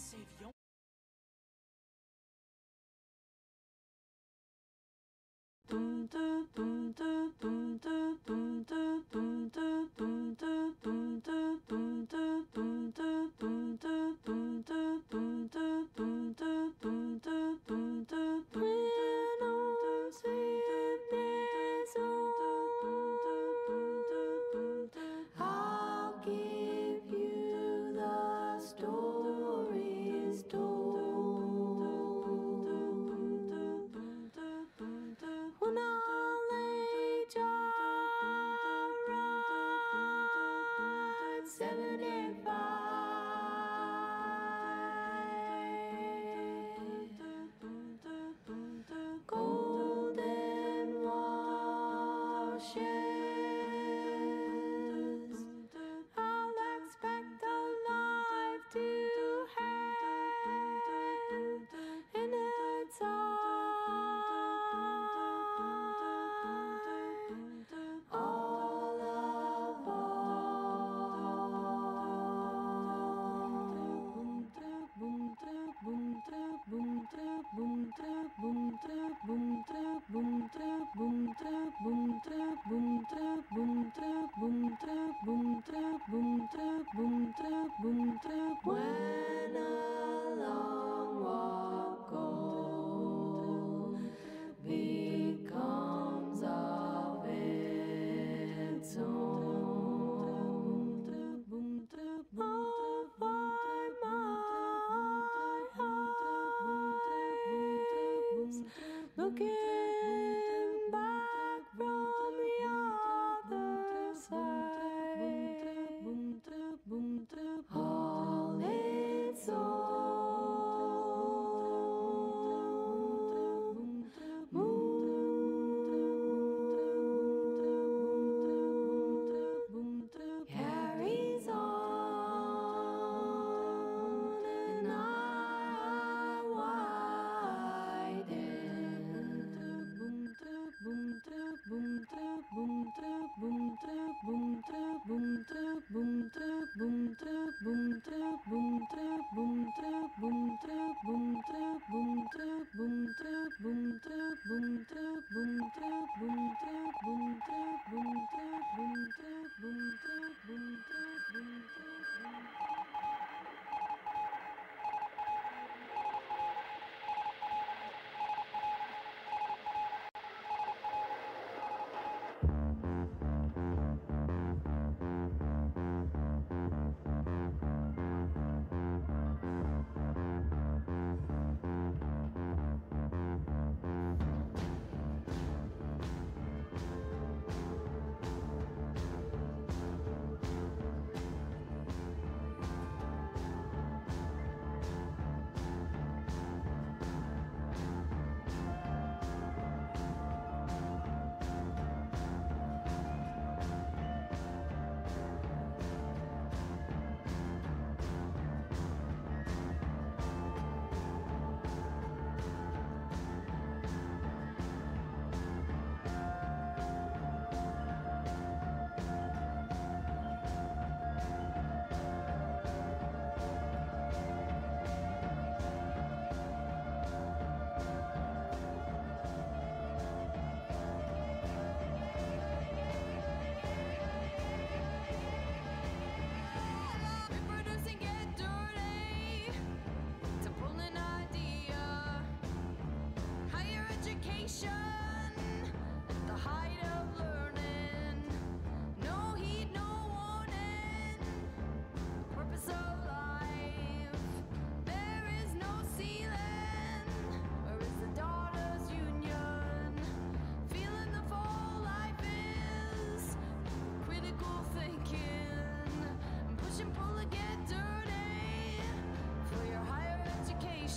save your I'll give you the stories told. When all age arrives, 75, golden washes, I'll expect a life to have in its eye, all of when a long walk goes becomes of its own. Oh, why my eyes looking back from the other side, all its own moon carries on, and I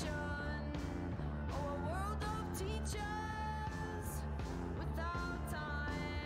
Oh, a world of teachers without time.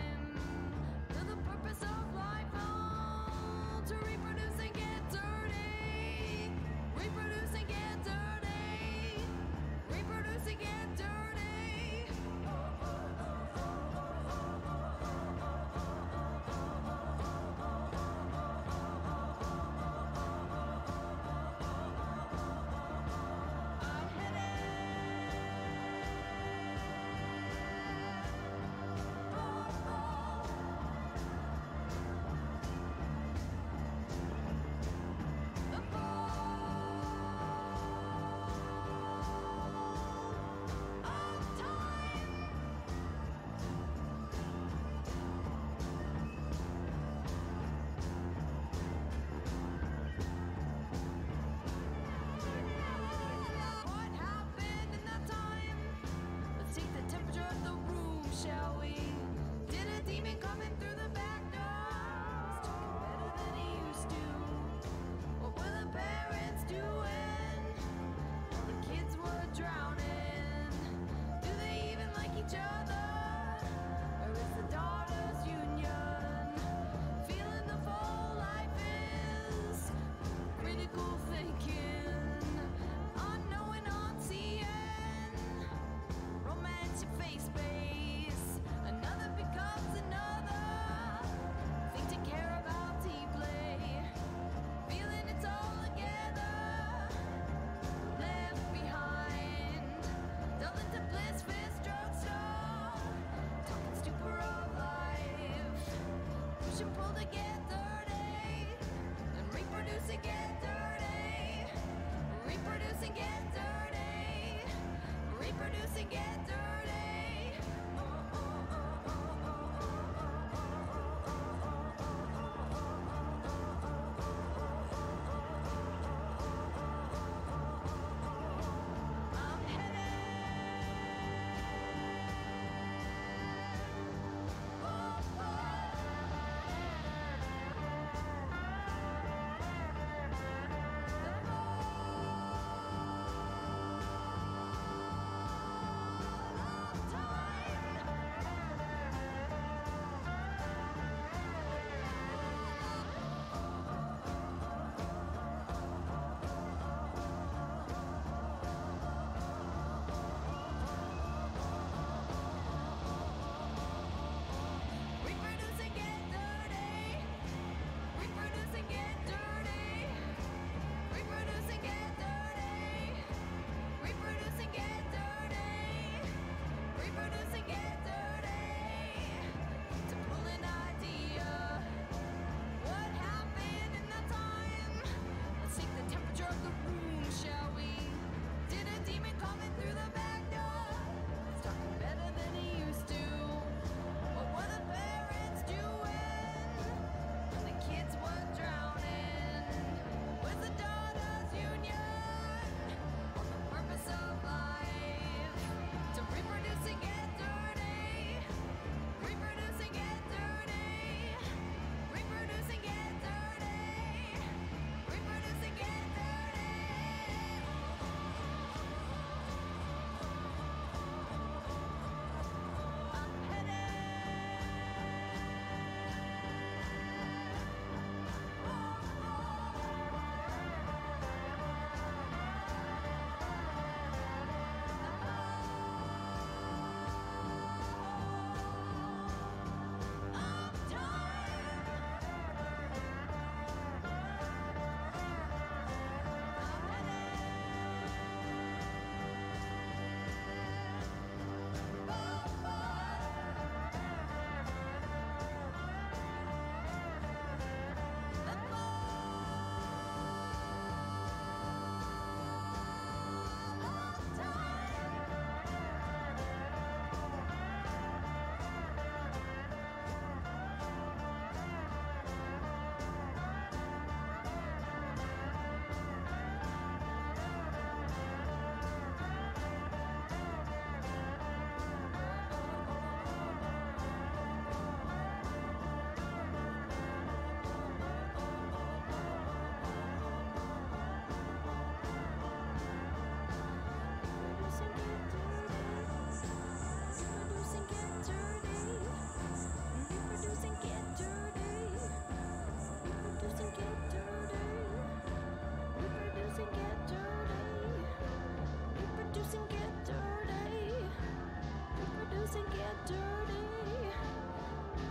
reproduce and get dirty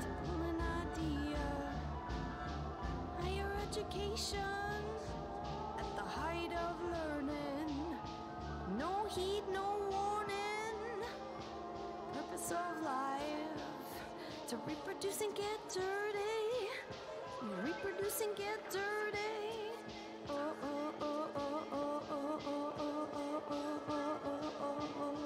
to pull an idea. Higher education at the height of learning. No heed, no warning. Purpose of life to reproduce and get dirty. Reproduce and get dirty. Oh, oh, oh, oh, oh, oh, oh, oh, oh, oh, oh, oh, oh.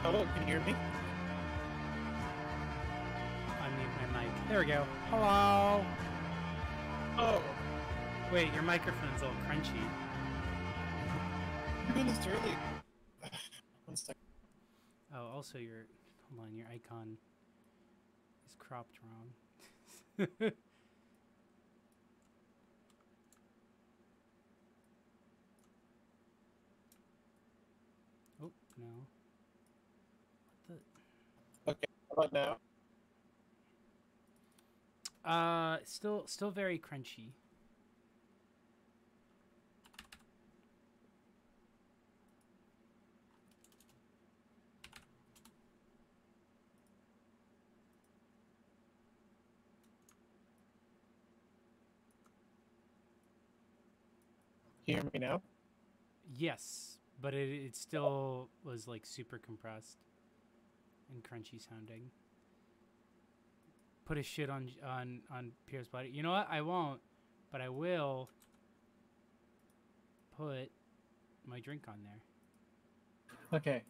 Hello, can you hear me? Unmute my mic. There we go. Hello. Oh. Wait, your microphone's a little crunchy. You're doing this early. 1 second. Oh, also your, hold on, your icon is cropped wrong. How about now? Still very crunchy. Can you hear me now? Yes, but it still was like super compressed and crunchy sounding. Put a shit on Pierre's body. You know what? I won't, but I will put my drink on there. Okay.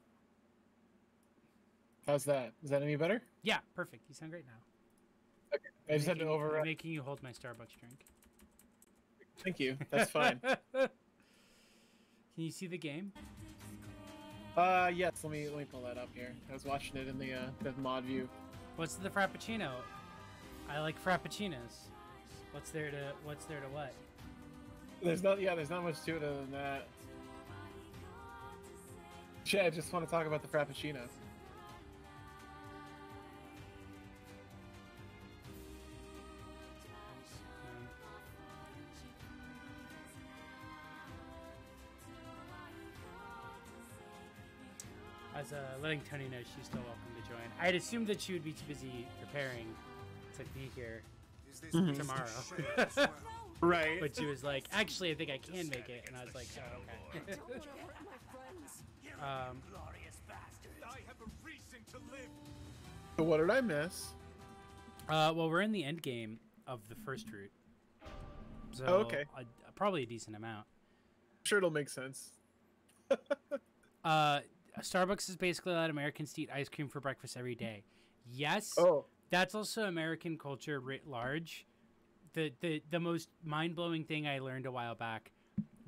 How's that? Is that any better? Yeah, perfect. You sound great now. Okay. I just had to I'm override. making you hold my Starbucks drink. Thank you. That's fine. Can you see the game? Yes. Let me pull that up here. I was watching it in the mod view. What's the Frappuccino? I like Frappuccinos. What's there to what? There's not much to it other than that. Shit, I just want to talk about the Frappuccino. I was letting Tony know she's still welcome to join. I had assumed that she would be too busy preparing to be here tomorrow. Right. But she was like, actually, I think I can make it. And I was like, oh, okay. So what did I miss? Well, we're in the end game of the first route. So okay. Probably a decent amount. I'm sure it'll make sense. Starbucks is basically allowed Americans to eat ice cream for breakfast every day. Yes. Oh. That's also American culture writ large. The most mind-blowing thing I learned a while back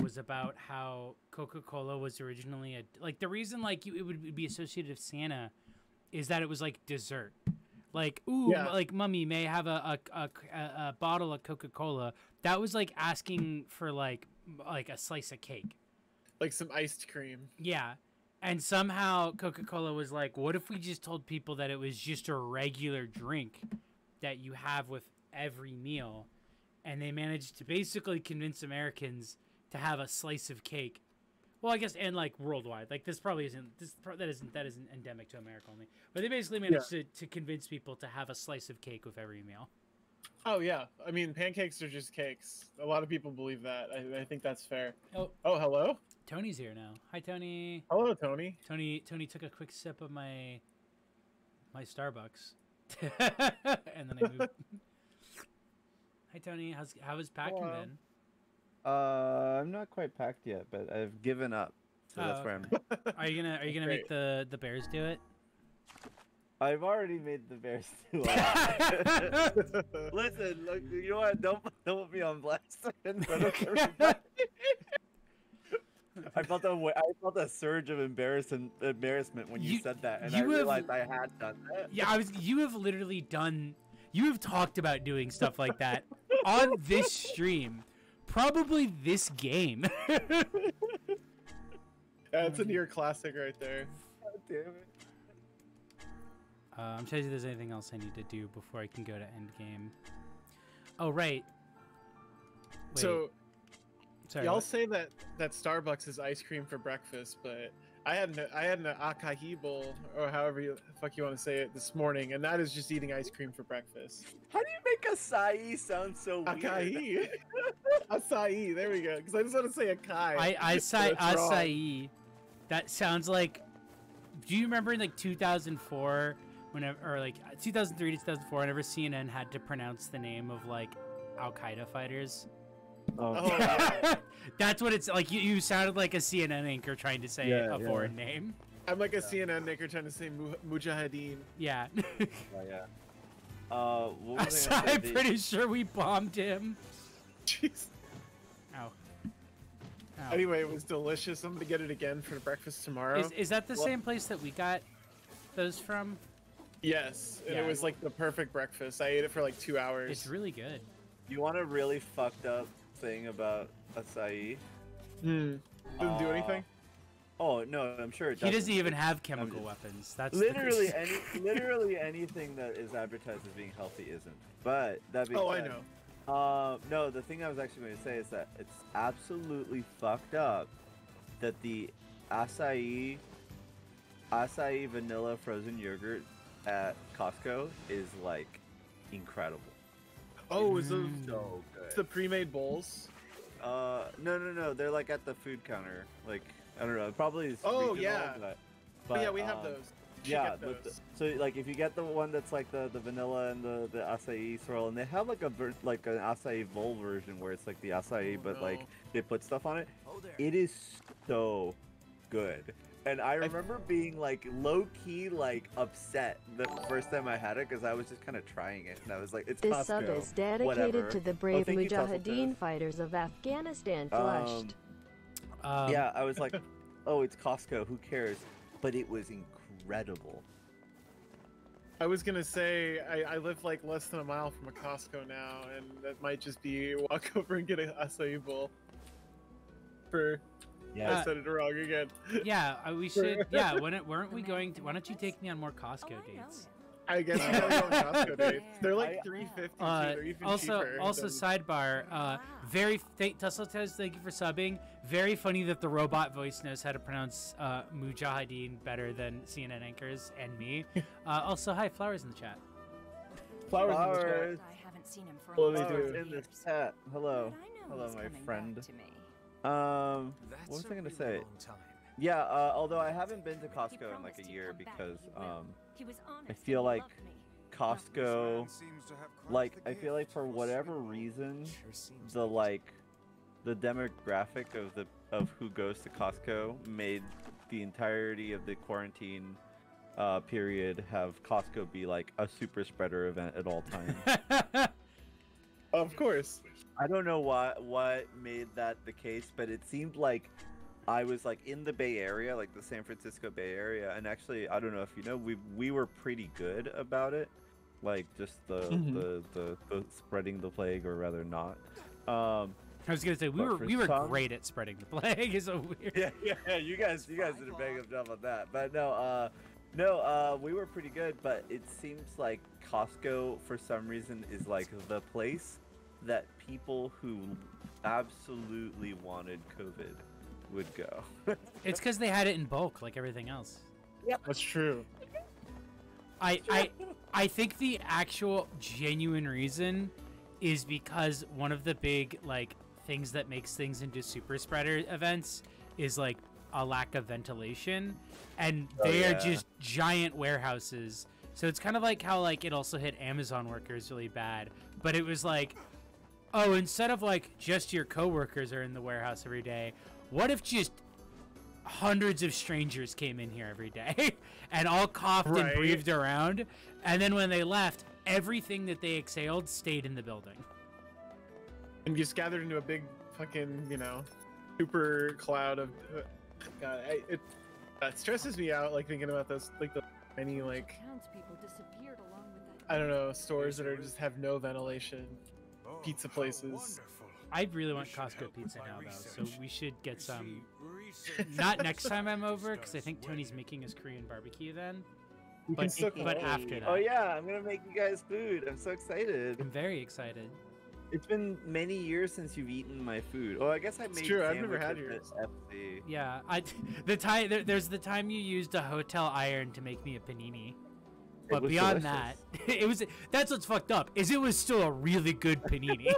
was about how Coca-Cola was originally the reason it would be associated with Santa is that it was like dessert. Like, ooh, yeah. Like Mummy may have a bottle of Coca-Cola. That was like asking for like a slice of cake. Like some iced cream. Yeah. And somehow Coca-Cola was like, what if we just told people that it was just a regular drink that you have with every meal? And they managed to basically convince Americans to have a slice of cake. Well, I guess, and like worldwide. Like this probably isn't, that isn't endemic to America only. But they basically managed to convince people to have a slice of cake with every meal. Oh, yeah. I mean, pancakes are just cakes. A lot of people believe that. I think that's fair. Oh, hello? Tony's here now. Hi, Tony. Hello, Tony. Tony took a quick sip of my Starbucks. And then I moved. Hi, Tony. How has packing been? I'm not quite packed yet, but I've given up. So that's where I'm. Are you gonna make the Bears do it? I've already made the Bears do it. Listen, look, you know what? Don't put me on blast in front of everybody. I felt a surge of embarrassment when you said that, and I realized I had done that. Yeah, you have literally done. You have talked about doing stuff like that on this stream, probably this game. That's a NieR classic right there. God damn it. I'm trying to see if there's anything else I need to do before I can go to end game. Oh right. Wait. So. Sorry, y'all say that Starbucks is ice cream for breakfast, but I had an acai bowl, or however the fuck you want to say it, this morning, and that is just eating ice cream for breakfast. How do you make acai sound so weird? Acai. Acai. There we go. Because I just want to say acai. Acai. That sounds like. Do you remember in like 2004, or like 2003 to 2004, whenever CNN had to pronounce the name of like Al Qaeda fighters? Oh, yeah. That's what it's like. You sounded like a CNN anchor trying to say a foreign name. I'm like a CNN anchor trying to say Mujahideen. Yeah. yeah. What was I'm pretty sure we bombed him. Jeez. Ow. Anyway, it was delicious. I'm gonna get it again for breakfast tomorrow. Is that the same place that we got those from? Yes, and it was like the perfect breakfast. I ate it for like 2 hours. It's really good. You want a really fucked up thing about acai? Didn't do anything? Oh no, I'm sure it He doesn't. doesn't even have chemical weapons. That's Literally literally anything that is advertised as being healthy isn't. But that being Oh, I said, know. no, the thing I was actually going to say is that it's absolutely fucked up that the acai vanilla frozen yogurt at Costco is like incredible. Oh, is those So good. it's the pre-made bowls? No, they're like at the food counter. Like I don't know, probably is Oh, regional, yeah. but Oh, yeah, we have those. You should Yeah, get those. so like if you get the one that's like the vanilla and the acai swirl, and they have like like an acai bowl version where it's like the acai, but like no. they put stuff on it. It is so good. And I remember being like low key like upset the first time I had it because I was just kind of trying it, and I was like, it's This Costco. sub is dedicated whatever. to the brave thank you, Mujahideen Tussletooth. fighters of Afghanistan flushed. Yeah, I was like, oh, it's Costco. Who cares? But it was incredible. I was gonna say I live like less than a mile from a Costco now, and that might just be walk over and get an acai bowl. For Yeah. I said it wrong again. Yeah, we should. Yeah, weren't we going to? Why don't you take me on more Costco dates? I guess you gotta go on Costco dates. They're like I- $3.50. They're even Also, cheaper. sidebar. Tussletooth, thank you for subbing. Very funny that the robot voice knows how to pronounce Mujahideen better than CNN anchors and me. Also, hi, Flowers in the chat. Flowers in the chat. Flowers. I haven't seen him for Well, a they long do. Flowers time. in this chat. Hello. But I know Hello, he's my coming friend. back to me. What was I gonna say? Yeah, although I haven't been to Costco in like a year because He was honest I feel and like loved me. Costco, like I feel like for whatever reason, the demographic of who goes to Costco made the entirety of the quarantine period have Costco be like a super spreader event at all times. Of course. I don't know what made that the case, but it seemed like I was like in the Bay Area, like the San Francisco Bay Area, and actually I don't know if you know, we were pretty good about it, like just the spreading the plague, or rather not. I was gonna say we But for were some- great at spreading the plague. Is so weird. Yeah, you guys did a bang of job on that, but no, we were pretty good, but it seems like Costco for some reason is like the place that people who absolutely wanted COVID would go. It's because they had it in bulk, like everything else. That's true. I think the actual genuine reason is because one of the big like things that makes things into super spreader events is like a lack of ventilation, and they are just giant warehouses. So it's kind of like how like it also hit Amazon workers really bad, but it was like, oh, instead of like just your coworkers are in the warehouse every day, what if just hundreds of strangers came in here every day and all coughed and Right. breathed around, and then when they left, everything that they exhaled stayed in the building. And just gathered into a big fucking, super cloud of. God, it stresses me out, like thinking about those, like the tiny, like Townspeople disappeared along with that. I don't know, stores that are just have no ventilation, pizza places. I really want Costco pizza now, though, so we should get some. Not next time I'm over, because I think Tony's making his Korean barbecue then. You can But, still but after that, Oh yeah, I'm gonna make you guys food. I'm so excited. I'm very excited. It's been many years since you've eaten my food. Oh, I guess I made. true, I've never had sandwiches at FC. Yeah, there's the time you used a hotel iron to make me a panini. But was beyond delicious. that, that's what's fucked up. Is it was still a really good panini.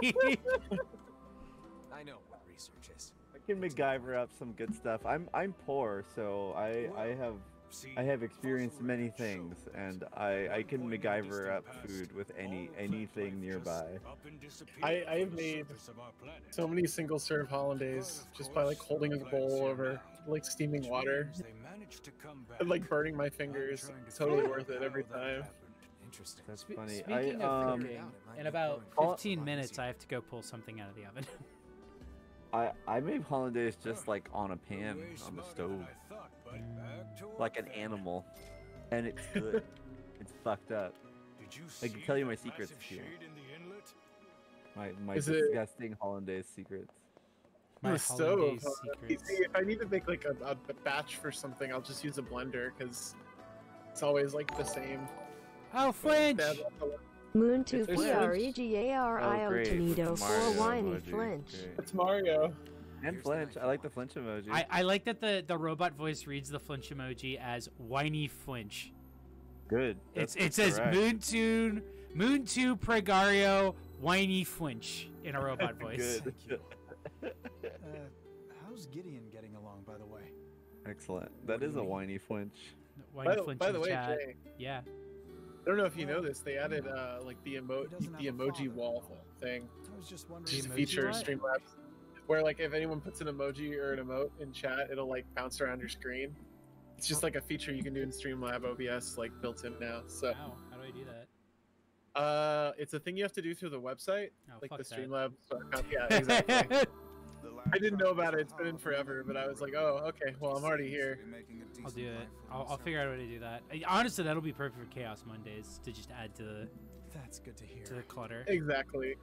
I know what research is. I can MacGyver up some good stuff. I'm poor, so I have experienced many things, and I can MacGyver up food with anything nearby. I have made so many single serve hollandaise just by like holding a bowl over like steaming water and like burning my fingers. It's totally worth it every time. Interesting. That's funny. Speaking I of cooking, in about 15 minutes, I have to go pull something out of the oven. I made hollandaise just like on a pan on the stove, like an animal, and it's good. It's fucked up. I can tell you my secrets if you want. My Is it- disgusting hollandaise secrets. My The stove. holiday huh? secrets. See, if I need to make like a batch for something, I'll just use a blender because it's always like the same. Oh, Flinch! They have, Moon to There's Fregario Oh, great. Tonido for Mario whiny emoji. flinch. Great. it's Mario. And flinch. I like the flinch emoji. I like that the robot voice reads the flinch emoji as whiny flinch. Good. It says correct. Moon 2 Pregario whiny flinch in a robot voice. Good. How's Gideon getting along, by the way? Excellent. That is a whiny flinch. Whiny flinch By in the way, chat. Jay, Yeah. I don't know if you know this. They added like the emoji wall thing. I was just It's wondering. just a emoji feature in what? Streamlabs where like if anyone puts an emoji or an emote in chat, it'll like bounce around your screen. It's just like a feature you can do in Streamlab OBS, like built in now. So Wow. How do I do that? it's a thing you have to do through the website, Oh, like fuck the that. Streamlabs account. Yeah, exactly. I didn't know about it. It's been in forever, but I was like, oh, okay. Well, I'm already here. I'll do it. I'll figure out a way to do that. Honestly, that'll be perfect for Chaos Mondays to just add to That's good to hear. the clutter. Exactly.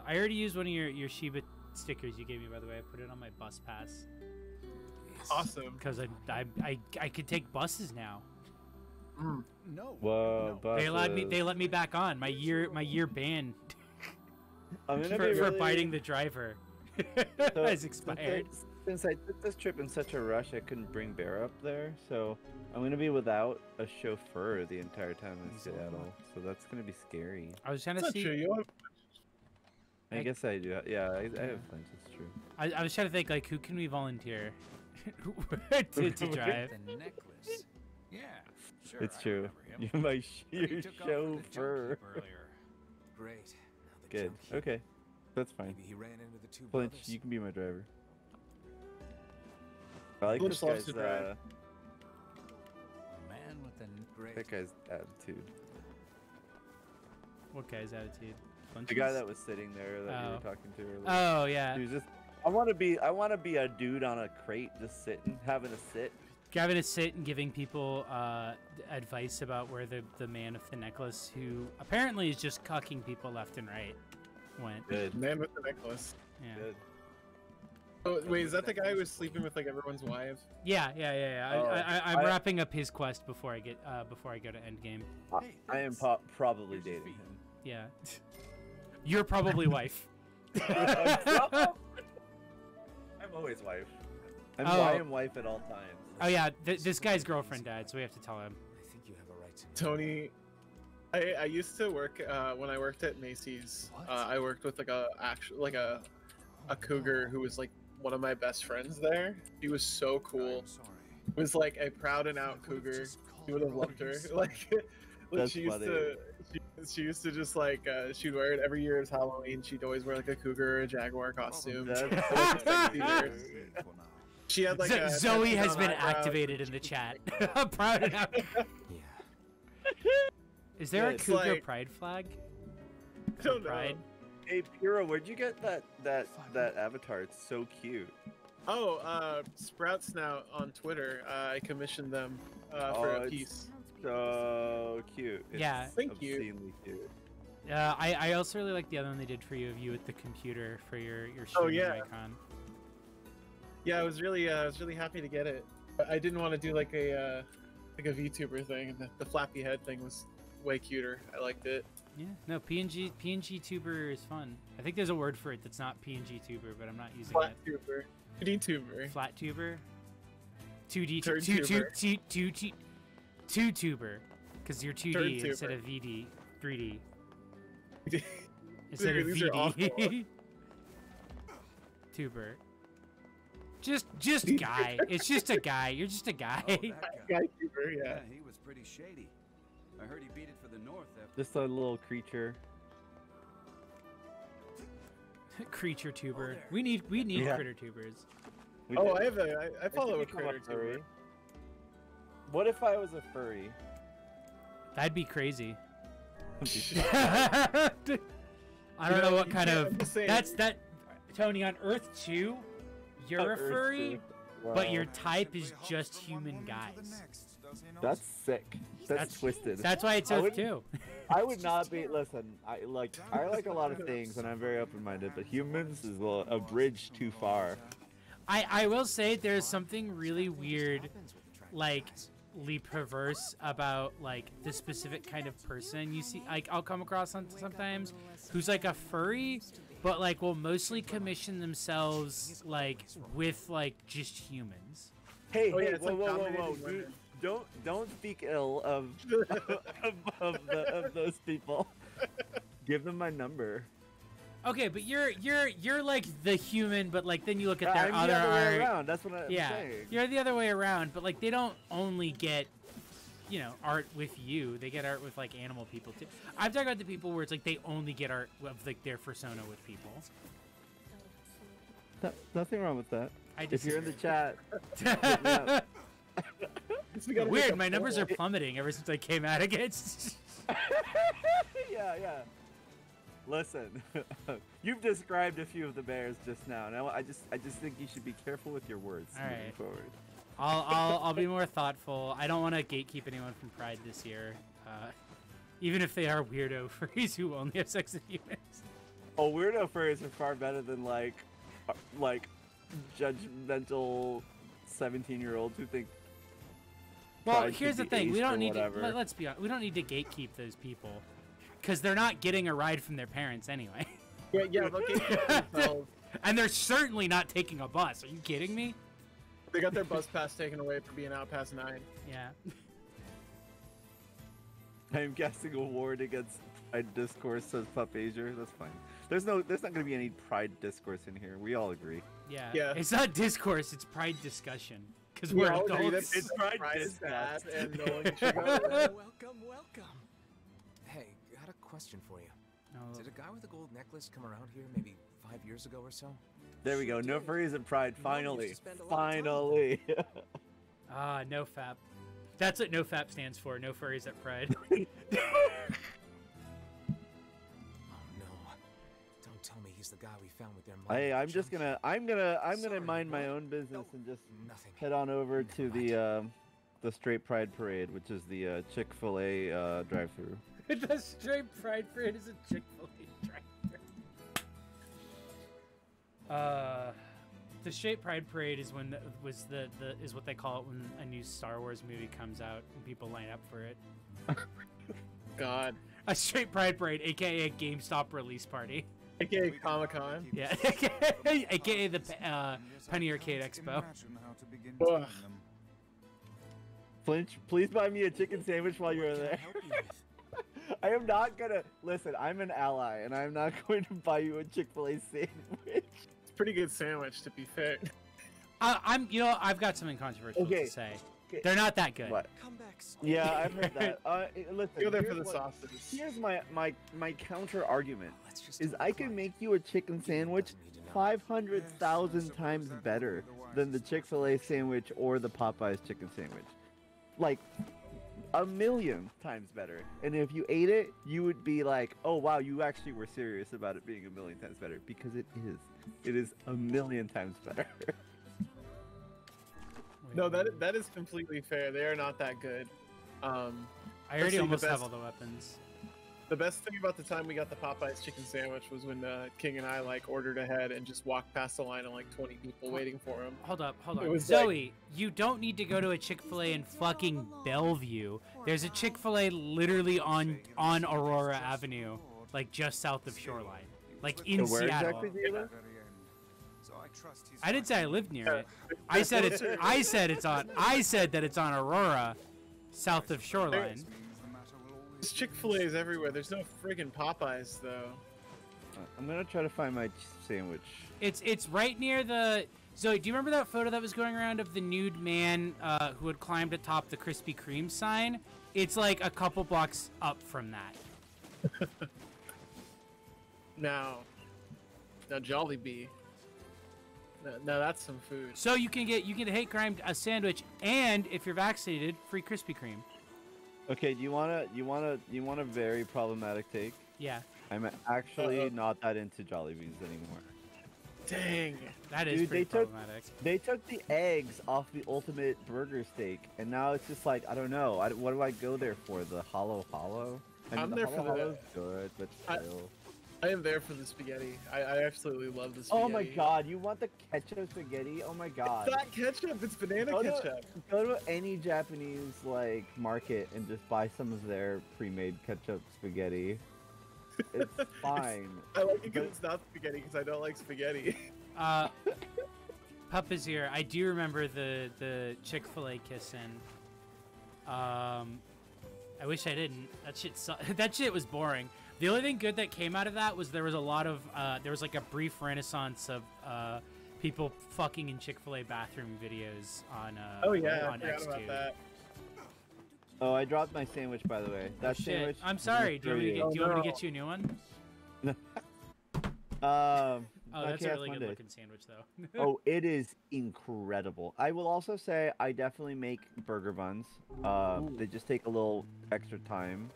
I already used one of your Shiba stickers you gave me, by the way. I put it on my bus pass Awesome. because I could take buses now. Mm. No. Whoa, no. They let me back on. My year ban I'm gonna for be really, biting the driver so, has expired. Since I took this trip in such a rush, I couldn't bring Bear up there, so I'm gonna be without a chauffeur the entire time in Seattle. So that's gonna be scary. I was trying to That's not true. see. You have I guess I do. Yeah, I have flinch. It's true. I was trying to think like who can we volunteer to drive. The necklace. Yeah, sure. It's I true. remember him. You're my But he your took off with the junk chauffeur. heap earlier. Great. Now the Good. junk heap. Okay, that's fine. Maybe he ran into the two Flinch, brothers. you can be my driver. I like Flinch this loves guy's to drive. A man with an great. that guy's attitude. What guy's attitude? The guy Flinch's? that was sitting there that you Oh. were talking to earlier. Oh yeah. He was just. I want to be a dude on a crate, just sitting, having a sit. Having to sit and giving people advice about where the man with the necklace, who apparently is just cucking people left and right, went. Good. man with the necklace. Yeah. Good. Oh, wait, is that the guy who was sleeping with like everyone's wives? Yeah. Oh, I'm I- wrapping up his quest before I go to Endgame. I am probably dating him. Yeah. You're probably wife. I'm always wife. I Oh. am wife at all times. Oh yeah, this guy's girlfriend died, so we have to tell him. I think you have a right to know. Tony, I used to work when I worked at Macy's. I worked with like a cougar who was like one of my best friends there. She was so cool. I'm sorry. Was like a proud and out cougar. You would have loved her. Like That's she used funny. to. She used to just like she'd wear it every year as Halloween. She'd always wear like a cougar or a jaguar costume. That's for, like, 60 years. Well, now. She had like a Zoe tattoo has on been eyebrows. activated in the chat. Proud and out. Yeah. Is there a It's cougar like- pride flag? I don't know. Pride? Hey Piro, where'd you get that avatar? It's so cute. Oh, Sprout Snout on Twitter. I commissioned them for a it's- piece. So cute. It's Yeah. Thank you. obscenely cute. I also really like the other one they did for you of you at the computer for your Oh, streaming yeah. icon. Yeah, I was really happy to get it. But I didn't want to do like a VTuber thing. The flappy head thing was way cuter. I liked it. Yeah, no, PNG tuber is fun. I think there's a word for it that's not PNG tuber, but I'm not using Flat it. tuber. VTuber. Flat tuber? 2D Turd two tuber. two tuber, because you're 2D Turd instead tuber. of 3D. Instead Dude, of these are awful. VD. Tuber. Just guy. It's just a guy. You're just a guy. Oh, that guy. Guy tuber, yeah. Yeah, he was pretty shady. I heard he beat it for the North after. Just a little creature. Creature tuber. there. We need Yeah. critter tubers. We Oh, did. I follow a should become critter furry. tuber. What if I was a furry? That'd be crazy. I don't know what you kind can't- of. I'm just saying- That's that. Tony, on Earth 2, you're a Earth furry, too. but Wow. your type is just human guys. That's sick. That's twisted. That's why it's I Earth wouldn't- 2. I would not be. Listen, I like a lot of things, and I'm very open-minded. But humans is a bridge too far. I will say there's something really weird, like, perverse about, like, the specific kind of person you see. Like, I'll come across sometimes who's, like, a furry, but, like, will mostly commission themselves, like, with, like, just humans. Hey, Oh, yeah, hey, it's whoa, like whoa, whoa, dominating whoa! women. Don't speak ill of of those people. Give them my number. Okay, but you're like the human, but like then you look at their I'm other the other way art. around. That's what I'm Yeah, saying. you're the other way around, but like they don't only get, you know, art with you. They get art with like animal people too. I'm talking about the people where it's like they only get art of like their persona with people. Nothing wrong with that. I If you're in the disagree. chat, hit me up. We gotta make Weird, a my numbers poll. are plummeting ever since I came out against. yeah. Listen, you've described a few of the bears just now. Now I just think you should be careful with your words All moving right. forward. I'll be more thoughtful. I don't want to gatekeep anyone from Pride this year, even if they are weirdo furries who only have sex with humans. Oh, weirdo furries are far better than like judgmental 17-year-olds who think. Well, Pride here's the should be thing: we aced or don't need to. whatever. Let's be honest. We don't need to gatekeep those people, because they're not getting a ride from their parents anyway, Yeah, they'll get themselves. and they're certainly not taking a bus. Are you kidding me? They got their bus pass taken away for being out past 9. Yeah. I'm guessing a ward against Pride discourse says Pup Asia. That's fine. There's not going to be any Pride discourse in here. We all agree. Yeah. Yeah. It's not discourse. It's Pride discussion. Because We we're all agree adults. that It's Pride Pride is bad, discuss. and no one should go. Welcome. Hey, got a question for you. No. Did a guy with a gold necklace come around here maybe 5 years ago or so? There we go. No furries at Pride. Finally. used to spend a lot of time Finally. Ah, no fap. That's what no fap stands for. No furries at Pride. Oh no. Don't tell me he's the guy we found with their mom. Hey, I'm gonna mind my own business and just Nothing. head on over to the Straight Pride Parade, which is the Chick-fil-A drive-through. The straight Pride Parade is a Chick-fil-A drive-thru. The straight Pride Parade is when is what they call it when a new Star Wars movie comes out and people line up for it. God. A straight Pride Parade, aka a GameStop release party. AKA Comic-Con. Yeah, aka the Penny Arcade Expo. Ugh. Flinch, please buy me a chicken sandwich while you're there. I am not gonna listen. I'm an ally, and I'm not going to buy you a Chick-fil-A sandwich. It's a pretty good sandwich, to be fair. I've got something controversial Okay. to say. Okay. They're not that good. What? Come back. Yeah, I've heard that. Listen, Go there for here's the what- sauces. Here's my counter argument: Let's just is I can make you a chicken sandwich 500,000 times better than the Chick-fil-A sandwich or the Popeyes chicken sandwich. Like 1,000,000 times better. And if you ate it, you would be like, oh wow, you actually were serious about it being 1,000,000 times better, because it is. It is 1,000,000 times better. No, that is completely fair. They are not that good. I already Actually, the almost have best- all the weapons. The best thing about the time we got the Popeyes chicken sandwich was when King and I like ordered ahead and just walked past the line of like 20 people waiting for him. Hold up. It On. was Zoe, you don't need to go to a Chick-fil-A in fucking Bellevue. There's a Chick-fil-A literally on Aurora Avenue, like just south of Shoreline, like in So where Seattle. exactly do you live? I didn't say I lived near it. I said that it's on Aurora, south of Shoreline. There's Chick-fil-A's everywhere. There's no friggin' Popeyes though. I'm gonna try to find my sandwich. It's right near the. Zoe, do you remember that photo that was going around of the nude man who had climbed atop the Krispy Kreme sign? It's like a couple blocks up from that. Now Jollibee. Now that's some food. So you can get hate crime a sandwich, and if you're vaccinated, free Krispy Kreme. Okay, do you want a very problematic take? Yeah. I'm actually Uh-oh. not that into Jollibees anymore. Dang. That is Dude, pretty problematic. They took the eggs off the ultimate burger steak, and now it's just like, I don't know. What do I go there for? The hollow? I mean, I'm the there for the- hollow is good, but still. I am there for the spaghetti. I absolutely love the spaghetti. Oh my god, you want the ketchup spaghetti? Oh my god. It's not ketchup, it's banana ketchup. Go to any Japanese like market and just buy some of their pre-made ketchup spaghetti. It's fine. I like it because it's not spaghetti because I don't like spaghetti. Pup is here. I do remember the Chick-fil-A kiss-in. I wish I didn't. That shit was boring. The only thing good that came out of that was there was a lot of there was like a brief renaissance of people fucking in Chick-fil-A bathroom videos on Oh yeah, on I forgot X2. about that. Oh, I dropped my sandwich, by the way. That Shit. sandwich. I'm sorry. Do you want me to no. get you a new one? Oh, Oh, that's a really good looking sandwich though. Oh, it is incredible. I will also say I definitely make burger buns. They just take a little extra time.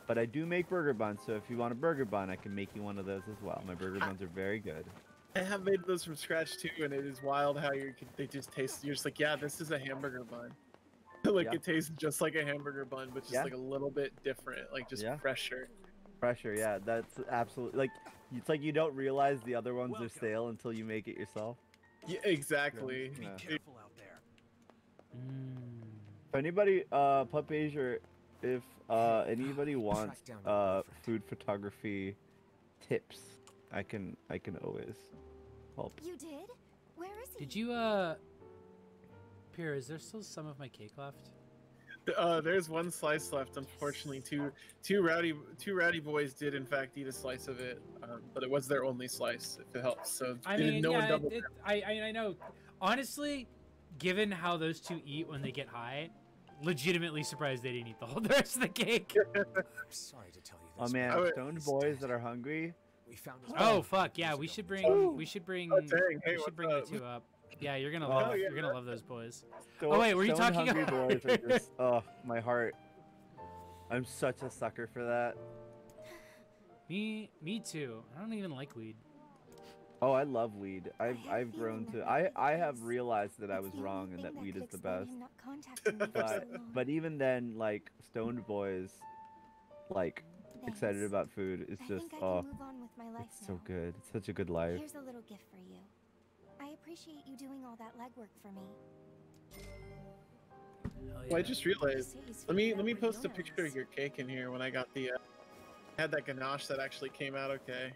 But I do make burger buns, so if you want a burger bun, I can make you one of those as well. My burger buns are very good. I have made those from scratch too, and it is wild how they just taste. You're just like, yeah, this is a hamburger bun. Like Yeah. it tastes just like a hamburger bun, but just Yeah. like a little bit different, like just Yeah. fresher. Pressure, yeah, that's absolutely like it's like you don't realize the other ones are stale until you make it yourself. Yeah, exactly. Yeah. Careful out there. If anybody, Pup Asia, if anybody wants food photography tips, I can always help. You did? Where is he? Did you Pierre, is there still some of my cake left? There's one slice left. Unfortunately, two rowdy boys did in fact eat a slice of it, but it was their only slice. If it helps, so I mean, yeah, I know. Honestly, given how those two eat when they get high, legitimately surprised they didn't eat the whole rest of the cake. I'm sorry to tell you Oh this. man, I would- stoned boys that are hungry. We found his Oh body fuck yeah, years we ago. should bring Oh, we should bring dang. Hey, we what's should bring the up? two up. Yeah, you're gonna Oh, love yeah. you're gonna love those boys. Sto- Oh, wait, were you stoned talking hungry about- boys are just, oh, my heart. I'm such a sucker for that. Me too. I don't even like weed. Oh, I love weed. I've grown to I have realized that I was wrong and that weed is the best. But even then, like stoned boys, like excited about food is just it's so good. It's such a good life. Here's a little gift for you. I appreciate you doing all that legwork for me. Hell Well, I yeah. just realized. Let me post a picture of your cake in here when I got the had that ganache that actually came out okay.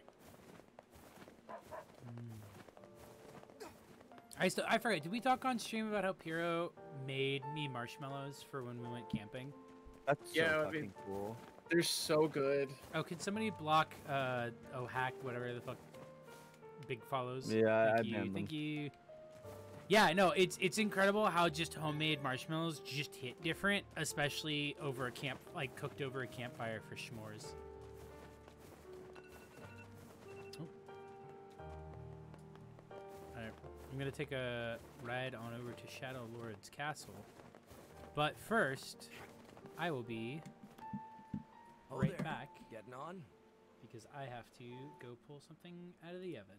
I forgot. Did we talk on stream about how Piro made me marshmallows for when we went camping? That's so Yeah, I fucking mean- cool. They're so good. Oh, can somebody block hack whatever the fuck Big follows? Yeah, I Thank you. banned them. Thank you. Yeah, no, it's incredible how just homemade marshmallows just hit different, especially over a cooked over a campfire for s'mores. Oh. Alright, I'm gonna take a ride on over to Shadowlord's castle, but first, I will be Oh, right there. back Getting on? because I have to go pull something out of the oven.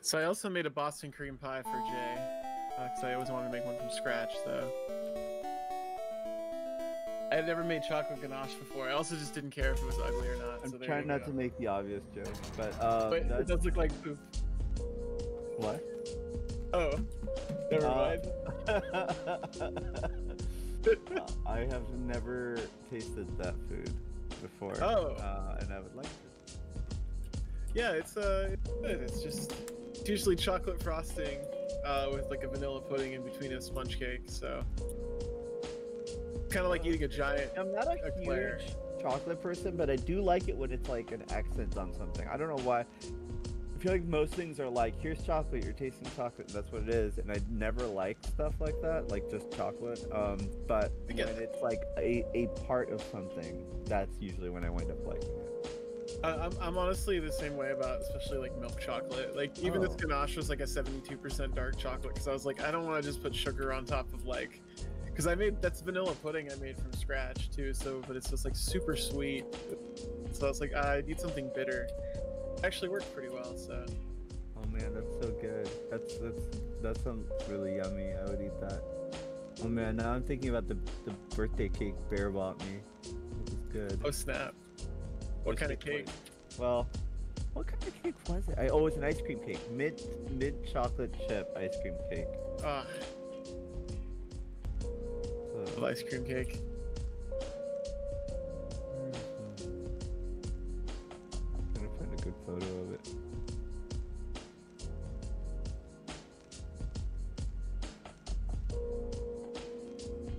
So I also made a Boston cream pie for Jay, because I always wanted to make one from scratch. Though I had never made chocolate ganache before. I also just didn't care if it was ugly or not. I'm so there trying you not go. to make the obvious joke, but But it that's does look like poop. what? Oh, never mind. I have never tasted that food before. Oh. And I would like to. Yeah, it's good. It's usually chocolate frosting with like a vanilla pudding in between a sponge cake. So kind of like eating a giant. I'm not a eclair. huge chocolate person, but I do like it when it's like an accent on something. I don't know why. I feel like most things are like, here's chocolate, you're tasting chocolate, and that's what it is. And I never liked stuff like that, like just chocolate. But I get when it. it's like a part of something, that's usually when I wind up liking it. I'm honestly the same way about especially like milk chocolate. Like even this ganache was like a 72% dark chocolate because I was like, I don't want to just put sugar on top of like, because that's vanilla pudding I made from scratch too. So but it's just like super sweet. So I was like, I need something bitter. Actually worked pretty well, so. Oh man, that's so good. That sounds really yummy. I would eat that. Oh man, now I'm thinking about the birthday cake Bear bought me. It was good. Oh snap. What kind of cake? Well, what kind of cake was it? Oh, it's an ice cream cake. Mid chocolate chip ice cream cake. Ah, So, ice cream cake. I'm trying to find a good photo of it.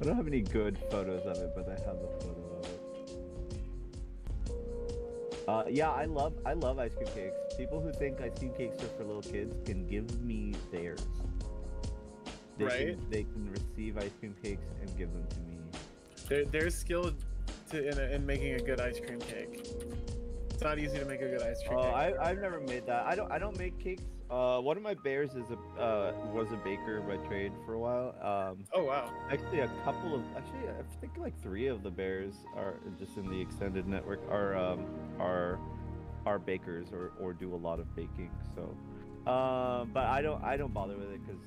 I don't have any good photos of it, but I have a photo of it. Yeah, I love ice cream cakes. People who think ice cream cakes are for little kids can give me theirs. They can receive ice cream cakes and give them to me. There's skill in making a good ice cream cake. It's not easy to make a good ice cream cake. I've never made that. I don't make cakes. One of my bears was a baker by trade for a while. Oh wow. Actually, I think like 3 of the bears are just in the extended network are bakers or do a lot of baking. So, but I don't bother with it because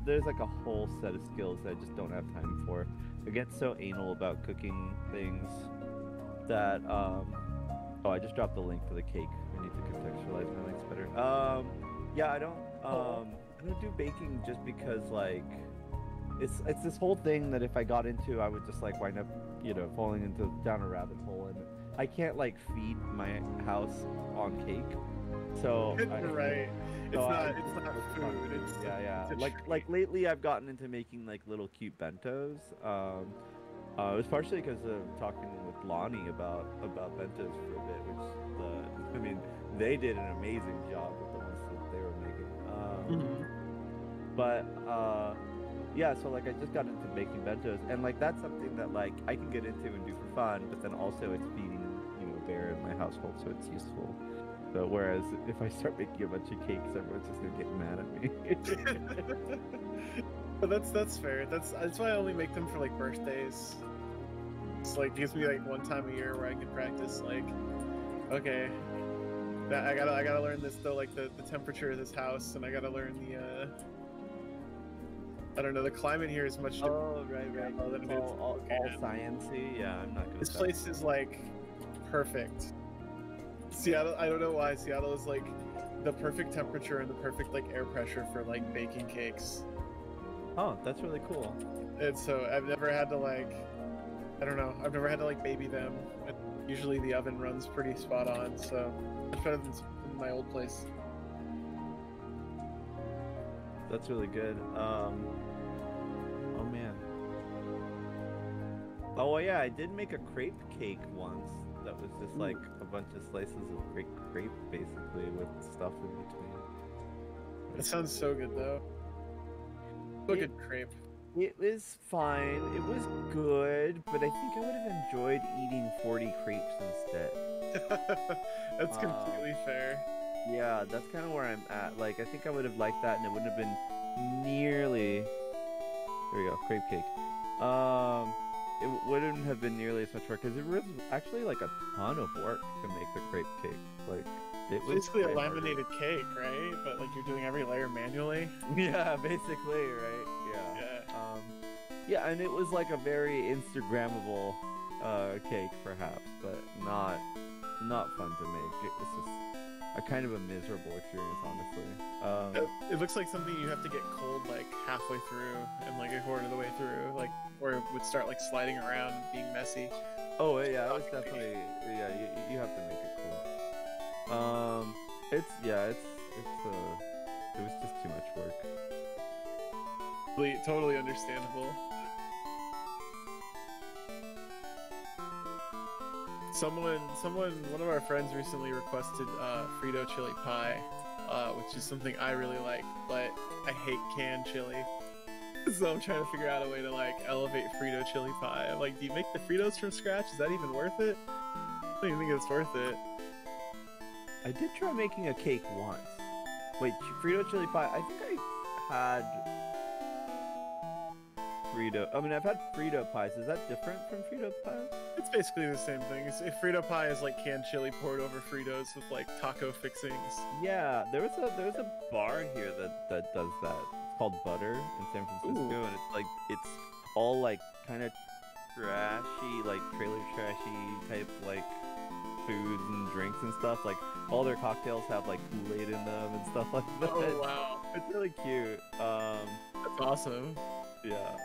there's like a whole set of skills that I just don't have time for. I get so anal about cooking things that oh, I just dropped the link for the cake. I need to contextualize my links better. Yeah, I don't do baking just because like it's this whole thing that if I got into, I would just like wind up, falling down a rabbit hole, and I can't like feed my house on cake. So right. It's not food. It's yeah. Like lately, I've gotten into making like little cute bentos. It was partially because of talking with Lonnie about bentos for a bit, which they did an amazing job with the ones that they were making. But yeah, so like I just got into making bentos, and like that's something that like I can get into and do for fun, but then also it's feeding Bear in my household, so it's useful. So whereas if I start making a bunch of cakes, everyone's just gonna get mad at me. But that's fair. That's why I only make them for like birthdays. It's like gives me like one time a year where I can practice like, okay, that I gotta learn this though, like the temperature of this house, and I gotta learn the I don't know, the climate here is much different. Oh right. All sciencey. Yeah, I'm not gonna. This place is like perfect. Seattle, I don't know why Seattle is like the perfect temperature and the perfect like air pressure for like baking cakes. Oh, that's really cool. And so I've never had to like, I don't know, I've never had to like baby them. And usually the oven runs pretty spot on, so much better than my old place. That's really good. Oh man. Oh well, yeah, I did make a crepe cake once. That was just like a bunch of slices of crepe, basically, with stuff in between. It sounds so good though. So good crepe. It was fine. It was good, but I think I would have enjoyed eating 40 crepes instead. That's completely fair. Yeah, that's kind of where I'm at. Like, I think I would have liked that, and it wouldn't have been nearly. There we go, crepe cake. It wouldn't have been nearly as much work because it was actually like a ton of work to make the crepe cake. Like, it was basically a laminated cake, right? But like you're doing every layer manually. Yeah, basically, right? Yeah. Yeah, and it was like a very Instagrammable cake, perhaps, but not fun to make. It was just a kind of a miserable experience, honestly. It looks like something you have to get cold like halfway through and like a quarter of the way through, like, or it would start like sliding around and being messy. Oh yeah, it was definitely, yeah. You have to make it cold. It was just too much work. Totally understandable. One of our friends recently requested Frito chili pie, which is something I really like, but I hate canned chili. So I'm trying to figure out a way to like elevate Frito chili pie. I'm like, do you make the Fritos from scratch? Is that even worth it? I don't even think it's worth it. I did try making a cake once. Wait, Frito chili pie? I think I had Frito. I mean, I've had Frito pies. Is that different from Frito pies? It's basically the same thing. If Frito pie is like canned chili poured over Fritos with like taco fixings. Yeah, there's a bar here that does that. It's called Butter in San Francisco, Ooh. and it's all like kind of trashy, like trailer trashy type like foods and drinks and stuff. Like all their cocktails have like Kool-Aid in them and stuff like that. Oh wow, It's really cute. that's awesome. Yeah.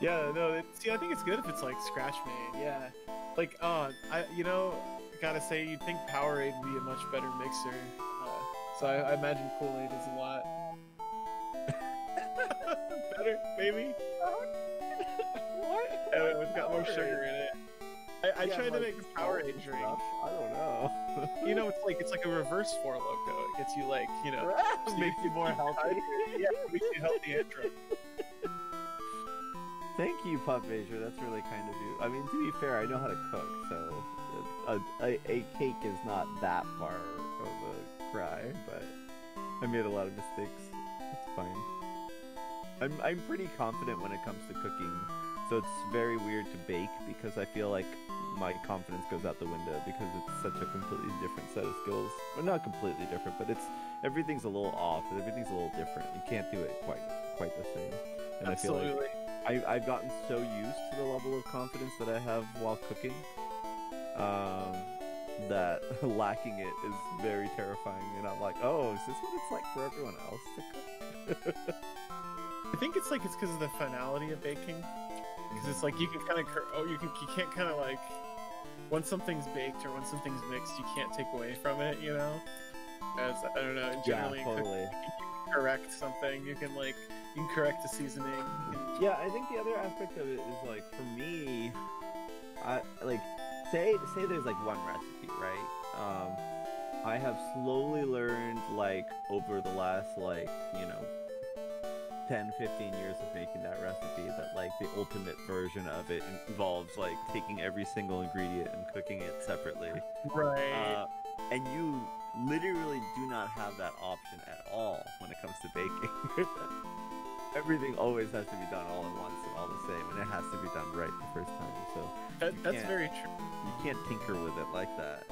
Yeah, no, see, I think it's good if it's like scratch made. Yeah, like gotta say, you'd think Powerade would be a much better mixer. So I imagine Kool-Aid is a lot better, maybe. What? I don't know, it's got more sugar in it. I Yeah, tried to like make a Powerade drink. stuff. I don't know. It's like a reverse Four Loko. It gets you like, Makes you more healthy. Yeah, it makes you healthy and drunk. Thank you, Pup Asia. That's really kind of you. I mean, to be fair, I know how to cook, so a cake is not that far of a cry. But I made a lot of mistakes. It's fine. I'm pretty confident when it comes to cooking, so it's very weird to bake because I feel like my confidence goes out the window because it's such a completely different set of skills. Well, not completely different, but everything's a little off. Everything's a little different. You can't do it quite the same. And Absolutely. I feel like I've gotten so used to the level of confidence that I have while cooking that lacking it is very terrifying. And I'm like, oh, is this what it's like for everyone else to cook? I think it's because of the finality of baking. Because it's like you can kind of you can't kind of like, once something's baked or when something's mixed, you can't take away from it, As I don't know, generally Yeah, totally. you can correct something. You can correct the seasoning. Yeah, I think the other aspect of it is like for me, I like say there's like one recipe, right? I have slowly learned like over the last 10, 15 years of making that recipe that like the ultimate version of it involves like taking every single ingredient and cooking it separately. Right. And you literally do not have that option at all when it comes to baking. Everything always has to be done all at once and all the same, and it has to be done right the first time. So that's very true. You can't tinker with it like that.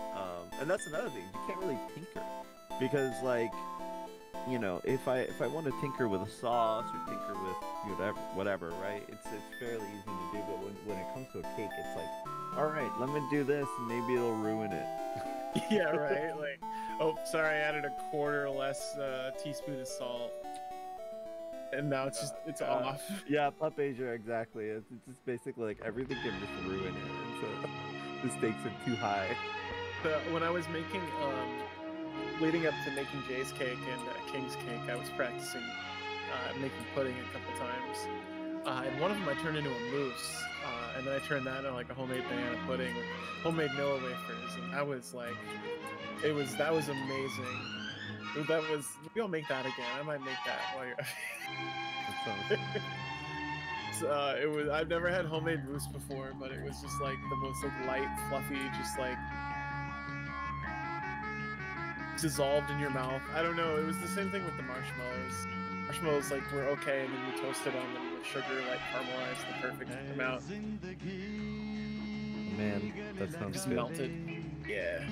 And that's another thing. You can't really tinker because if I want to tinker with a sauce or tinker with whatever, right? It's fairly easy to do. But when it comes to a cake, it's like, all right, let me do this, and maybe it'll ruin it. Yeah, right. Like, oh, sorry, I added a quarter less teaspoon of salt, and now it's off. Yeah, Pup Asia, exactly. It's just basically like everything can just ruin it, and so the stakes are too high. When I was making, leading up to making Jay's cake and King's cake, I was practicing making pudding a couple times. And one of them I turned into a mousse, and then I turned that into like a homemade banana pudding with homemade Nilla wafers, and that was like, that was amazing. We'll make that again. I might make that while you're. I've never had homemade mousse before, but it was just like the most like light, fluffy, just like dissolved in your mouth. I don't know. It was the same thing with the marshmallows. Marshmallows like were okay, and then you toasted them, and the sugar like caramelized the perfect amount. Man, that sounds Just good. melted. Yeah.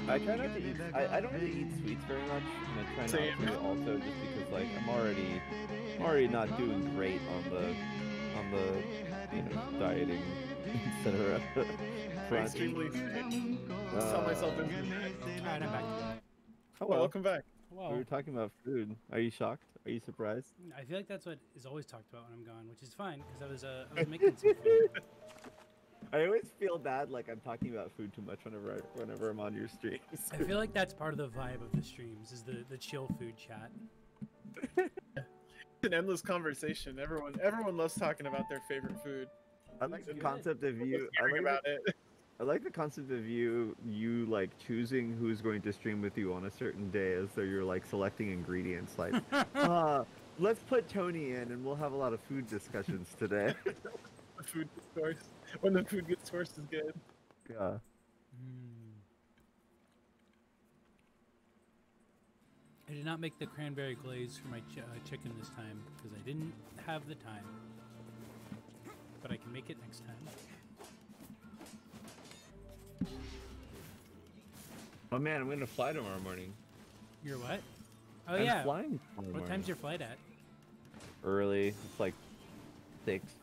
I try not to eat. I don't really eat sweets very much, and I try Same. not to also just because like I'm already not doing great on the dieting, etc. Extremely sick. Tell myself into Alright, I'm back. Hello. welcome back. Well, We were talking about food. Are you shocked? Are you surprised? I feel like that's what is always talked about when I'm gone, which is fine because I was making some food. I always feel bad like I'm talking about food too much whenever I'm on your streams. I feel like that's part of the vibe of the streams is the chill food chat. It's an endless conversation. Everyone loves talking about their favorite food. I like the concept of you. Hearing about it. I like the concept of you like choosing who's going to stream with you on a certain day as though you're like selecting ingredients. Like, let's put Tony in and we'll have a lot of food discussions today. The food source. When the food gets sourced is good. Yeah. I did not make the cranberry glaze for my chicken this time because I didn't have the time. But I can make it next time. Oh man, I'm gonna fly tomorrow morning. You're what? Oh I'm yeah. flying tomorrow What morning. time's your flight at? Early. It's like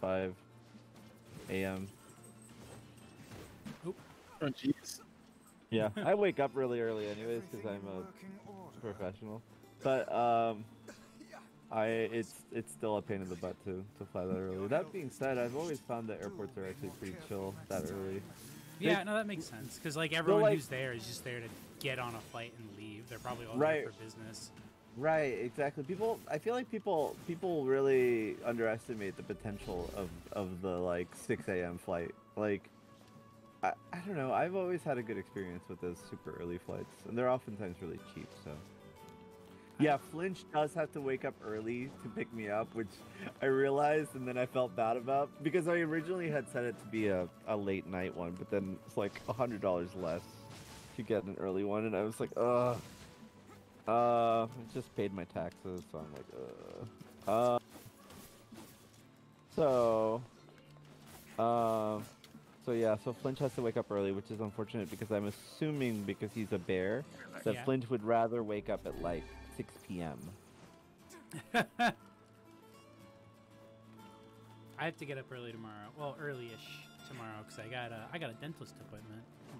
5 a.m. Oop. Oh jeez. Yeah, I wake up really early anyways because I'm a professional. But it's still a pain in the butt to fly that early. That being said, I've always found that airports are actually pretty chill that early. Yeah, no, that makes sense. Because like everyone who's there is just there to get on a flight and leave. They're probably all there for business. Right, exactly. I feel like people really underestimate the potential of the like 6 a.m. flight. Like, I don't know. I've always had a good experience with those super early flights, and they're oftentimes really cheap. So, yeah, Flinch does have to wake up early to pick me up, which I realized, and then I felt bad about because I originally had set it to be a late night one, but then it's like $100 less to get an early one, and I was like, ugh. I just paid my taxes, so I'm like, So yeah, so Flinch has to wake up early, which is unfortunate because I'm assuming because he's a bear that Yeah. Flinch would rather wake up at like 6 p.m. I have to get up early tomorrow. Well, early-ish tomorrow because I got a dentist appointment. I'm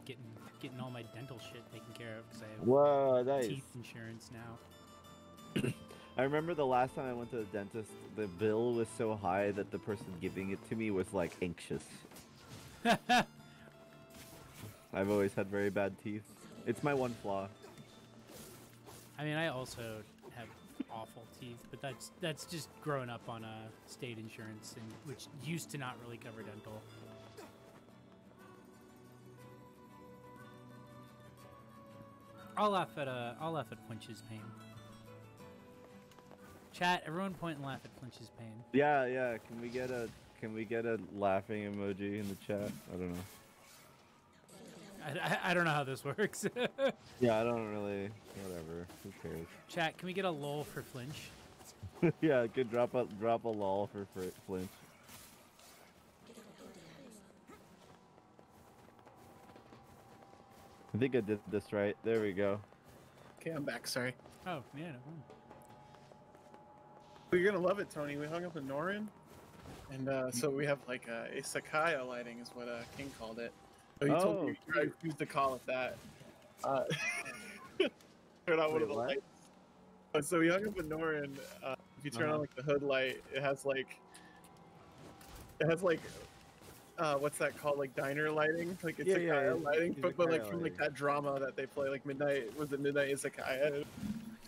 getting all my dental shit taken care of because I have Whoa, nice. teeth insurance now. I remember the last time I went to the dentist, the bill was so high that the person giving it to me was like anxious. I've always had very bad teeth. It's my one flaw. I mean, I also have awful teeth, but that's just growing up on state insurance, and which used to not really cover dental. I'll laugh at Flinch's pain. Chat, everyone point and laugh at Flinch's pain. Yeah. Can we get a laughing emoji in the chat? I don't know. I don't know how this works. Yeah, I don't really. Whatever. Who cares? Chat, can we get a lol for Flinch? Yeah, good. Drop a lol for Flinch. I think I did this right. There we go. Okay, I'm back. Sorry. Oh, yeah. No. Well, you're gonna love it, Tony. We hung up in Norin, and so we have like a Sakaya lighting, is what King called it. So he told me I refused to call it that. Turn on one of the what? lights. So we hung up in Norin. If you turn on like the hood light, it has like what's that called? Like diner lighting, like it's Sakaya lighting, but like from like that drama that they play, like Midnight. Was it Midnight Izakaya?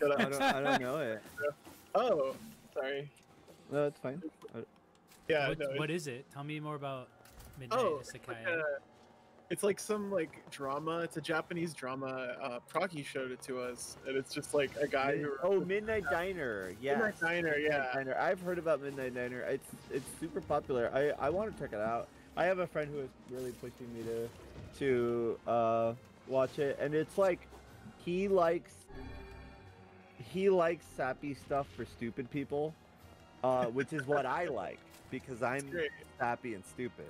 I don't know it. Oh, sorry. No, it's fine. Yeah. What is it? Tell me more about Midnight Izakaya. It's like some like drama. It's a Japanese drama. Procky showed it to us, and it's just like a guy who. Midnight Diner. Yeah. Midnight Diner. Yeah. Diner. I've heard about Midnight Diner. It's super popular. I want to check it out. I have a friend who is really pushing me to watch it, and it's like he likes sappy stuff for stupid people, which is what I like because I'm sappy and stupid.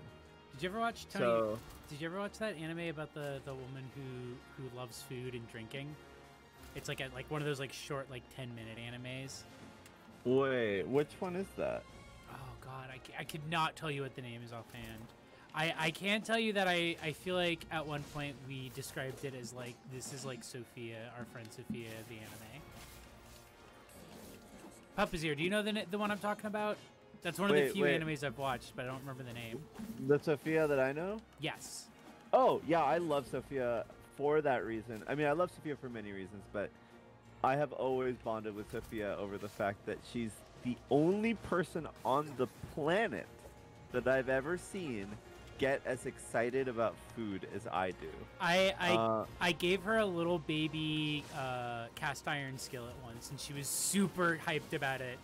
Did you ever watch Tony? Did you ever watch that anime about the woman who loves food and drinking? It's like one of those like short like 10-minute animes. Wait, which one is that? Oh god, I could not tell you what the name is offhand. I can tell you that I feel like at one point we described it as like this is like Sophia, our friend Sophia, the anime. Puppazier, do you know the one I'm talking about? That's one of the few animes I've watched, but I don't remember the name. The Sophia that I know? Yes. Oh, yeah, I love Sophia for that reason. I mean, I love Sophia for many reasons, but I have always bonded with Sophia over the fact that she's the only person on the planet that I've ever seen get as excited about food as I do. I gave her a little baby cast iron skillet once, and she was super hyped about it.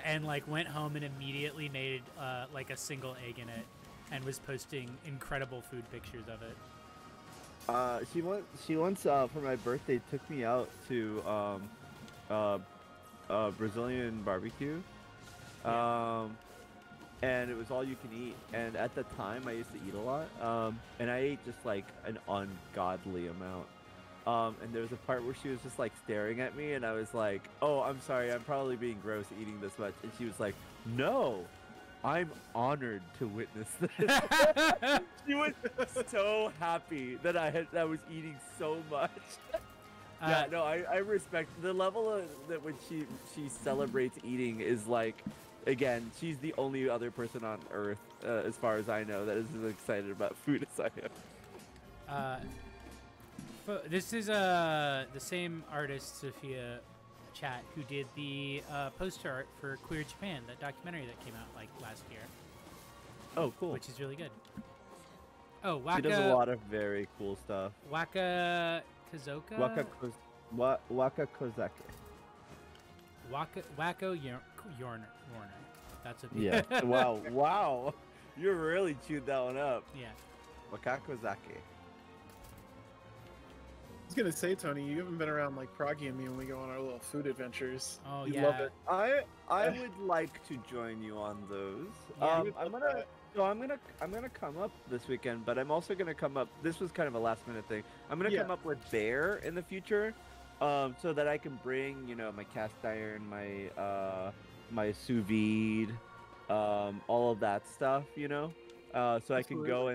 And like went home and immediately made like a single egg in it, and was posting incredible food pictures of it. She once for my birthday took me out to Brazilian barbecue. Yeah. And it was all you can eat. And at the time, I used to eat a lot. And I ate just like an ungodly amount. And there was a part where she was just like staring at me, and I was like, "Oh, I'm sorry, I'm probably being gross eating this much." And she was like, "No, I'm honored to witness this." She was so happy that I was eating so much. Yeah, no, I respect the level of that when she celebrates eating is like, again, she's the only other person on earth, as far as I know, that is as excited about food as I am. This is the same artist, Sophia Chat, who did the poster art for Queer Japan, that documentary that came out like last year. Oh, cool. Which is really good. Oh, Waka. She does a lot of very cool stuff. Waka Kazoka? Waka Kozake. Wacko Yorner. That's a Yeah. Wow. You really chewed that one up. Yeah. Waka Kozake. I was gonna say, Tony, you haven't been around like Proggy and me when we go on our little food adventures. Oh, You'd yeah. love it. I would like to join you on those. Yeah, I'm gonna come up this weekend, but I'm also gonna come up. This was kind of a last minute thing. I'm gonna come up with Bear in the future, so that I can bring, my cast iron, my sous vide, all of that stuff, so I can go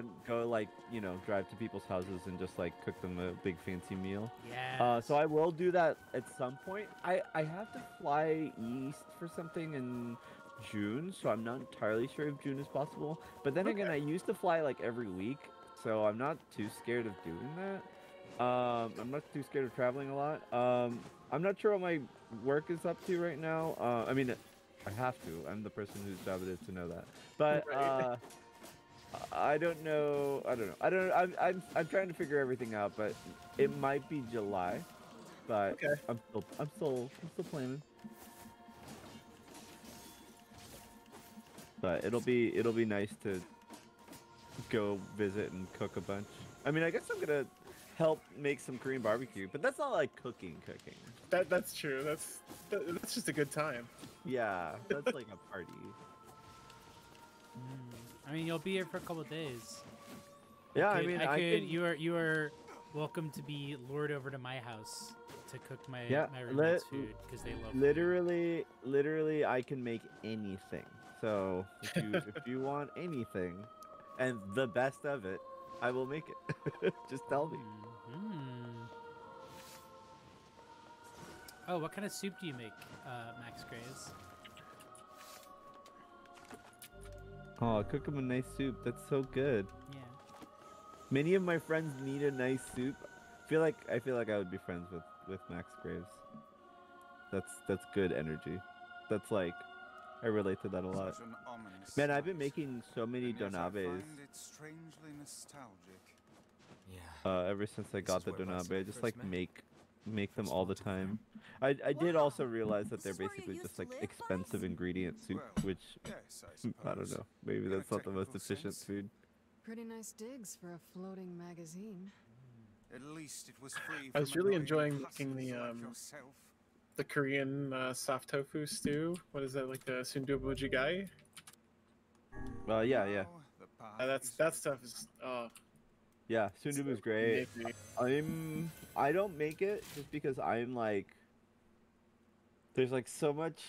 drive to people's houses and just like cook them a big fancy meal. Yeah. So I will do that at some point. I have to fly east for something in June, so I'm not entirely sure if June is possible. But then again, I used to fly like every week, so I'm not too scared of doing that. I'm not too scared of traveling a lot. I'm not sure what my work is up to right now. I mean, I have to. I'm the person whose job it is to know that. But I don't know. I'm trying to figure everything out, but it might be July. But I'm still planning. But it'll be nice to go visit and cook a bunch. I mean, I guess I'm gonna help make some Korean barbecue, but that's not like cooking. That's true. That's just a good time. Yeah, that's like a party. I mean, you'll be here for a couple of days. Yeah, You are welcome to be lured over to my house to cook my roommate's food because they love food. Literally, I can make anything. So if you want anything, and the best of it, I will make it. Just tell me. Oh, what kind of soup do you make, Max Graves? Oh, cook him a nice soup. That's so good. Yeah. Many of my friends need a nice soup. I feel like I would be friends with Max Graves. That's good energy. That's like, I relate to that a lot. Man, I've been making so many donabes. Ever since I got the donabe, I just like make them all the time. I did also realize that they're basically just like expensive ingredient soup, which I don't know. Maybe that's not the most efficient food. Pretty nice digs for a floating magazine. At least it was free. I was really enjoying making the Korean soft tofu stew. What is that, like the sundubujigae? Yeah. That stuff is yeah, sundubu's great. I don't make it just because I'm like, there's like so much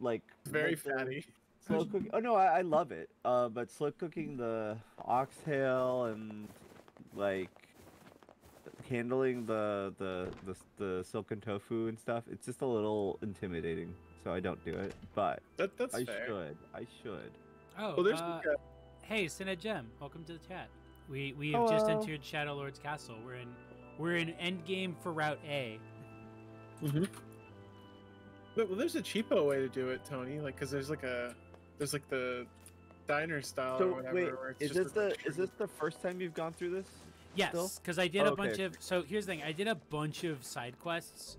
like very fatty. Slow cooking. Oh no, I love it. But slow cooking the oxtail and like handling the silken tofu and stuff, it's just a little intimidating, so I don't do it. But that's I fair. should. Oh, well, there's hey, Sined Gem, welcome to the chat. We have just entered Shadowlord's castle. We're in endgame for Route A. But there's a cheapo way to do it, Tony. Like, cause there's like the diner style or whatever. Wait, where is this the first time you've gone through this? Yes, because I did a bunch of. So here's the thing: I did a bunch of side quests.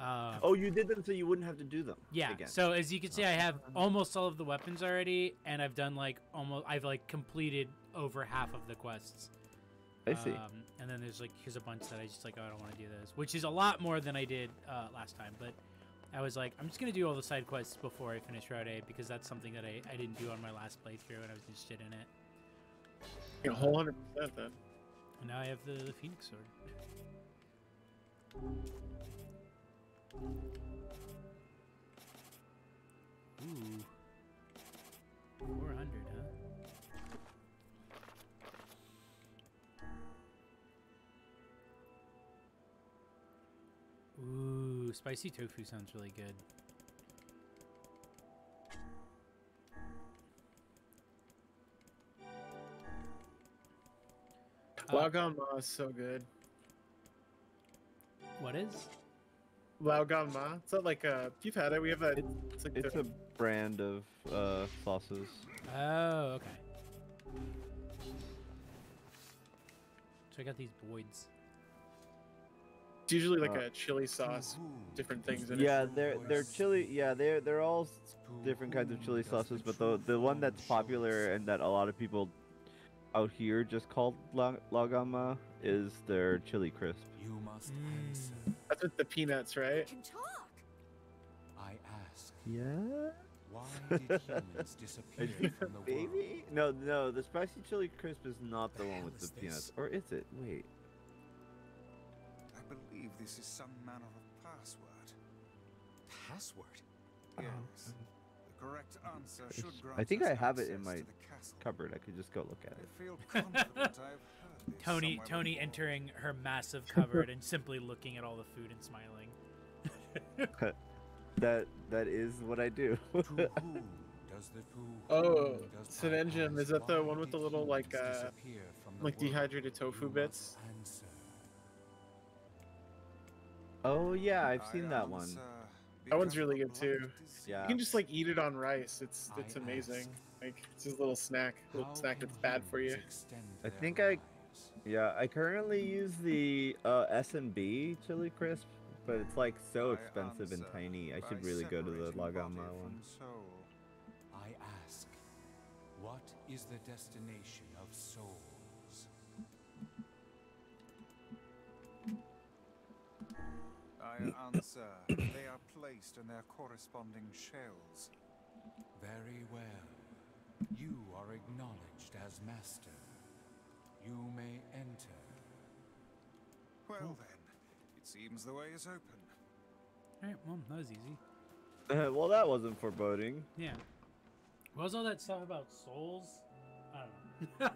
You did them so you wouldn't have to do them. Yeah. Again. So as you can see, I have almost all of the weapons already, and I've done like I've completed over half of the quests. I see. And then here's a bunch that I just like, oh, I don't want to do this, which is a lot more than I did last time. But I was like, I'm just gonna do all the side quests before I finish Route A because that's something that I didn't do on my last playthrough and I was interested in it. A whole 100% then. And now I have the Phoenix Sword. Ooh. 400, huh? Ooh, spicy tofu sounds really good. Laogan Ma is so good. What is? Laogan Ma. It's not like you've had it. We have that. It's like It's a brand of sauces. Oh, okay. So I got these boids. It's usually like a chili sauce, different things in it. Yeah, they're chili. Yeah, they're all different kinds of chili sauces, but the one that's popular and that a lot of people out here just called Lagama is their chili crisp. You must answer. That's with the peanuts, right? Can talk. I ask, Yeah. why did humans disappear from the world? Baby? No, the spicy chili crisp is not the one with the peanuts. Or is it? Wait. I believe this is some manner of password. Password? Yes. The correct answer should grant I think us I have it in access my to the castle. cupboard. I could just go look at I it. feel confident I've heard this Tony somewhere before. entering her massive cupboard and simply looking at all the food and smiling. That is what I do. To whom does the Oh, does Sydengium, I is that ask, the why one with the did little, like, humans disappear from the like world? dehydrated tofu You bits? must answer. Oh yeah, I've seen I that one. answer That one's because really of good a too. blight disease. Yeah. You can just like eat it on rice. It's I amazing. ask, Like it's just a little snack how that's can bad for you. humans extend I their think I- lives? Yeah, I currently use the S&B chili crisp, but it's like so I expensive and answer tiny. I by should really go to the separating Lagama body one. from soul. I ask, what is the destination of souls? I answer they are placed in their corresponding shells. Very well. You are acknowledged as master. You may enter. Well then, it seems the way is open. Alright, well, that was easy. Well, that wasn't foreboding. Yeah. What was all that stuff about souls? I don't know.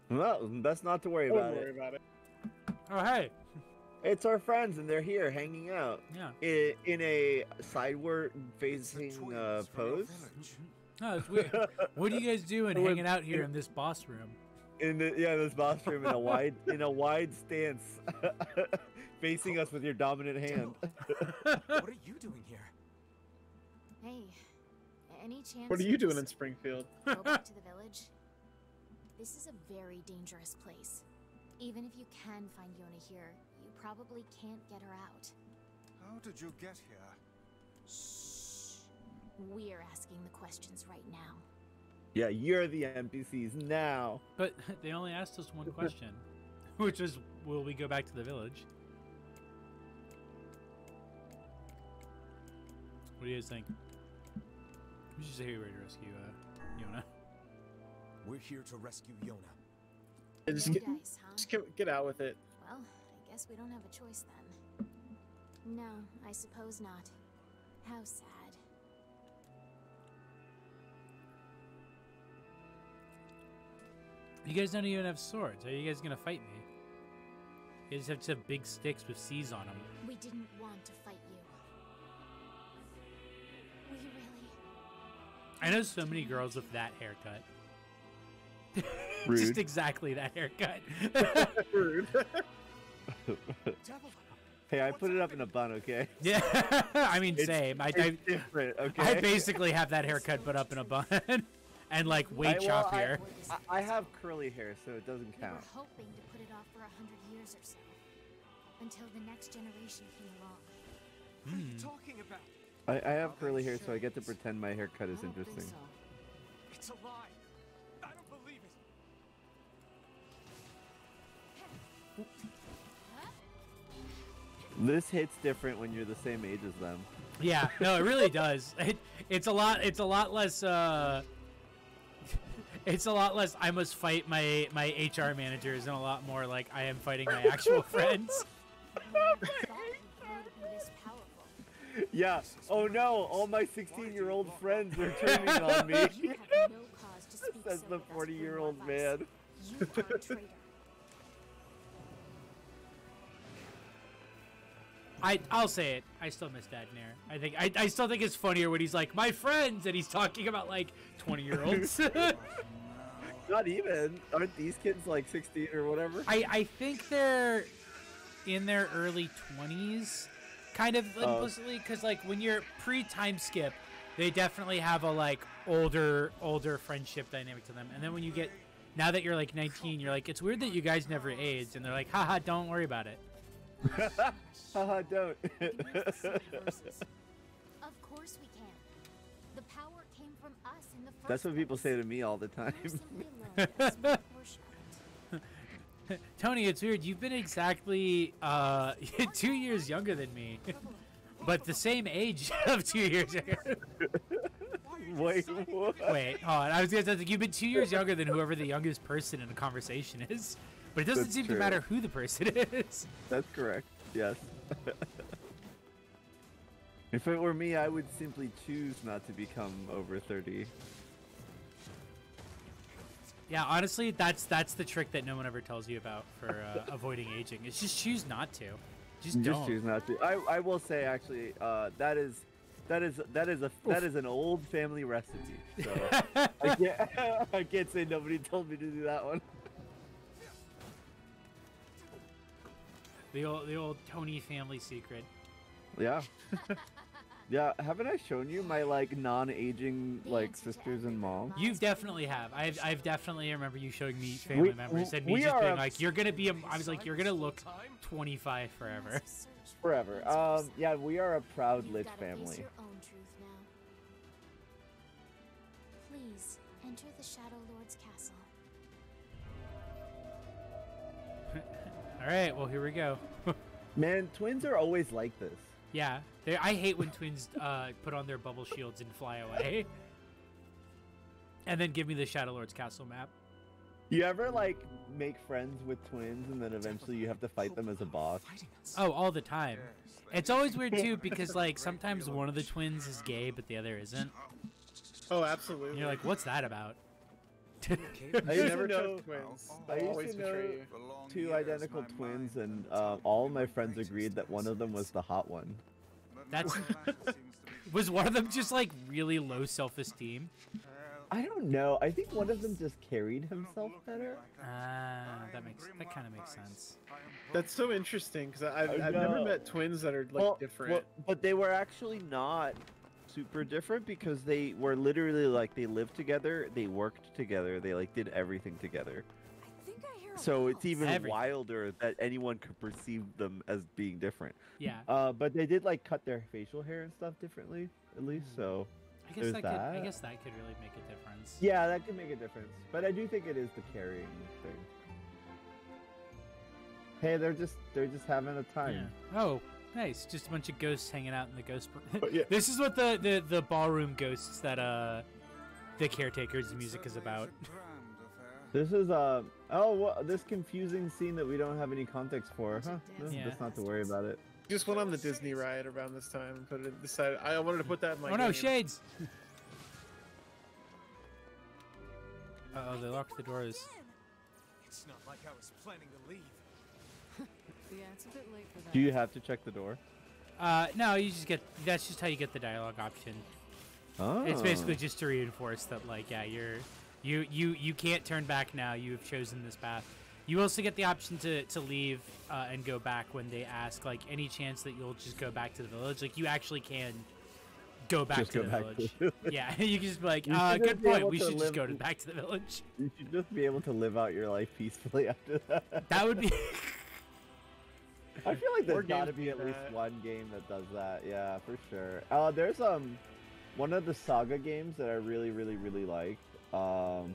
Well, best not to worry Don't about worry it. about it. Oh, hey! It's our friends, and they're here hanging out Yeah. in a sideward It's the facing twins from your pose. village. Oh, it's weird. What are you guys doing hanging out here in this boss room? In this boss room in a wide stance, facing us with your dominant hand. What are you doing here? Hey, any chance? What are you doing in Springfield? Go back to the village. This is a very dangerous place. Even if you can find Yona here, you probably can't get her out. How did you get here? Shh. We're asking the questions right now. Yeah, you're the NPCs now. But they only asked us one question, which was, will we go back to the village? What do you guys think? We should say we're ready to rescue Yona. We're here to rescue Yona. Yeah, just No get, dice, huh? just get out with it. Well, I guess we don't have a choice then. No, I suppose not. How sad. You guys don't even have swords. How are you guys gonna fight me? You guys have to have big sticks with C's on them. We didn't want to fight you. We really... I know so many girls with that haircut. Rude. Just exactly that haircut. Rude. Hey, I put it up in a bun, okay? Yeah, I mean, same. It's different, okay? I basically have that haircut, but up in a bun, and like way choppier. I have curly hair, so it doesn't We were count. hoping to put it off for 100 years or so. Until the next generation came along. What are you talking about? I have curly hair, so I get to pretend my haircut is interesting. It's a lie. I don't believe it. This hits different when you're the same age as them. Yeah, no, it really does. It's a lot less. It's a lot less. I must fight my HR managers, and a lot more like I am fighting my actual friends. Yeah. Oh no! All my 16-year-old friends are turning on me. Says the 40-year-old man. You are a traitor. I'll say it. I still miss Dad NieR. I still think it's funnier when he's like my friends and he's talking about like 20-year-olds. Not even. Aren't these kids like 16 or whatever? I think they're in their early 20s, kind of implicitly, because like when you're pre-time skip, they definitely have a like older friendship dynamic to them. And then when you get now that you're like 19, you're like, it's weird that you guys never aged, and they're like, haha, don't worry about it. Haha, don't. Of course we can. The power came from us in the first That's what people say to me all the time. Tony, it's weird. You've been exactly 2 years younger than me, but the same age of 2 years younger. Wait, what? Wait, hold on. I was gonna say you've been 2 years younger than whoever the youngest person in a conversation is, but it doesn't That's seem true. to matter who the person is. That's correct. Yes. If it were me, I would simply choose not to become over 30. Yeah, honestly, that's the trick that no one ever tells you about for avoiding aging. It's just choose not to. Just don't. choose not to. I will say actually, that is an old family recipe. So I can't say nobody told me to do that one. The old Tony family secret. Yeah. Yeah, haven't I shown you my like non-aging like sisters and mom? You definitely have. I've definitely remember you showing me family members and me just being like, you're gonna be. I was like, you're gonna look 25 forever. Forever. Yeah, we are a proud lit family. Please enter the Shadowlord's castle. All right, well here we go. Man, twins are always like this. Yeah, I hate when twins put on their bubble shields and fly away. And then give me the Shadowlord's castle map. You ever like make friends with twins and then eventually you have to fight them as a boss? Oh, all the time. It's always weird too because like sometimes one of the twins is gay but the other isn't. Oh, absolutely. And you're like, what's that about? I used never to know, trust twins. I They'll used always to know betray you. two identical twins, and all of my friends agreed that one of them was the hot one. That's was one of them just like really low self-esteem? I don't know. I think one of them just carried himself better. That kind of makes sense. That's so interesting because I've never met twins that are like different. But they were actually not super different because they were literally like they lived together, they worked together, they like did everything together. So it's even wilder that anyone could perceive them as being different. Yeah. But they did like cut their facial hair and stuff differently, at least. So I guess that could really make a difference. Yeah, that could make a difference. But I do think it is the carrying thing. Hey, they're just having a time. Yeah. Oh, nice. Just a bunch of ghosts hanging out in the ghost. Yeah. This is what the ballroom ghosts that the caretaker's music is about. This is this confusing scene that we don't have any context for. Huh? No, Yeah. just not to worry about it. Just went on the Disney ride around this time and put it decided I wanted to put that in my Oh no, game. shades! Uh-oh, they locked the doors. It's not like I was planning to leave. Yeah, it's a bit late for that. Do you have to check the door? No, you just get. That's just how you get the dialogue option. Oh. It's basically just to reinforce that, like, yeah, you can't turn back now. You have chosen this path. You also get the option to leave and go back when they ask, like, any chance that you'll just go back to the village. Like, you actually can go back to the village. Yeah, you can just be like, good point. We should just go back to the village. You should just be able to live out your life peacefully after that. That would be. I feel like there's More got to games be do at least that. one game that does that. Yeah, for sure. There's one of the Saga games that I really like. I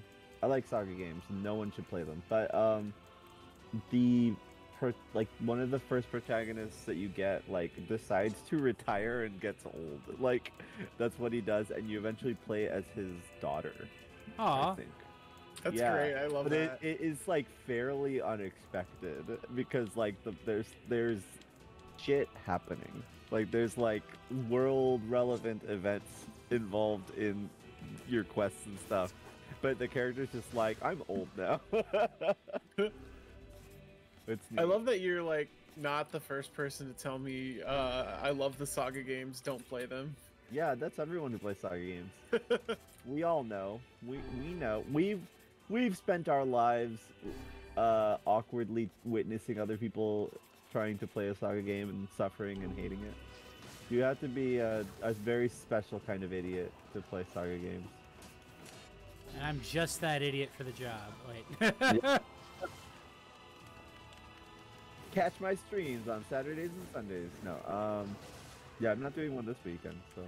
like Saga games. No one should play them. But the like one of the first protagonists that you get like decides to retire and gets old. Like that's what he does, and you eventually play as his daughter. Aw. I think. That's Yeah, great. I love but that. it is like fairly unexpected because like there's shit happening. Like there's like world relevant events involved in your quests and stuff. But the character's just like, I'm old now. It's neat. I love that you're like not the first person to tell me I love the Saga games, don't play them. Yeah, that's everyone who plays Saga games. We all know. We know. We've spent our lives awkwardly witnessing other people trying to play a Saga game and suffering and hating it. You have to be a very special kind of idiot to play Saga games. And I'm just that idiot for the job. Wait. Yeah. Catch my streams on Saturdays and Sundays. No, yeah, I'm not doing one this weekend, so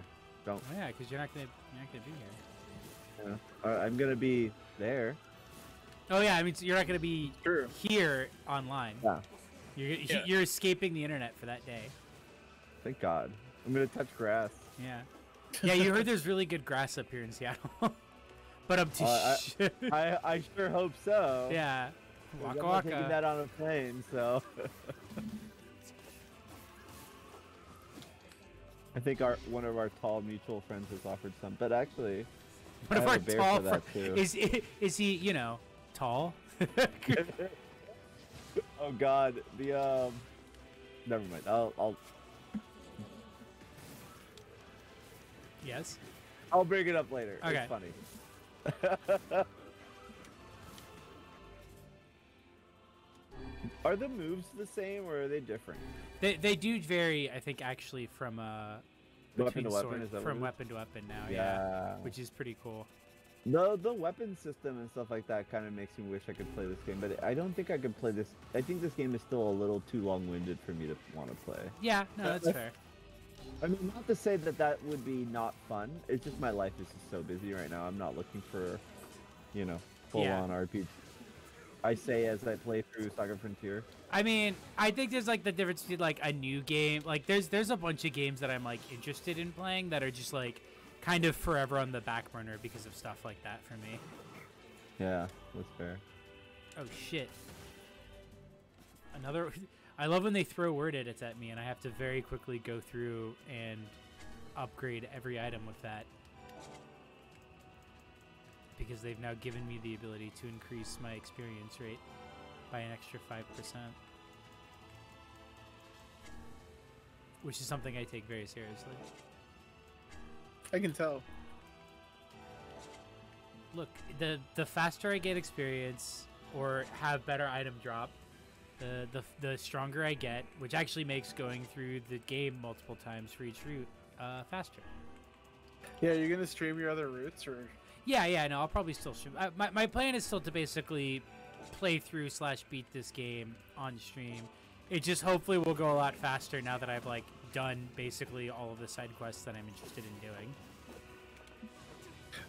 don't. Oh, yeah, because you're not gonna be here. Yeah. I'm gonna be there. Oh yeah, I mean so you're not gonna be True. here online. Yeah. You're escaping the internet for that day. Thank God. I'm gonna touch grass. Yeah. Yeah, you heard there's really good grass up here in Seattle. But I'm too. I sure hope so. Yeah. 'Cause Waka I'm not waka. taking that on a plane, so. I think one of our tall mutual friends has offered some, but actually, One I of have our a bear tall for that too. is he tall? Oh God, the never mind. I'll Yes. I'll bring it up later. Okay. It's funny. Are the moves the same or are they different? They do vary, I think, actually from Weapon between to weapon, sword- is that what from it is? weapon to weapon now. Yeah. Which is pretty cool. The weapon system and stuff like that kind of makes me wish I could play this game, but I don't think I could play this. I think this game is still a little too long-winded for me to want to play. Yeah, no, that's fair. I mean, not to say that that would be not fun. It's just my life is just so busy right now. I'm not looking for, full-on RPG. I say as I play through Saga Frontier. I mean, I think there's like the difference between like a new game. Like there's a bunch of games that I'm like interested in playing that are just like kind of forever on the back burner because of stuff like that for me. Yeah, that's fair. Oh shit. Another I love when they throw word edits at me and I have to very quickly go through and upgrade every item with that. Because they've now given me the ability to increase my experience rate by an extra 5%. Which is something I take very seriously. I can tell. Look, the faster I get experience or have better item drop, the stronger I get, which actually makes going through the game multiple times for each route faster. Yeah, you're gonna stream your other routes, or? Yeah, no, I'll probably still stream. My plan is still to basically play through / beat this game on stream. It just hopefully will go a lot faster now that I've like done basically all of the side quests that I'm interested in doing.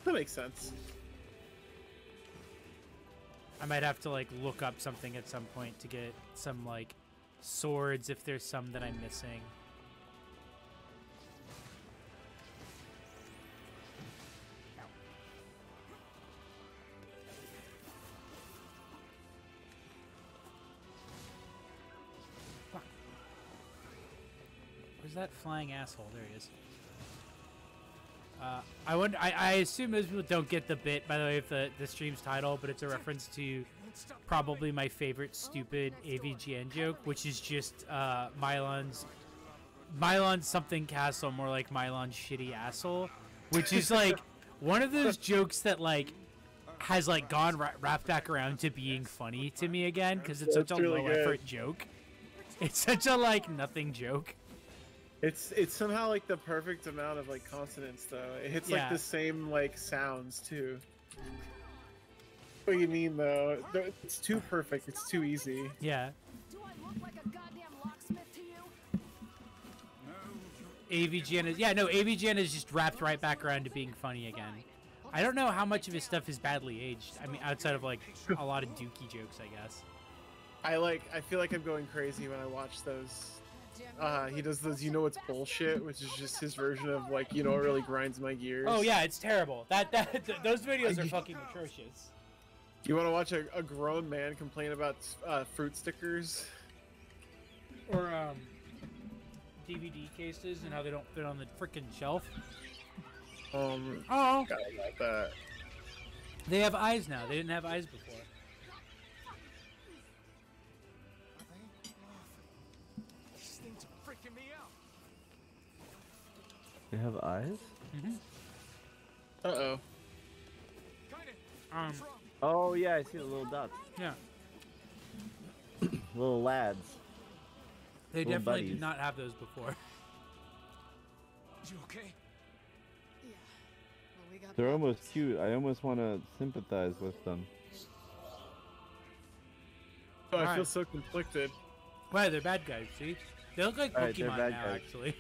That makes sense. I might have to like look up something at some point to get some like swords if there's some that I'm missing. Fuck. Where's that flying asshole? There he is. I assume most people don't get the bit, by the way, of the stream's title, but it's a reference to probably my favorite stupid AVGN joke, which is just Mylon's something castle, more like Mylon's shitty asshole, which is like one of those jokes that like has like gone wrapped back around to being funny to me again because it's such a really low good. effort joke. It's such a like nothing joke. It's somehow like the perfect amount of like consonants though. It hits like Yeah. the same like sounds too. What do you mean though? It's too perfect. It's too easy. Yeah. Do I look like a goddamn locksmith to you? AVGN is AVGN is just wrapped right back around to being funny again. I don't know how much of his stuff is badly aged. I mean, outside of like a lot of dookie jokes, I guess. I feel like I'm going crazy when I watch those. He does those, you know, it's bullshit, which is just his version of like, you know, it really grinds my gears. Oh yeah, it's terrible. Those videos are fucking atrocious. You want to watch a grown man complain about fruit stickers? Or DVD cases and how they don't fit on the freaking shelf. Oh. God, I like that. They have eyes now. They didn't have eyes before. These things are freaking me out. They have eyes? Mm-hmm. Uh-oh. Oh yeah, I see the little dots. Yeah. Little lads. They Little definitely buddies. did not have those before. You okay? Yeah. Well, we got They're problems. almost cute. I almost want to sympathize with them. Oh, I feel Alright. so conflicted. Why, they're bad guys, see? They look like Alright, they're Pokemon bad now, guys. actually.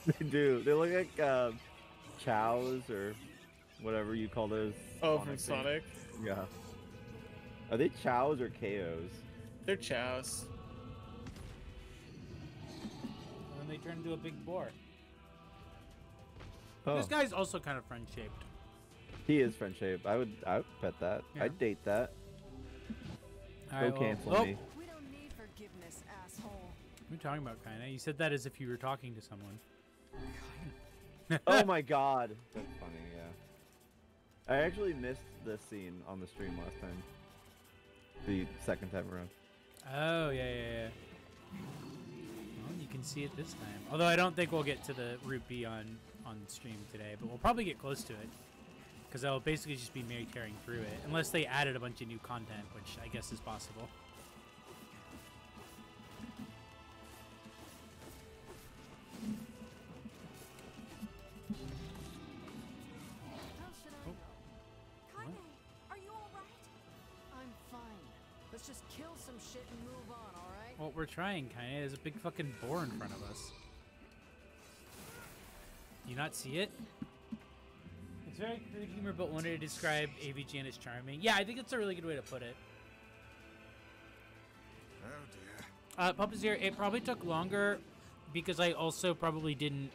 They do. They look like chows or whatever you call those. Oh, from things. Sonic? Yeah. Are they chows or KOs? They're chows. And then they turn into a big boar. Oh, This guy's also kind of friend-shaped. he is friend shaped. I would bet that. Yeah. I'd date that. Alright, Go well- cancel oh, me. We don't need forgiveness, asshole. What are you talking about, kinda? You said that as if you were talking to someone. Oh my god. That's funny, yeah. I actually missed this scene on the stream last time. The second time around. Oh, yeah. Well, you can see it this time. Although I don't think we'll get to the Route B on stream today, but we'll probably get close to it. Because that'll basically just be me tearing through it. Unless they added a bunch of new content, which I guess is possible. How should I go? Kaine, are you alright? I'm fine. Let's just kill some shit and move on, alright? Well, we're trying, kinda. There's a big fucking boar in front of us. Do you not see it? It's very crude humor, but wanted to describe AVGN as charming. Yeah, I think it's a really good way to put it. Oh dear. Puppeteer, it probably took longer because I also probably didn't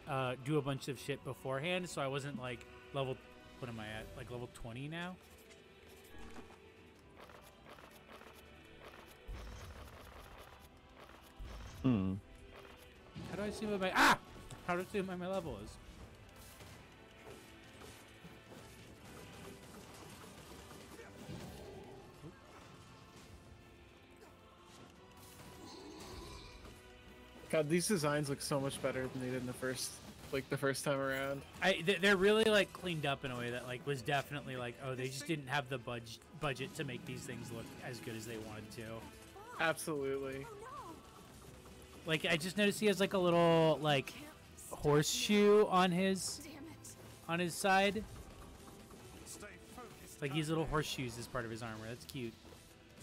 do a bunch of shit beforehand, so I wasn't like level. What am I at? Like level 20 now? Hmm. How do I see what my How do I see what my level is? God, these designs look so much better than they did in the first time around. They're really like cleaned up in a way that like was definitely like, oh, they just didn't have the budget to make these things look as good as they wanted to. Absolutely. Like I just noticed he has like a little like horseshoe on his Damn it. side. Stay focused. Like these little horseshoes as part of his armor. That's cute.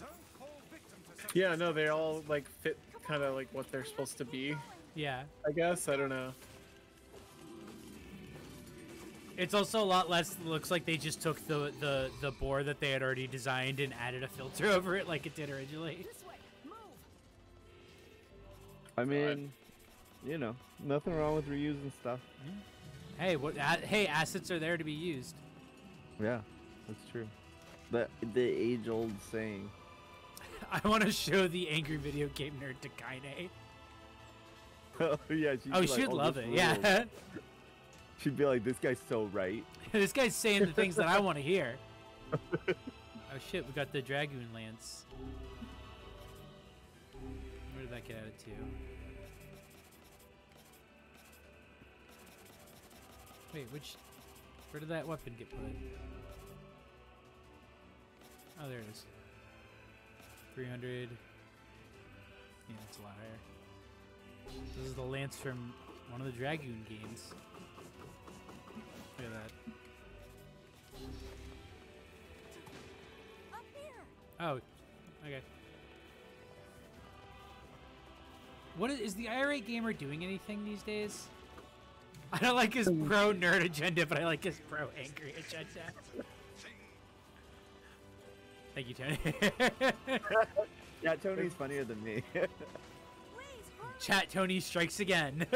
Don't fall victim to Yeah, no, they all like fit kind of like what they're supposed to be. Yeah. I guess, I don't know. It's also a lot less. Looks like they just took the board that they had already designed and added a filter over it like it did originally. This way. Move. I mean, you know, nothing wrong with reusing stuff. Hey, hey, assets are there to be used. Yeah, that's true. The age-old saying. I want to show the angry video game nerd to Kaine. Oh yeah, she'd Oh, be she'd like, love this it. rules." Yeah. She'd be like, "This guy's so right." This guy's saying the things that I want to hear. Oh shit, we got the Dragoon Lance. Where did that get added to? Wait, where did that weapon get put? Oh, there it is. 300. Yeah, it's a lot higher. This is the Lance from one of the Dragoon games. Look at that. Up here. Oh, okay. What is the IRA gamer doing anything these days? I don't like his pro nerd agenda, but I like his pro angry agenda. Thank you, Tony. Yeah, Tony's funnier than me. Chat Tony strikes again.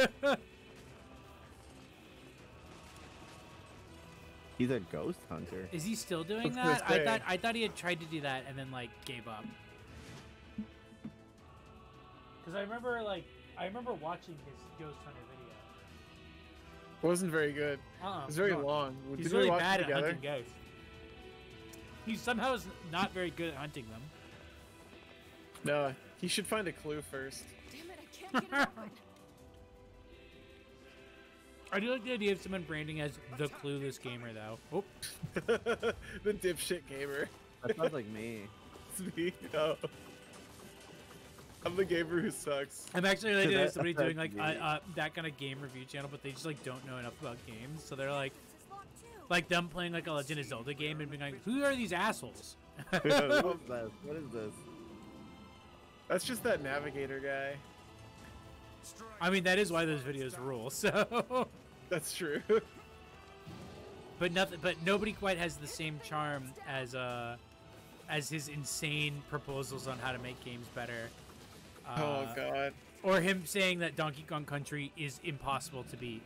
He's a ghost hunter. Is he still doing I was that? gonna say. I thought he had tried to do that and then like gave up. Because I remember watching his ghost hunter video. It wasn't very good. It was very long. He's Did really we watch bad it at together? hunting ghosts. He somehow is not very good at hunting them. No, he should find a clue first. Damn it, I can't get it open. I do like the idea of someone branding as the clueless gamer, though. Oh, The dipshit gamer. That sounds like me. It's me. No. I'm the gamer who sucks. I'm actually related to That- somebody doing like that's that kind of game review channel, but they just like don't know enough about games, so they're like them playing like a Legend of Zelda game and being like, "Who are these assholes?" What is this? What is this? That's just that navigator guy. I mean, that is why those videos rule. So, That's true. but nobody quite has the same charm as his insane proposals on how to make games better. Oh god. Or him saying that Donkey Kong Country is impossible to beat.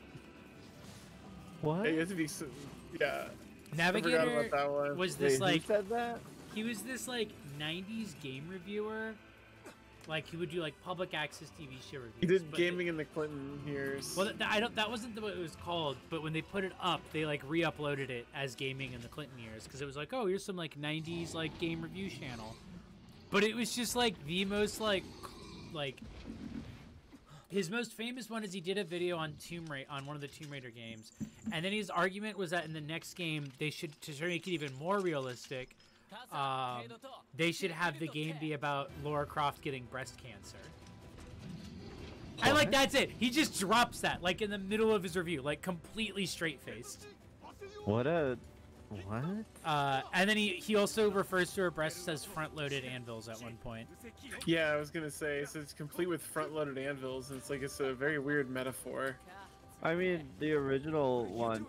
What? Hey, you have to be so, yeah. Navigator I forgot about that one. was this Wait, like who said that? he was this like 90s game reviewer. Like he would do like public access TV show reviews. He did but gaming in the Clinton years. Well, that wasn't what it was called. But when they put it up, they like re-uploaded it as gaming in the Clinton years because it was like, oh, here's some like 90s like game review channel. But it was just like the most like his most famous one is he did a video on on one of the Tomb Raider games, and then his argument was that in the next game they should, to make it even more realistic, they should have the game be about Lara Croft getting breast cancer. And like that's it. He just drops that like in the middle of his review, like completely straight faced. What? And then he also refers to her breasts as front-loaded anvils at one point. Yeah, I was gonna say, so it's complete with front-loaded anvils, and it's a very weird metaphor. I mean, the original one,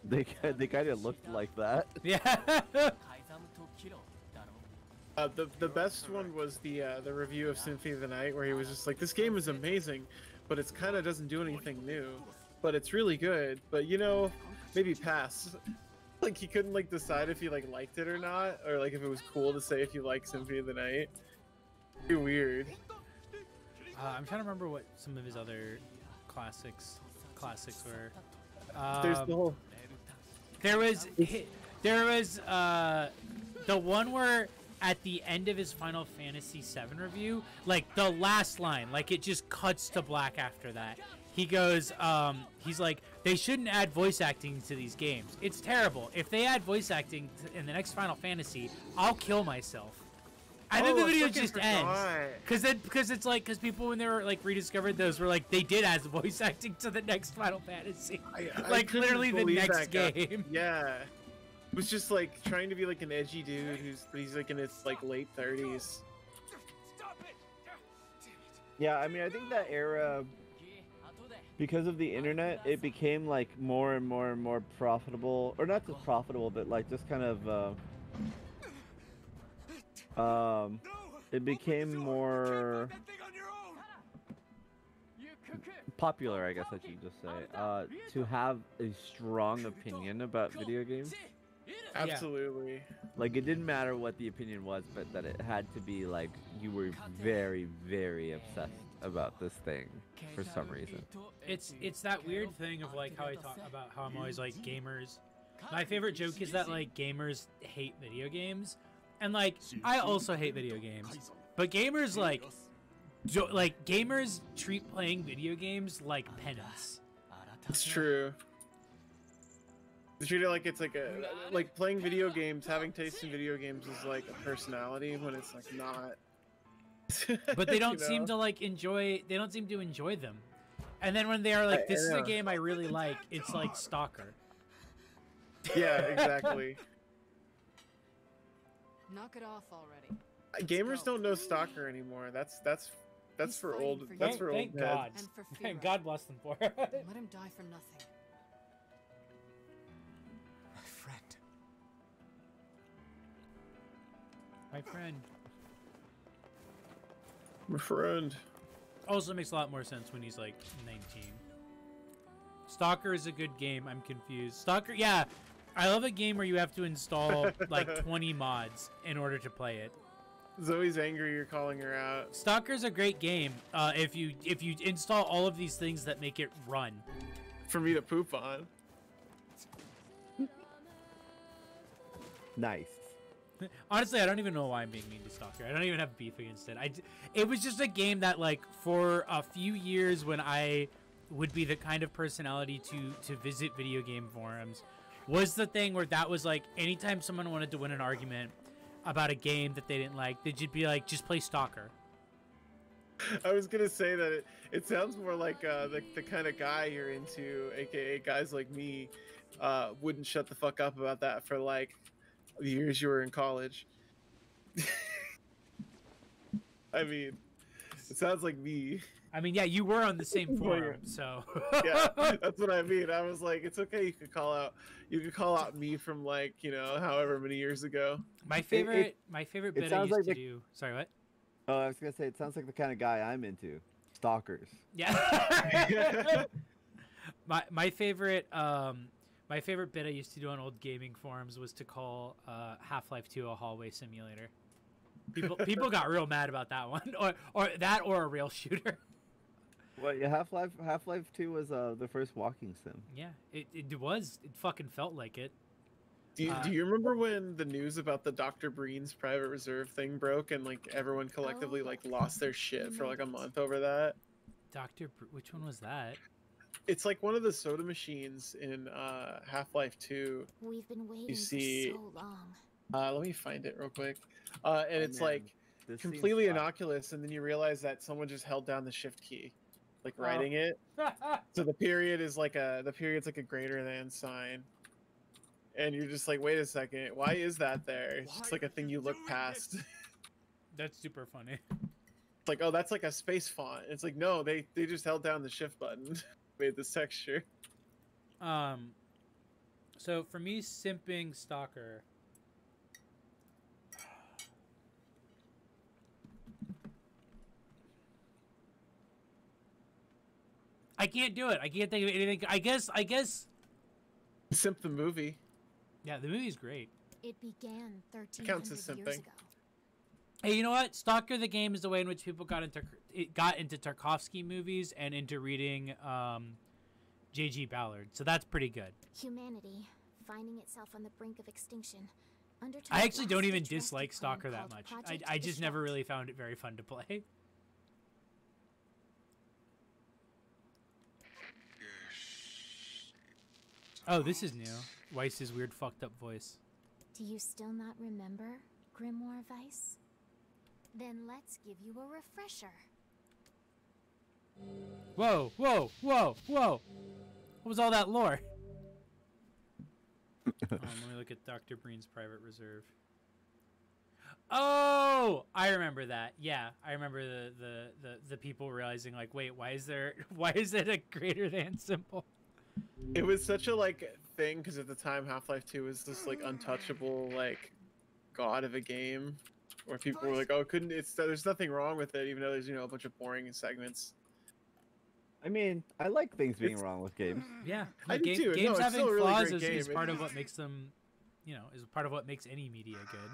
they kind of looked like that. Yeah. The best one was the review of Symphony of the Night, where he was just like, this game is amazing, but it's kind of doesn't do anything new, but it's really good, but you know, maybe pass. Like he couldn't like decide if he like liked it or not, or like if it was cool to say if you like Symphony of the Night. Pretty weird. I'm trying to remember what some of his other classics were. There's the whole. There was the one where at the end of his Final Fantasy VII review, like the last line, like it just cuts to black after that. He goes, he's like, they shouldn't add voice acting to these games. It's terrible. If they add voice acting in the next Final Fantasy, I'll kill myself. And then the video just ends. Because people when they were like rediscovered those were like they did add voice acting to the next Final Fantasy, like literally the next game. Yeah, it was just like trying to be like an edgy dude he's like in his like late 30s. Yeah, I mean, I think that era, because of the internet, it became like more and more and more profitable, or not just profitable, but like just kind of it became more popular, I guess I should just say, to have a strong opinion about video games. Absolutely. Like, it didn't matter what the opinion was, but that it had to be like you were very, very obsessed about this thing for some reason. It's that weird thing of like how I talk about how I'm always like gamers. My favorite joke is that like gamers hate video games, and like I also hate video games, but gamers like gamers treat playing video games like penance. It's true. They treat it like it's like playing video games, having taste in video games is like a personality when it's like not. But they don't You know? seem to like enjoy. They don't seem to enjoy them. And then when they are like, "This is a game I really like," it's like Stalker. Yeah, exactly. Knock it off already. Gamers don't know Stalker anymore. That's for old. That's for old Thank heads. God. And for Thank Fira. God bless them for it. Let him die for nothing. My friend. My friend. My friend. Also makes a lot more sense when he's like 19. Stalker is a good game. I'm confused. Stalker, yeah. I love a game where you have to install like 20 mods in order to play it. Zoe's angry you're calling her out. Stalker's a great game if you install all of these things that make it run. For me to poop on. Nice. Honestly, I don't even know why I'm being mean to Stalker. I don't even have beef against it. It was just a game that, like, for a few years when I would be the kind of personality to visit video game forums, was the thing where that was, like, anytime someone wanted to win an argument about a game that they didn't like, they'd just be like, just play Stalker. I was gonna say that it sounds more like the kind of guy you're into, aka guys like me, wouldn't shut the fuck up about that for like the years you were in college. I mean, it sounds like me. I mean, yeah, you were on the same forum, so. Yeah, that's what I mean. I was like, it's okay. You could call out me from like, you know, however many years ago. My favorite bit I used to do. Sorry, what? Oh, I was gonna say it sounds like the kind of guy I'm into. Stalkers. Yeah. my favorite bit I used to do on old gaming forums was to call Half-Life 2 a hallway simulator. People got real mad about that one, or that, or a rail shooter. Well, yeah, Half-Life 2 was the first walking sim. Yeah, it was. It fucking felt like it. Do you remember when the news about the Dr. Breen's private reserve thing broke and like everyone collectively like lost their shit for like a month over that? Which one was that? It's like one of the soda machines in Half-Life 2. We've been waiting You see, for so long. let me find it real quick. And it's like completely innocuous, and then you realize that someone just held down the shift key, like writing it. So the period is like the period's like a greater than sign. And you're just like, wait a second, why is that there? It's just like a thing you look past. That's super funny. It's like, oh, that's like a space font. It's like, no, they just held down the shift button, made this texture. So for me, simping Stalker. I can't do it. I can't think of anything. I guess. Simp the movie. Yeah, the movie's great. It began 1300 Counts as years simping. ago. Hey, you know what? Stalker the game is the way in which people got into Tarkovsky movies and into reading J.G. Ballard. So that's pretty good. Humanity, finding itself on the brink of extinction. I actually don't even dislike Stalker that much. I just never really found it very fun to play. Oh, this is new. Weiss's weird fucked up voice. Do you still not remember, Grimoire Weiss? Then let's give you a refresher. Whoa, whoa, whoa, whoa. What was all that lore? Let me look at Dr. Breen's private reserve. Oh, I remember that. Yeah, I remember the people realizing like, wait, why is it a greater than symbol? It was such a like thing because at the time Half-Life 2 was this like untouchable like god of a game where people were like, oh, there's nothing wrong with it even though there's, you know, a bunch of boring segments. I mean, I like things being wrong with games. Yeah, I do too. Games No, having really flaws great is game. part of what makes them, you know, is part of what makes any media good.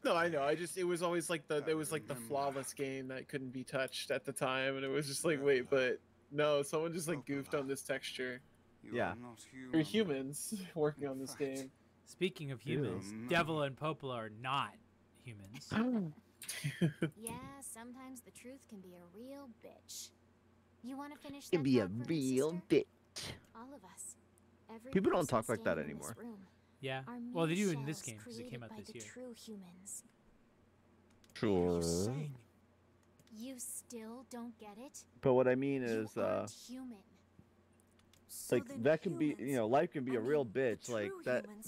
No, I know. It was always like the flawless game that couldn't be touched at the time, and it was just like, wait, but no, someone just like goofed on this texture. Yeah, You're humans working on this game. Speaking of humans, Devil and Popola are not humans. Yeah, sometimes the truth can be a real bitch. You want to finish? Can be a real bitch. All of us. Every People don't person talk like that standing in this anymore. room Yeah, are well, they mere do in this shells game because it came out created this by year. the true humans. Sure. You still don't get it? But what I mean You is, aren't human. like that can be, you know, life can be a real bitch. Like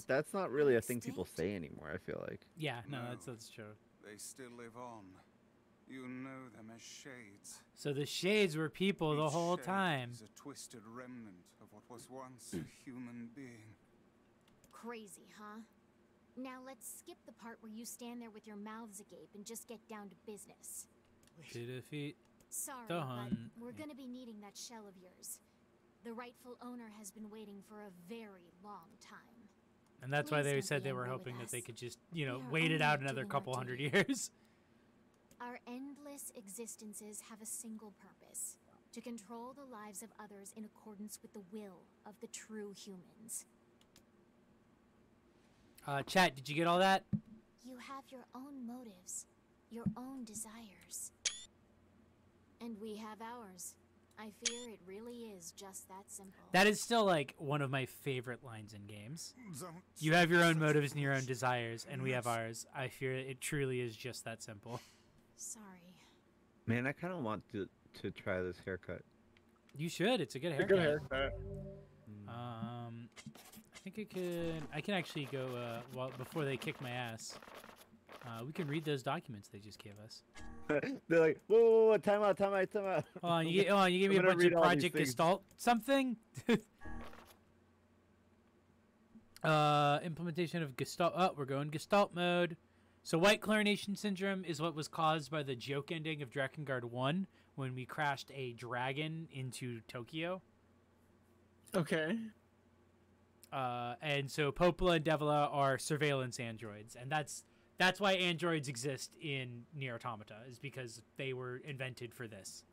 that's not really a thing people say anymore. I feel like. Yeah, no, that's true. They still live on. You know them as shades. So the shades were people the Each whole shade time. is a twisted remnant of what was once a human being. Crazy, huh? Now let's skip the part where you stand there with your mouths agape and just get down to business. To defeat Sorry, the but Hun. we're gonna be needing that shell of yours. The rightful owner has been waiting for a very long time. And that's why Please they don't said be they were angry with hoping that they us. could just, you know, We are wait it only out another doing our couple hundred duty. years. Our endless existences have a single purpose: to control the lives of others in accordance with the will of the true humans. Chat, did you get all that? You have your own motives, your own desires. And we have ours. I fear it really is just that simple. That is still like one of my favorite lines in games. Don't You have your own such motives and your own bullshit. desires, and we have ours. I fear it truly is just that simple. Sorry. Man, I kind of want to try this haircut. You should. It's a good It's a haircut. good haircut. I think I can actually go well before they kick my ass. We can read those documents they just gave us. They're like, whoa, time out. Hold on, you gave me a I'm gonna bunch read of all these Project things. Gestalt something. Implementation of Gestalt. Oh, we're going Gestalt mode. So white chlorination syndrome is what was caused by the joke ending of Drakengard 1 when we crashed a dragon into Tokyo. Okay. And so Popola and Devila are surveillance androids, and that's why androids exist in NieR Automata, is because they were invented for this.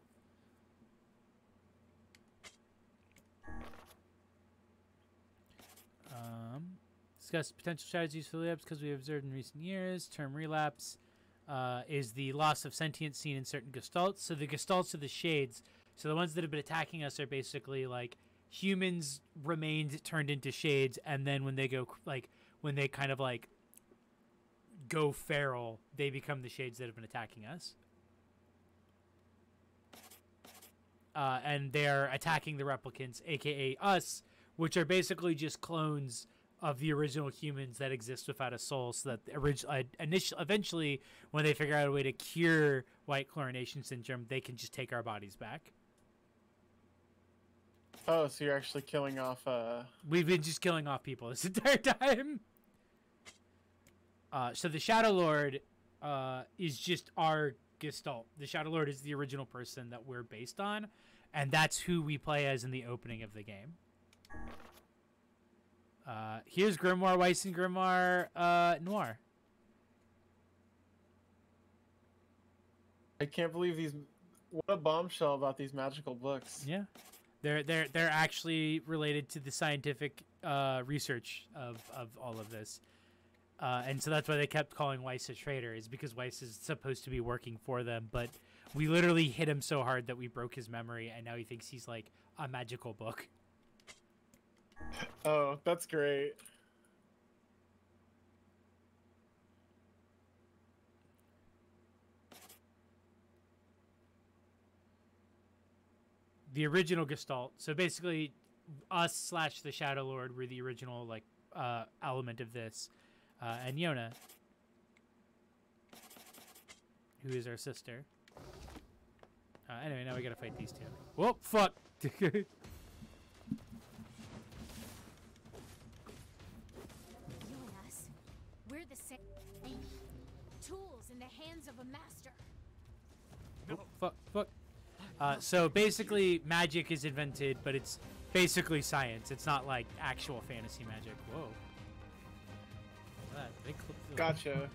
Discuss potential strategies for relapse because we observed in recent years. Term relapse is the loss of sentience seen in certain gestalts. So the gestalts are the shades. So the ones that have been attacking us are basically like humans remained turned into shades, and then when they go when they kind of like go feral, they become the shades that have been attacking us. And they're attacking the replicants, aka us, which are basically just clones of the original humans that exist without a soul, so that eventually, when they figure out a way to cure white chlorination syndrome, they can just take our bodies back. Oh, so you're actually killing off. We've been just killing off people this entire time. So the Shadowlord is just our Gestalt. The Shadowlord is the original person that we're based on, and that's who we play as in the opening of the game. Here's Grimoire Weiss and Grimoire Noir. I can't believe these. What a bombshell about these magical books. Yeah, they're actually related to the scientific research of all of this, and so that's why they kept calling Weiss a traitor, is because Weiss is supposed to be working for them, but we literally hit him so hard that we broke his memory, and now he thinks he's like a magical book. Oh, that's great. The original Gestalt. So basically, us / the Shadowlord were the original like element of this, and Yona, who is our sister. Anyway, now we gotta fight these two. Whoa, fuck! You and us, we're the same. Tools in the hands of a master. Oh, fuck. So basically, magic is invented, but it's basically science. It's not like actual fantasy magic. Whoa. They clipped the- Gotcha.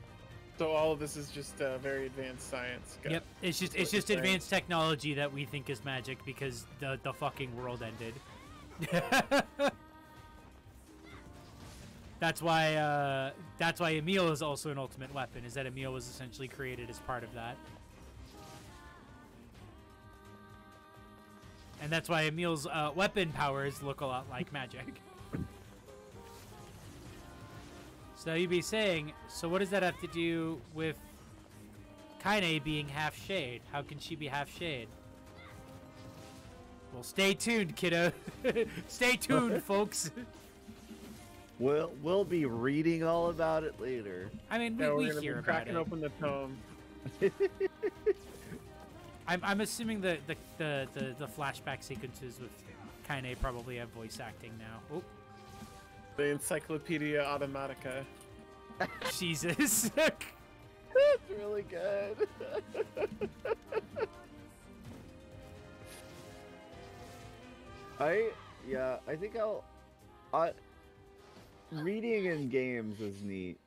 So all of this is just very advanced science. Yep, it's just what you're saying. advanced technology that we think is magic because the fucking world ended. That's why Emil is also an ultimate weapon. Is that Emil was essentially created as part of that, and that's why Emil's weapon powers look a lot like magic. So you'd be saying, so what does that have to do with Kaine being half shade? How can she be half shade? Well, stay tuned, kiddo. Stay tuned, folks. We'll be reading all about it later. I mean, Yeah, we we're gonna hear be about cracking it. open the tome. I'm assuming the flashback sequences with Kaine probably have voice acting now. Oh, The Encyclopedia Automatica. Jesus. That's really good. I think reading in games is neat.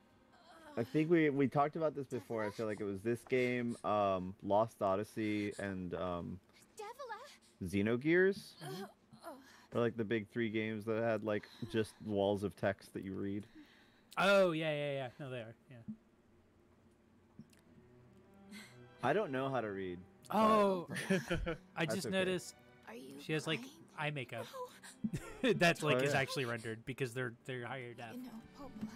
I think we talked about this before. I feel like it was this game, Lost Odyssey, and Xenogears. Or like the big 3 games that had like just walls of text that you read. Oh yeah. No, they are. Yeah. I don't know how to read. Oh, I just okay. noticed she has like eye makeup. That's like is actually rendered because they're higher def. You know, Popola,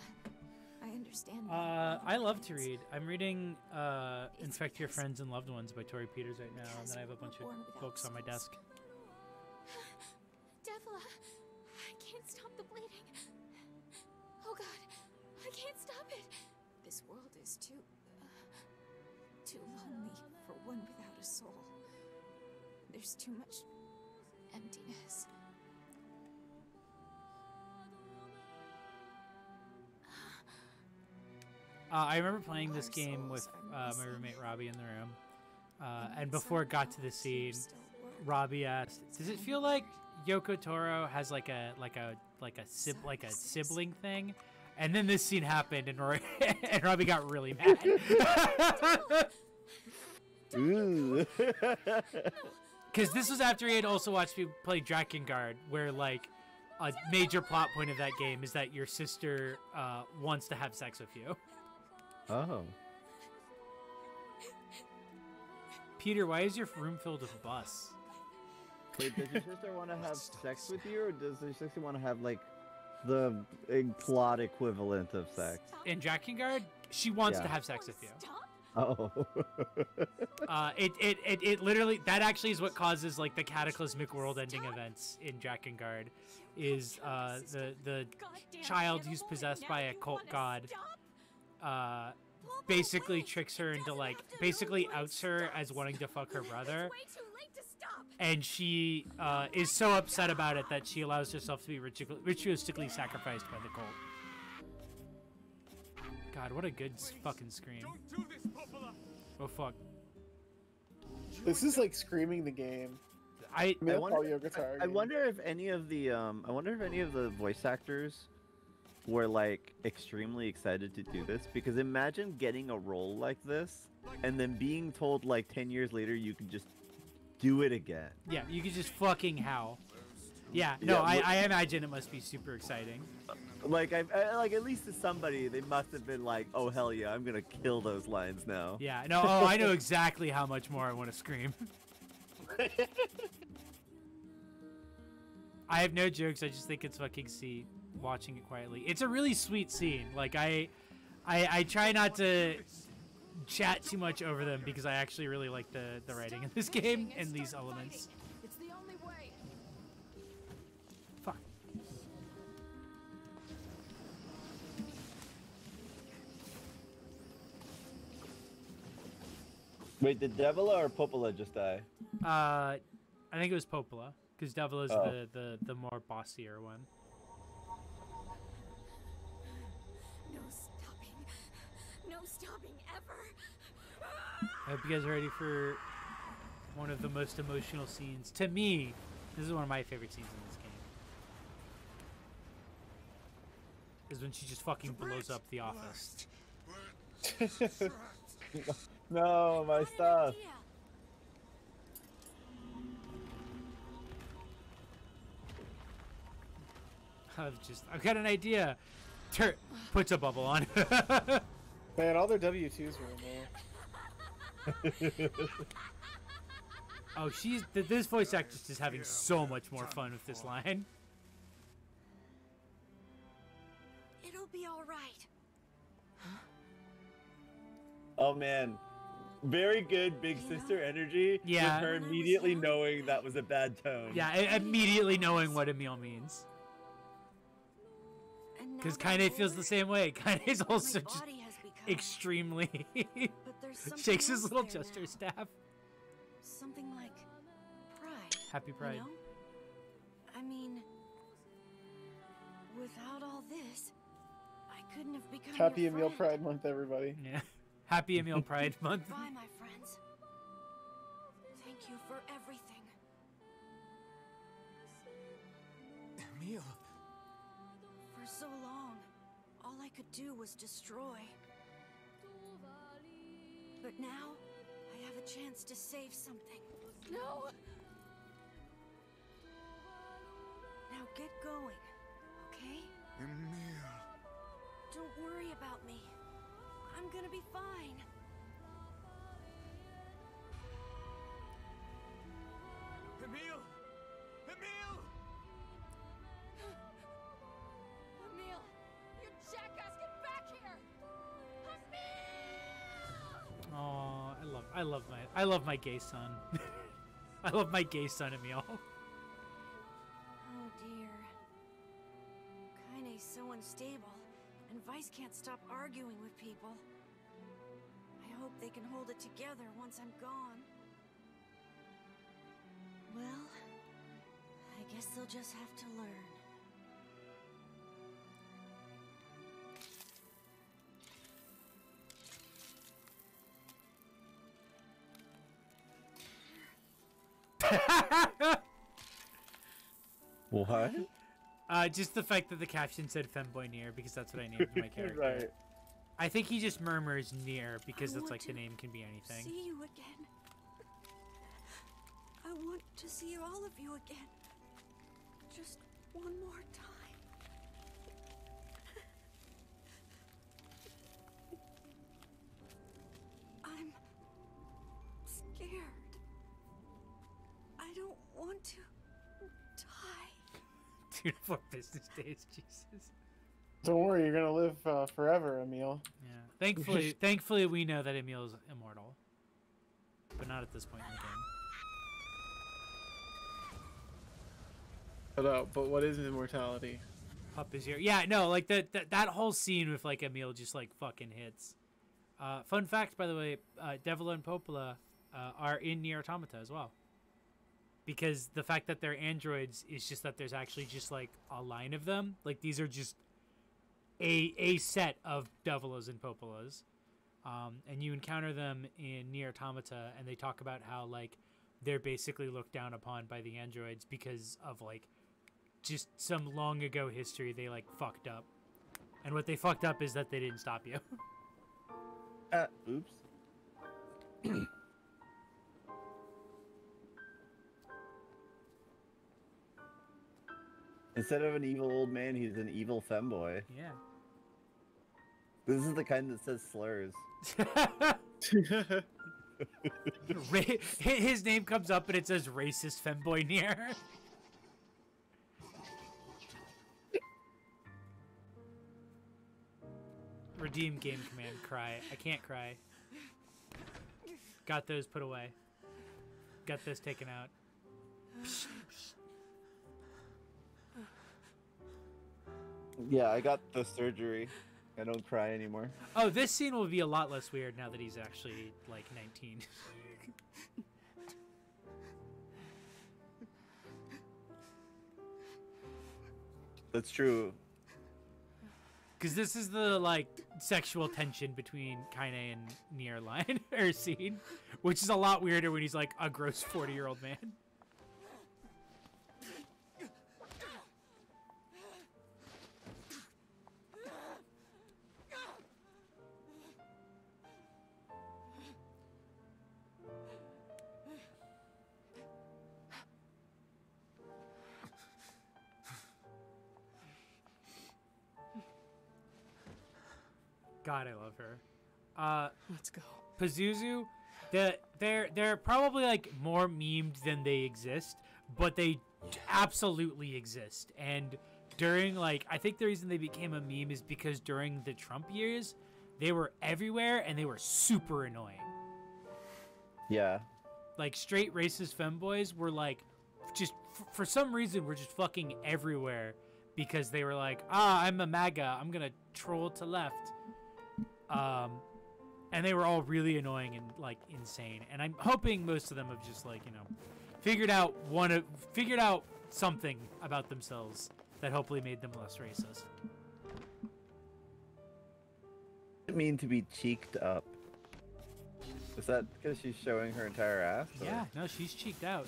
I understand. I love to read. I'm reading Infect Your Friends and Loved Ones by Tori Peters right now, and then I have a bunch of books on my desk. Devila, I can't stop the bleeding. Oh God, I can't stop it. This world is too lonely for one without a soul. There's too much emptiness. I remember playing this game with my roommate Robbie in the room, and before it got to the scene, Robbie asked, "Does it feel like Yoko Taro has like a sibling thing?" And then this scene happened, and and Robbie got really mad. Because this was after he had also watched me play Drakengard, where like a major plot point of that game is that your sister wants to have sex with you. Oh. Peter, why is your room filled with bus? Wait, does your sister want to have sex with you, or does your sister want to have like the plot equivalent of sex? In Drakengard, she wants to have sex with you. Oh. It literally, that actually is what causes like the cataclysmic world-ending events in Drakengard, is the child who's possessed by a cult god basically tricks her into like basically outs her as wanting to fuck her brother, and she is so upset about it that she allows herself to be ritualistically sacrificed by the cult. God, what a good fucking scream. Oh fuck. This is like screaming the game. I wonder if any of the voice actors were like extremely excited to do this, because imagine getting a role like this and then being told like 10 years later you can just do it again. Yeah, you could just fucking howl. Yeah, no, yeah, I imagine it must be super exciting. Like, like at least to somebody, they must have been like, "Oh hell yeah, I'm gonna kill those lines now." Yeah, no, oh, I know exactly how much more I want to scream. I have no jokes. I just think it's fucking sweet watching it quietly. It's a really sweet scene. Like I try not to chat too much over them because I actually really like the writing in this game and these elements. It's the only way. Fuck. Wait, did Devila or Popola just die? I think it was Popola, because Devil is the more bossier one. No stopping ever. I hope you guys are ready for one of the most emotional scenes. To me, this is one of my favorite scenes in this game. Is when she just fucking blows up the office. No, my stuff. I've got an idea. Puts a bubble on. Man, all their W2s were in there. Oh, this voice actress is having so much more fun with this line. It'll be all right. Oh man, very good big sister energy. Yeah. With her immediately knowing that was a bad tone. Yeah, immediately knowing what Emil means. Because Kaine feels the same way. Kaine is also just extremely shakes his little jester staff. Something like pride. Happy Pride. You know? I mean, without all this, I couldn't have become Happy your Emil friend. Pride Month, everybody. Yeah. Happy Emil Pride Month. Bye, my friends. Thank you for everything. Emil. For so long, all I could do was destroy. But now, I have a chance to save something. No! Now get going, okay? Emil. Don't worry about me. I'm gonna be fine. Emil! Emil! Emil, you jackass, get back here! Emil! Oh, I love my gay son. I love my gay son, Emil. Oh dear. Kaine's so unstable, and Vice can't stop arguing with people. I hope they can hold it together once I'm gone. Well, I guess they'll just have to learn. What? Just the fact that the caption said femboy NieR because that's what I named my character. Right. I think he just murmurs NieR because I that's want like the to name can be anything. See you again. I want to see all of you again. Just one more time. I'm scared. I don't want to die. 2 to 4 business days, Jesus. Don't worry, you're gonna live forever, Emil. Yeah. Thankfully, we know that Emil's immortal, but not at this point in the game. But what is immortality? Pup is here. Yeah, no, like that whole scene with like Emil just like fucking hits. Fun fact, by the way, Devil and Popola are in NieR Automata as well. Because the fact that they're androids is just that there's actually just like a line of them. Like these are just a set of Devilos and Popolas. And you encounter them in NieR Automata, and they talk about how like they're basically looked down upon by the androids because of like just some long ago history they like fucked up. And what they fucked up is that they didn't stop you. Oops. Instead of an evil old man, he's an evil femboy. Yeah. This is the kind that says slurs. His name comes up and it says racist femboy NieR. Redeem game command, cry. I can't cry. Got those put away. Got this taken out. Yeah, I got the surgery. I don't cry anymore. Oh, this scene will be a lot less weird now that he's actually like 19. That's true. Because this is the like sexual tension between Kaine and NieR line or scene, which is a lot weirder when he's like a gross 40-year-old man. God, I love her. Let's go. Pazuzu, they're probably like more memed than they exist, but they absolutely exist. And during like, I think the reason they became a meme is because during the Trump years, they were everywhere and they were super annoying. Yeah. Like straight racist femboys were like, just for some reason, were just fucking everywhere because they were like, I'm a MAGA, I'm gonna troll to left. And they were all really annoying and like insane. And I'm hoping most of them have just like, you know, figured out something about themselves that hopefully made them less racist. I mean to be cheeked up. Is that because she's showing her entire ass? Or? Yeah, no, she's cheeked out.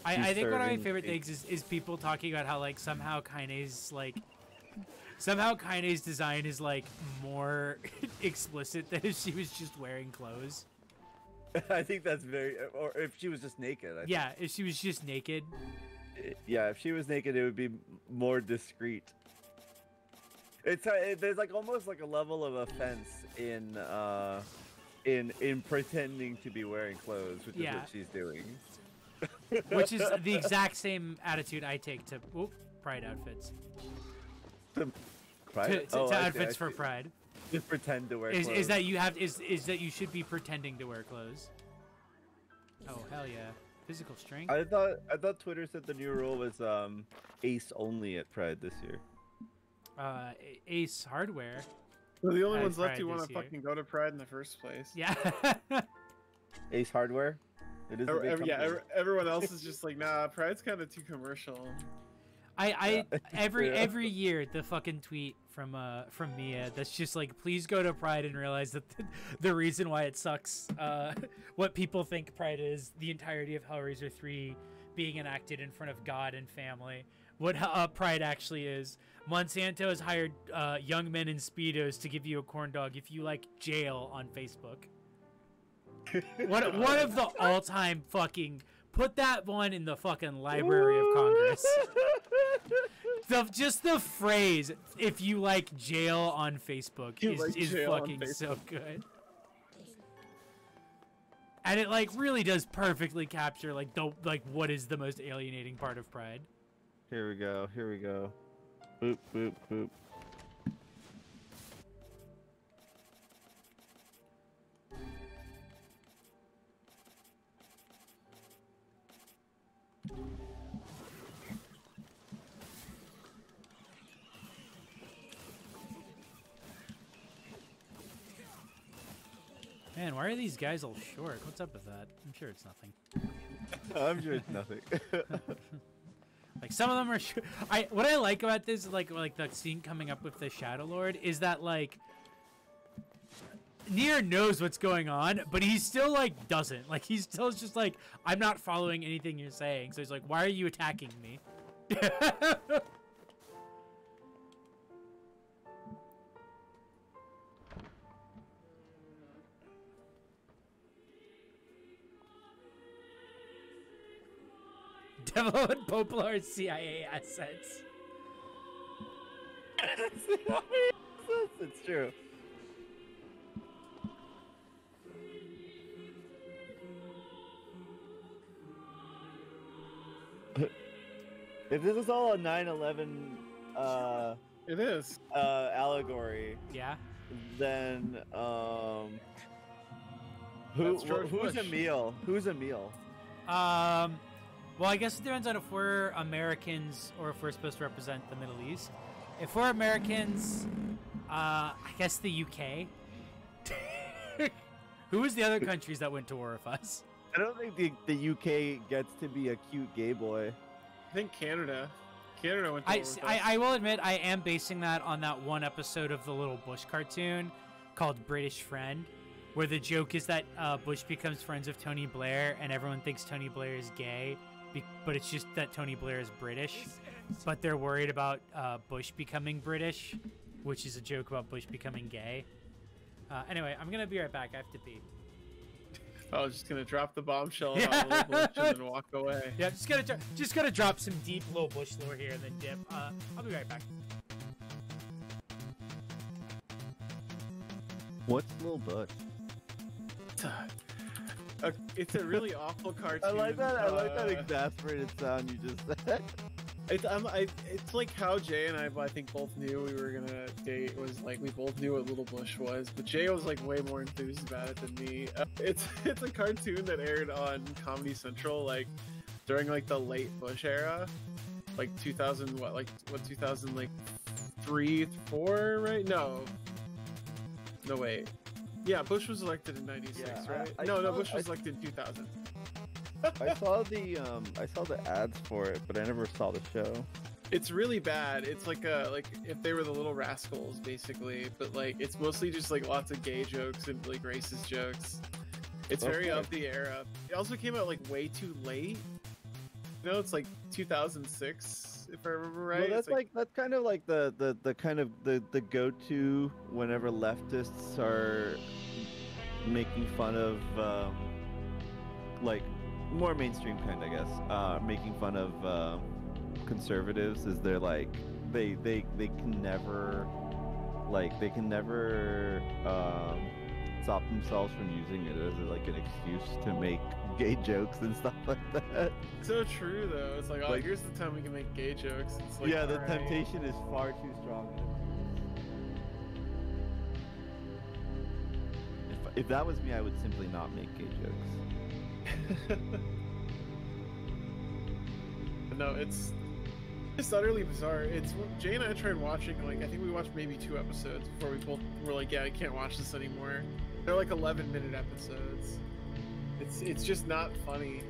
I think one of my favorite things is people talking about how like somehow Kaine's design is like more explicit than if she was just wearing clothes. I think that's very, or if she was just naked. Yeah, if she was just naked. Yeah, if she was naked, it would be more discreet. It's there's like almost like a level of offense in pretending to be wearing clothes, which is what she's doing. Which is the exact same attitude I take to Pride outfits. Pride? To outfits for Pride. Just pretend to wear clothes. Is that you have is that you should be pretending to wear clothes. Oh hell yeah. Physical strength. I thought Twitter said the new rule was Ace only at Pride this year. Ace Hardware. Well, the only ones left who want to fucking go to Pride in the first place. Yeah. Ace Hardware. It is a big company. Yeah, everyone else is just like, nah, Pride's kind of too commercial. Every year the fucking tweet from Mia that's just like, please go to Pride and realize that the reason why it sucks, what people think Pride is, the entirety of Hellraiser 3 being enacted in front of God and family, what Pride actually is. Monsanto has hired young men in Speedos to give you a corn dog if you like jail on Facebook. One of the all-time fucking, put that one in the fucking Library of Congress. Just the phrase, if you like jail on Facebook, is fucking so good. And it like really does perfectly capture like what is the most alienating part of Pride. Here we go. Boop, boop, boop. Man, why are these guys all short? What's up with that? I'm sure it's nothing. I'm sure it's nothing. Like some of them are. What I like about this, like the scene coming up with the Shadowlord, is that like NieR knows what's going on, but he still like doesn't. Like he's still just like, I'm not following anything you're saying. So he's like, why are you attacking me? Devil and Poplar CIA assets. It's true. If this is all a 9/11, it is allegory. Yeah. Then who's Emil? Who's Emil? Well, I guess it depends on if we're Americans or if we're supposed to represent the Middle East. If we're Americans, I guess the UK. Who is the other countries that went to war with us? I don't think the UK gets to be a cute gay boy. I think Canada. Canada went to war with us. I will admit, I am basing that on that one episode of the Little Bush cartoon called British Friend, where the joke is that Bush becomes friends with Tony Blair and everyone thinks Tony Blair is gay. But it's just that Tony Blair is British, but they're worried about Bush becoming British, which is a joke about Bush becoming gay. Anyway, I'm gonna be right back. I have to pee. I was just gonna drop the bombshell on Little Bush and then walk away. Yeah, just gonna drop some deep Little Bush lore here and then dip. I'll be right back. What's Little Bush? It's a really awful cartoon. I like that exasperated sound you just said. It's like how Jay and I think both knew we were gonna date. It was like we both knew what Little Bush was, but Jay was like way more enthused about it than me. It's a cartoon that aired on Comedy Central like during like the late Bush era, like 2000 2000 like 3, 4, right? No wait. Yeah, Bush was elected in '96, right? No, Bush was elected in 2000. I saw the ads for it, but I never saw the show. It's really bad. It's like if they were the Little Rascals, basically, but like it's mostly just like lots of gay jokes and like racist jokes. It's very of the era. It also came out like way too late. You know, it's like 2006, if I remember right. Well, that's kind of like the go-to whenever leftists are making fun of like more mainstream kind, I guess. Making fun of conservatives is they're like they can never stop themselves from using it as like an excuse to make gay jokes and stuff like that. So true though. It's like, oh, here's the time we can make gay jokes. It's like, yeah, the temptation is far too strong. If that was me, I would simply not make gay jokes. No, it's utterly bizarre. It's Jay and I tried watching, like, I think we watched maybe 2 episodes before we both were like, yeah, I can't watch this anymore. They're like 11-minute episodes. It's just not funny.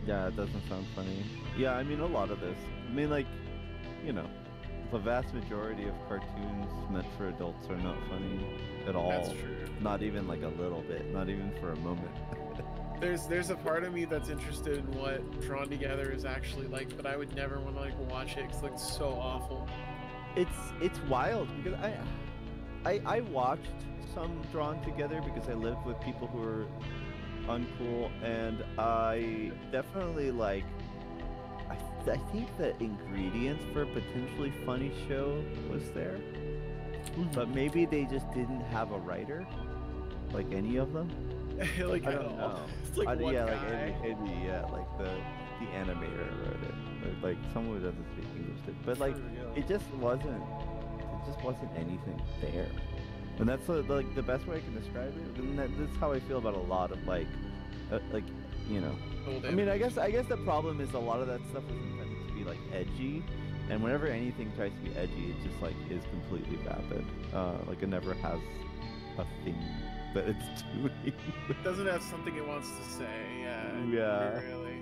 Yeah, it doesn't sound funny. Yeah, I mean, a lot of this. I mean, like, you know, the vast majority of cartoons meant for adults are not funny at all. That's true. Not even like a little bit. Not even for a moment. There's a part of me that's interested in what Drawn Together is actually like, but I would never want to like watch it because it's so awful. It's wild because I watched some Drawn Together because I lived with people who were uncool, and I definitely like. I think the ingredients for a potentially funny show was there, but maybe they just didn't have a writer, like any of them. Like I don't know. It's like one yeah, guy. like the animator wrote it, like someone who doesn't speak English did. But like it just wasn't anything there, and that's like the best way I can describe it. And that's how I feel about a lot of like you know. I mean, I guess the problem is a lot of that stuff was intended to be like edgy, and whenever anything tries to be edgy, it just like is completely vapid. Like it never has a thing that it's doing. It doesn't have something it wants to say. Yeah. Really.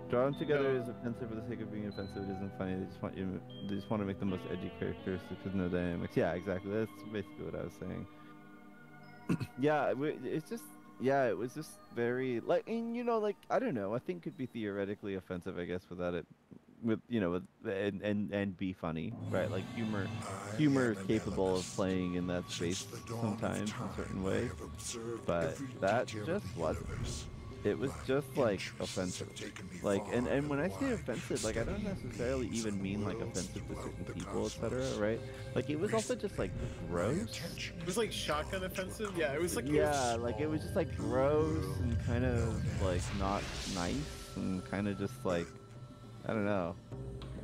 Drawn Together is offensive for the sake of being offensive. It isn't funny. They just want to make the most edgy characteristics with no dynamics. Yeah, exactly. That's basically what I was saying. Yeah, it's just, yeah, it was just very like, and you know, like I don't know. I think it could be theoretically offensive, I guess, without it, with you know, and be funny, right? Like humor is capable of playing in that space sometimes in certain ways, but that just wasn't. It was just like offensive, like, and when I say offensive, like I don't necessarily even mean like offensive to certain people, etc. Right? Like it was also just like gross. It was like shotgun offensive. Yeah, it was like like it was just like gross and kind of like not nice and kind of just like I don't know.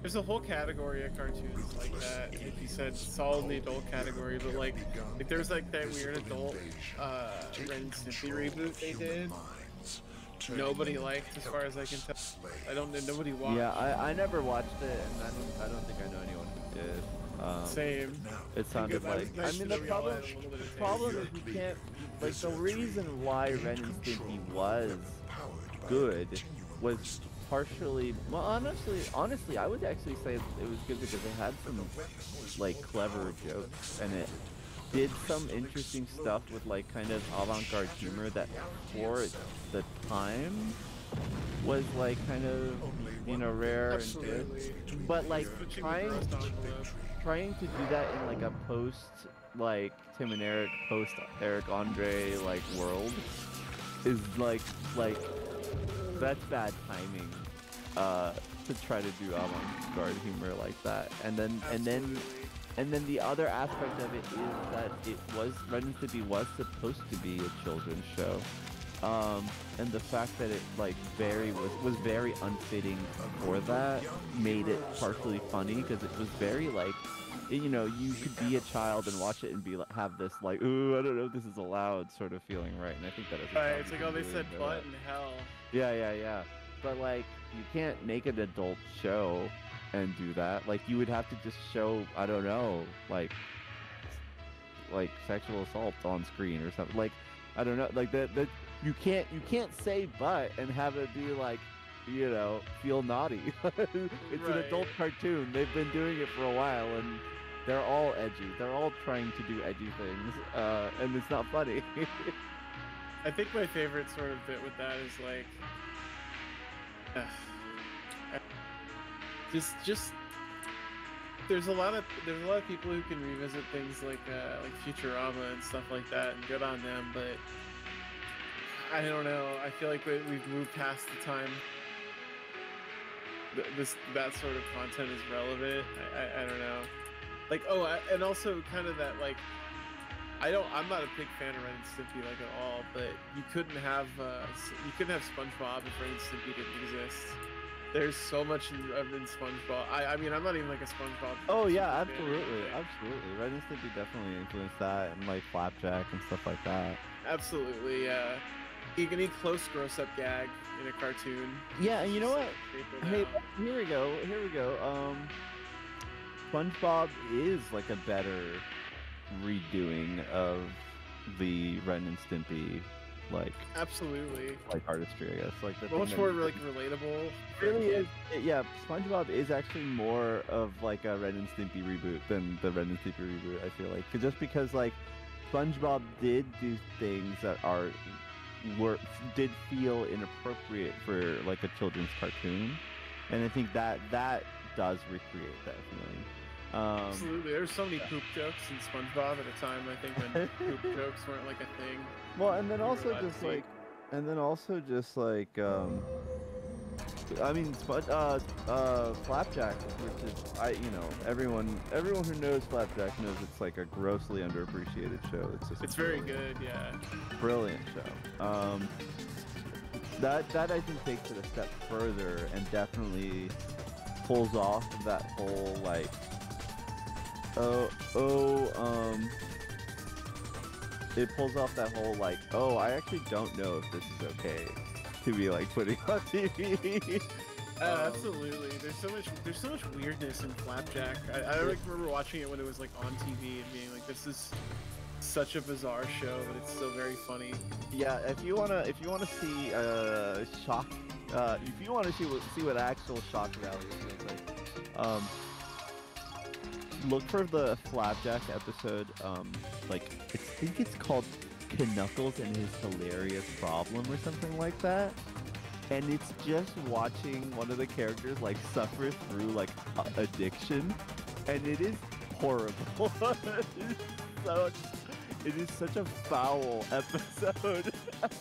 There's a whole category of cartoons like that. Like you said, solidly adult category, but like there's like that weird adult Ren and Stimpy reboot they did. Nobody liked, as far as I can tell. Nobody watched. Yeah, I never watched it, and I don't think I know anyone who did. Same. It sounded like. I mean, the problem is you can't. Like the reason why Ren and Stimpy was good was partially. Well, honestly, I would actually say it was good because it had some like clever jokes, and it did some interesting stuff with like kind of avant-garde humor that for the time was like kind of, you know, rare and good, but like trying to do that in like a post like Tim and Eric, post Eric Andre like world is like that's bad timing to try to do avant-garde humor like that. And then the other aspect of it is that it was Ren and Stimpy was supposed to be a children's show, and the fact that it like was very unfitting for that made it partially funny because it was very like, you know, you could be a child and watch it and be have this like, ooh, I don't know if this is allowed sort of feeling, right? And I think that is right. It's like, oh, they said butt in hell. Yeah. But like, you can't make an adult show and do that. Like you would have to just show, I don't know, like sexual assault on screen or something. Like I don't know, like that you can't say butt and have it be like you know, feel naughty. It's an adult cartoon. They've been doing it for a while, and they're all edgy. They're all trying to do edgy things, and it's not funny. I think my favorite sort of bit with that is like, just there's a lot of people who can revisit things like Futurama and stuff like that, and good on them. But I don't know. I feel like we've moved past the time that sort of content is relevant. I don't know. Like, and also kind of that, like, I'm not a big fan of Ren and Stimpy like at all, but you couldn't have SpongeBob if Ren and Stimpy didn't exist. There's so much in SpongeBob. I mean, I'm not even like a SpongeBob. Oh yeah, absolutely. Ren and Stimpy definitely influenced that, and like Flapjack and stuff like that. Absolutely, yeah. Any close gross-up gag in a cartoon. Yeah, and you know what? Hey, here we go. SpongeBob is like a better redoing of the Ren and Stimpy, like absolutely, like artistry, I guess. Like the much more like relatable. Really is. Yeah, SpongeBob is actually more of like a Ren and Stimpy reboot than the Ren and Stimpy reboot. I feel like, just because like SpongeBob did do things that did feel inappropriate for like a children's cartoon, and I think that does recreate that feeling. Absolutely, there's so many poop jokes in SpongeBob at a time. I think when poop jokes weren't like a thing. Well, and then also just like, I mean, Flapjack, which is everyone who knows Flapjack knows it's like a grossly underappreciated show. It's very good, yeah. Brilliant show. That I think takes it a step further and definitely pulls off that whole like, it pulls off that whole like, I actually don't know if this is okay to be like putting on TV. Absolutely. There's so much weirdness in Flapjack. I like remember watching it when it was like on TV and being like, this is such a bizarre show, but it's still very funny. Yeah, if you wanna see shock, if you wanna see what actual shock value feels like, look for the Flapjack episode. Like I think it's called Knuckles and His Hilarious Problem or something like that. And it's just watching one of the characters like suffer through like addiction, and it is horrible. It is such a foul episode. And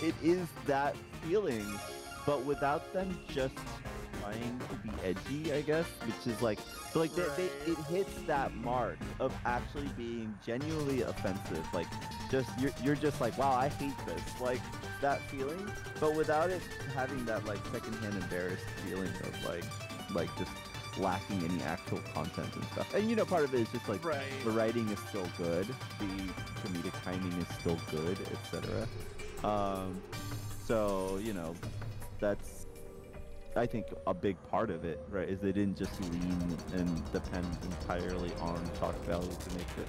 it is that feeling, but without them just trying to be edgy, I guess, which is like, so like it hits that mark of actually being genuinely offensive. Like, just you're just like, wow, I hate this, like that feeling, but without it having that like secondhand embarrassed feeling of like just lacking any actual content and stuff. And part of it is just like the writing is still good, the comedic timing is still good, etc. So that's, I think, a big part of it, right? Is they didn't just lean and depend entirely on shock value to make it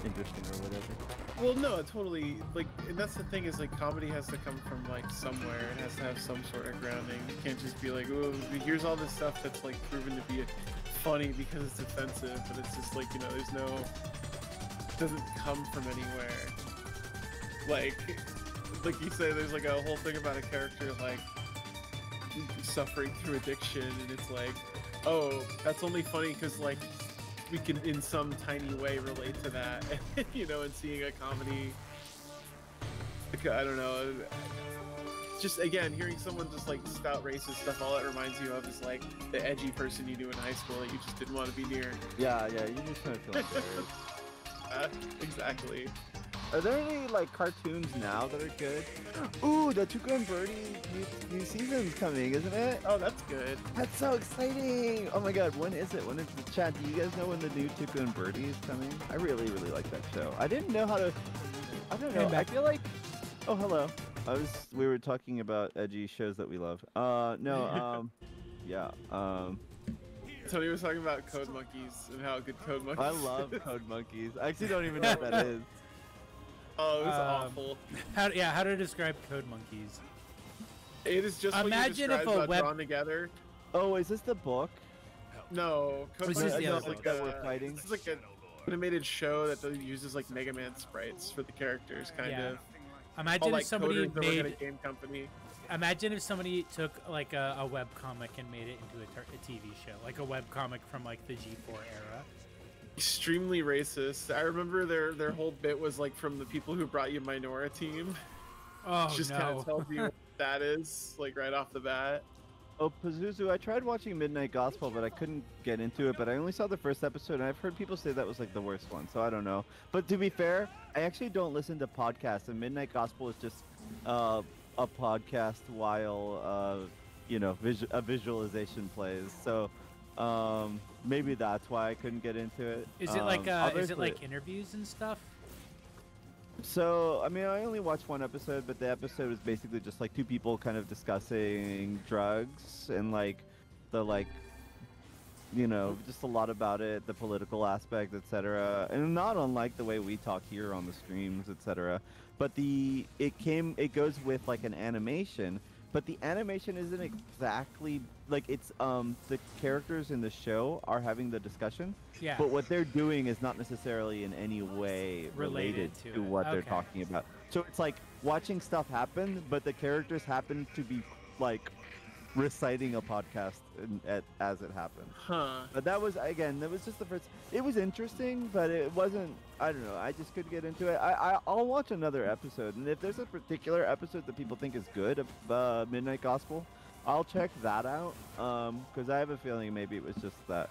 interesting or whatever. Well, no, totally. Like, and that's the thing, is like comedy has to come from like somewhere. It has to have some sort of grounding. You can't just be like, oh, here's all this stuff that's like proven to be funny because it's offensive, but it's just like, there's no, it doesn't come from anywhere. Like you say, there's like a whole thing about a character like suffering through addiction, and it's like, oh, that's only funny because like we can in some tiny way relate to that. And seeing a comedy, like, I don't know, just again hearing someone just like spout racist stuff, all it reminds you of is like the edgy person you knew in high school that you just didn't want to be near. Yeah, you just kind of feel embarrassed. Exactly. Are there any like cartoons now that are good? Ooh, the Tuca and Birdie new season's coming, isn't it? Oh, that's good. That's so exciting! Oh my god, when is it? When is the chat? Do you guys know when the new Tuca and Birdie is coming? I really, really like that show. I didn't know how to. I don't know. I feel like. Oh, hello. We were talking about edgy shows that we love. Yeah. Tony was talking about Code Monkeys and how good Code Monkeys. I love Code Monkeys. I actually don't even know what that is. Oh, it was awful. How to describe Code Monkeys? It is just Imagine what if you a described web- drawn together. Oh, is this the book? No, This Code is the Geass other like that we're fighting? This is like an animated show that uses like Mega Man sprites for the characters, kind Yeah. of. Imagine All if like somebody coders that work at a made. game company. Imagine if somebody took like a web comic and made it into a TV show, like a web comic from like the G4 era. Extremely racist. I remember their whole bit was like from the people who brought you Minora Team. Oh Just kind no! of tells you what that is, like right off the bat. Oh, Pazuzu, I tried watching Midnight Gospel, but I couldn't get into it. But I only saw the first episode, and I've heard people say that was like the worst one. So I don't know. But to be fair, I actually don't listen to podcasts, and Midnight Gospel is just a podcast while you know, a visualization plays. So maybe that's why I couldn't get into it. Is it like interviews and stuff? So, I mean, I only watched one episode, but the episode was basically just like two people kind of discussing drugs and like the you know, just a lot about it, the political aspect, etc. And not unlike the way we talk here on the streams, etc. But it goes with like an animation, but the animation isn't exactly like it's the characters in the show are having the discussion. Yeah. But what they're doing is not necessarily in any way related to to it. what they're Okay. talking about. So it's like watching stuff happen, but the characters happen to be like reciting a podcast as it happened. Huh. But that was just the first. It was interesting, but it wasn't. I don't know. I just couldn't get into it. I'll watch another episode, and if there's a particular episode that people think is good of Midnight Gospel, I'll check that out. Because I have a feeling maybe it was just that.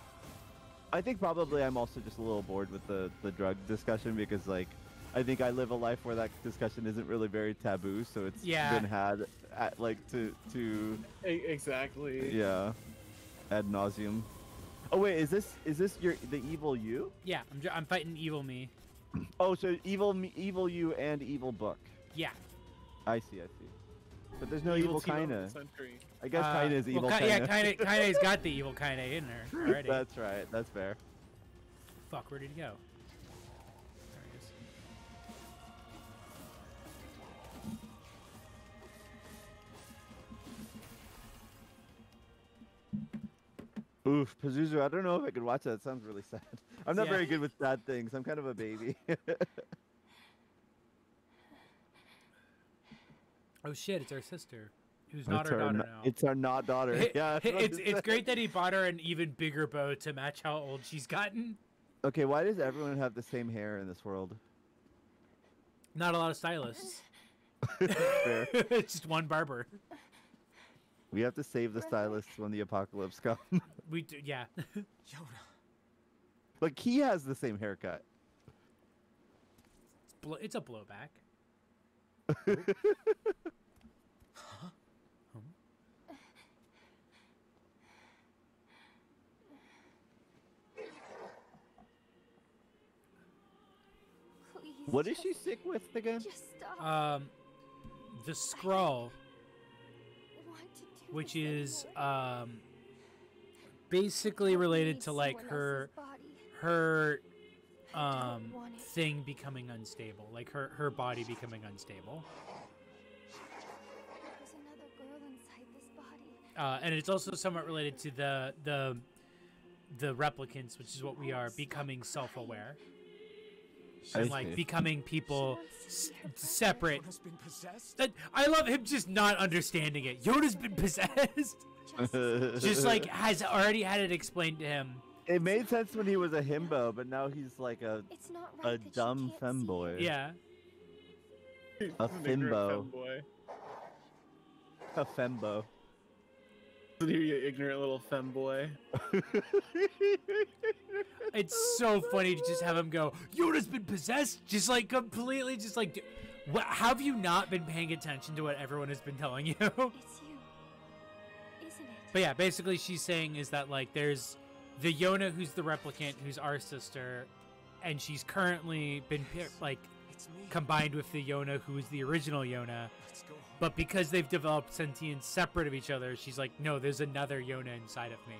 I think probably I'm also just a little bored with the drug discussion because like I think I live a life where that discussion isn't really very taboo, so it's been had at like to exactly. yeah, ad nauseum. Oh wait, is this the evil you? Yeah, I'm fighting evil me. Oh, so evil you and evil book. Yeah. I see. But there's no evil kinda. Century. I guess kinda is evil kinda. Yeah, kinda's got the evil kinda in her already. That's right. That's fair. Fuck, where did he go? There he is. Oof, Pazuzu, I don't know if I could watch that. It sounds really sad. I'm not Yeah. very good with sad things. I'm kind of a baby. Oh shit, it's our sister. Who's not our daughter now. It's our not daughter. Yeah. It's great that he bought her an even bigger bow to match how old she's gotten. Okay, why does everyone have the same hair in this world? Not a lot of stylists. Fair. It's just one barber. We have to save the stylists when the apocalypse comes. We do, yeah. Yoda. Like, he has the same haircut. It's a blowback. Please. What is she sick with again? Just stop. The scroll, I want to do which this is anyway. basically Don't related leave to like someone her else's body. her I don't want it. thing becoming unstable, like her body becoming unstable. There's another girl inside this body. And it's also somewhat related to the replicants, which is what we are, becoming self-aware I and like see. becoming people separate. Yoda's been possessed? I love him just not understanding it. Yoda's been possessed. Just like has already had it explained to him. It made sense when he was a himbo, but now he's like It's not right a that she dumb can't see femboy. it. Yeah. A An ignorant fimbo. femboy. A fembo. Listen here, you ignorant little femboy. It's so funny to just have him go, Yoda's been possessed, just like completely, just like, what? Have you not been paying attention to what everyone has been telling you? It's you, isn't it? But yeah, basically she's saying is that like there's the Yona who's the replicant, who's our sister, and she's currently been like It's me. combined with the Yona who is the original Yona. Let's go home. But because they've developed sentience separate of each other, she's like, no, there's another Yona inside of me.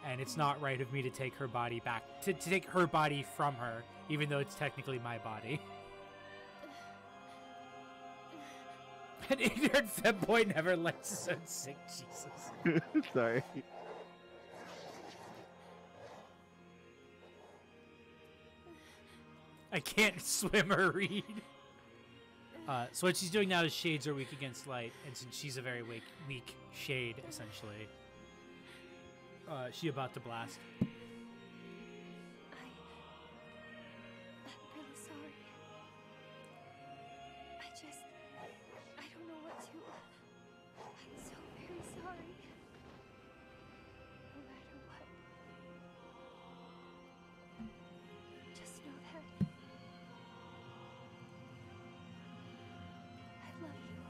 And it's not right of me to take her body back, to take her body from her, even though it's technically my body. An ignorant femboy never likes his own sick. Jesus. Sorry. I can't swim or read. So what she's doing now is shades are weak against light, and since she's a very weak shade, essentially, she about to blast. I'm really sorry. I don't know what to. I'm so very sorry. No matter what. Just know that I love you.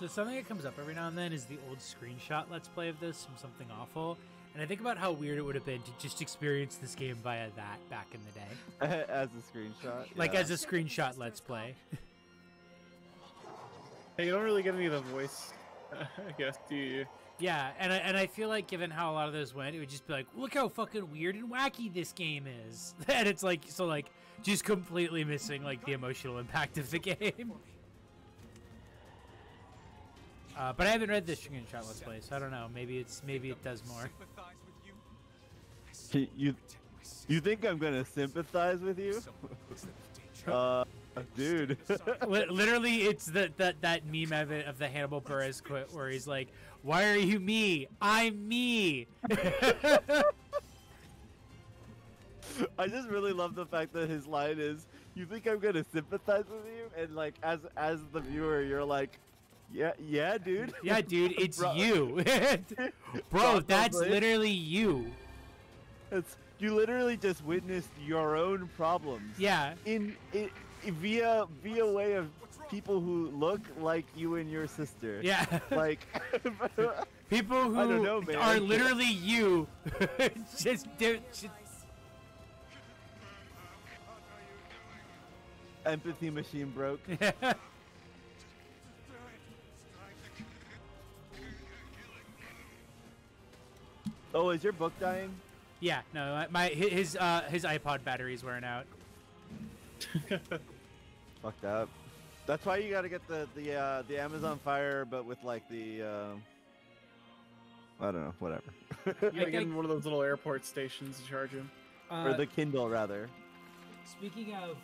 So something that comes up every now and then is the old screenshot Let's Play of this from Something Awful. And I think about how weird it would have been to just experience this game via that back in the day. As a screenshot? Like yeah. as a screenshot Let's Play. Hey, you don't really get any of the voice, I guess, do you? Yeah, and I feel like given how a lot of those went, it would just be like, look how fucking weird and wacky this game is. And it's like, so like, just completely missing like the emotional impact of the game. But I haven't read this screenshot Let's Play, so I don't know. Maybe it does more. You think I'm gonna sympathize with you? Dude. Literally, it's that meme of the Hannibal Buress quote where he's like, "Why are you me? I'm me." I just really love the fact that his line is, "You think I'm gonna sympathize with you?" And like, as the viewer, you're like, "Yeah, dude." Yeah, dude, it's you, bro. Probably. That's literally you. You literally just witnessed your own problems. Yeah. Via way of people who look like you and your sister. Yeah. Like people who I don't know, man. are literally you. just empathy machine broke. Oh, is your book dying? Yeah, no, his iPod battery's wearing out. Fucked up. That's why you gotta get the Amazon Fire, but with like the I don't know, whatever. You gotta get in one of those little airport stations to charge him. Or the Kindle rather. Speaking of,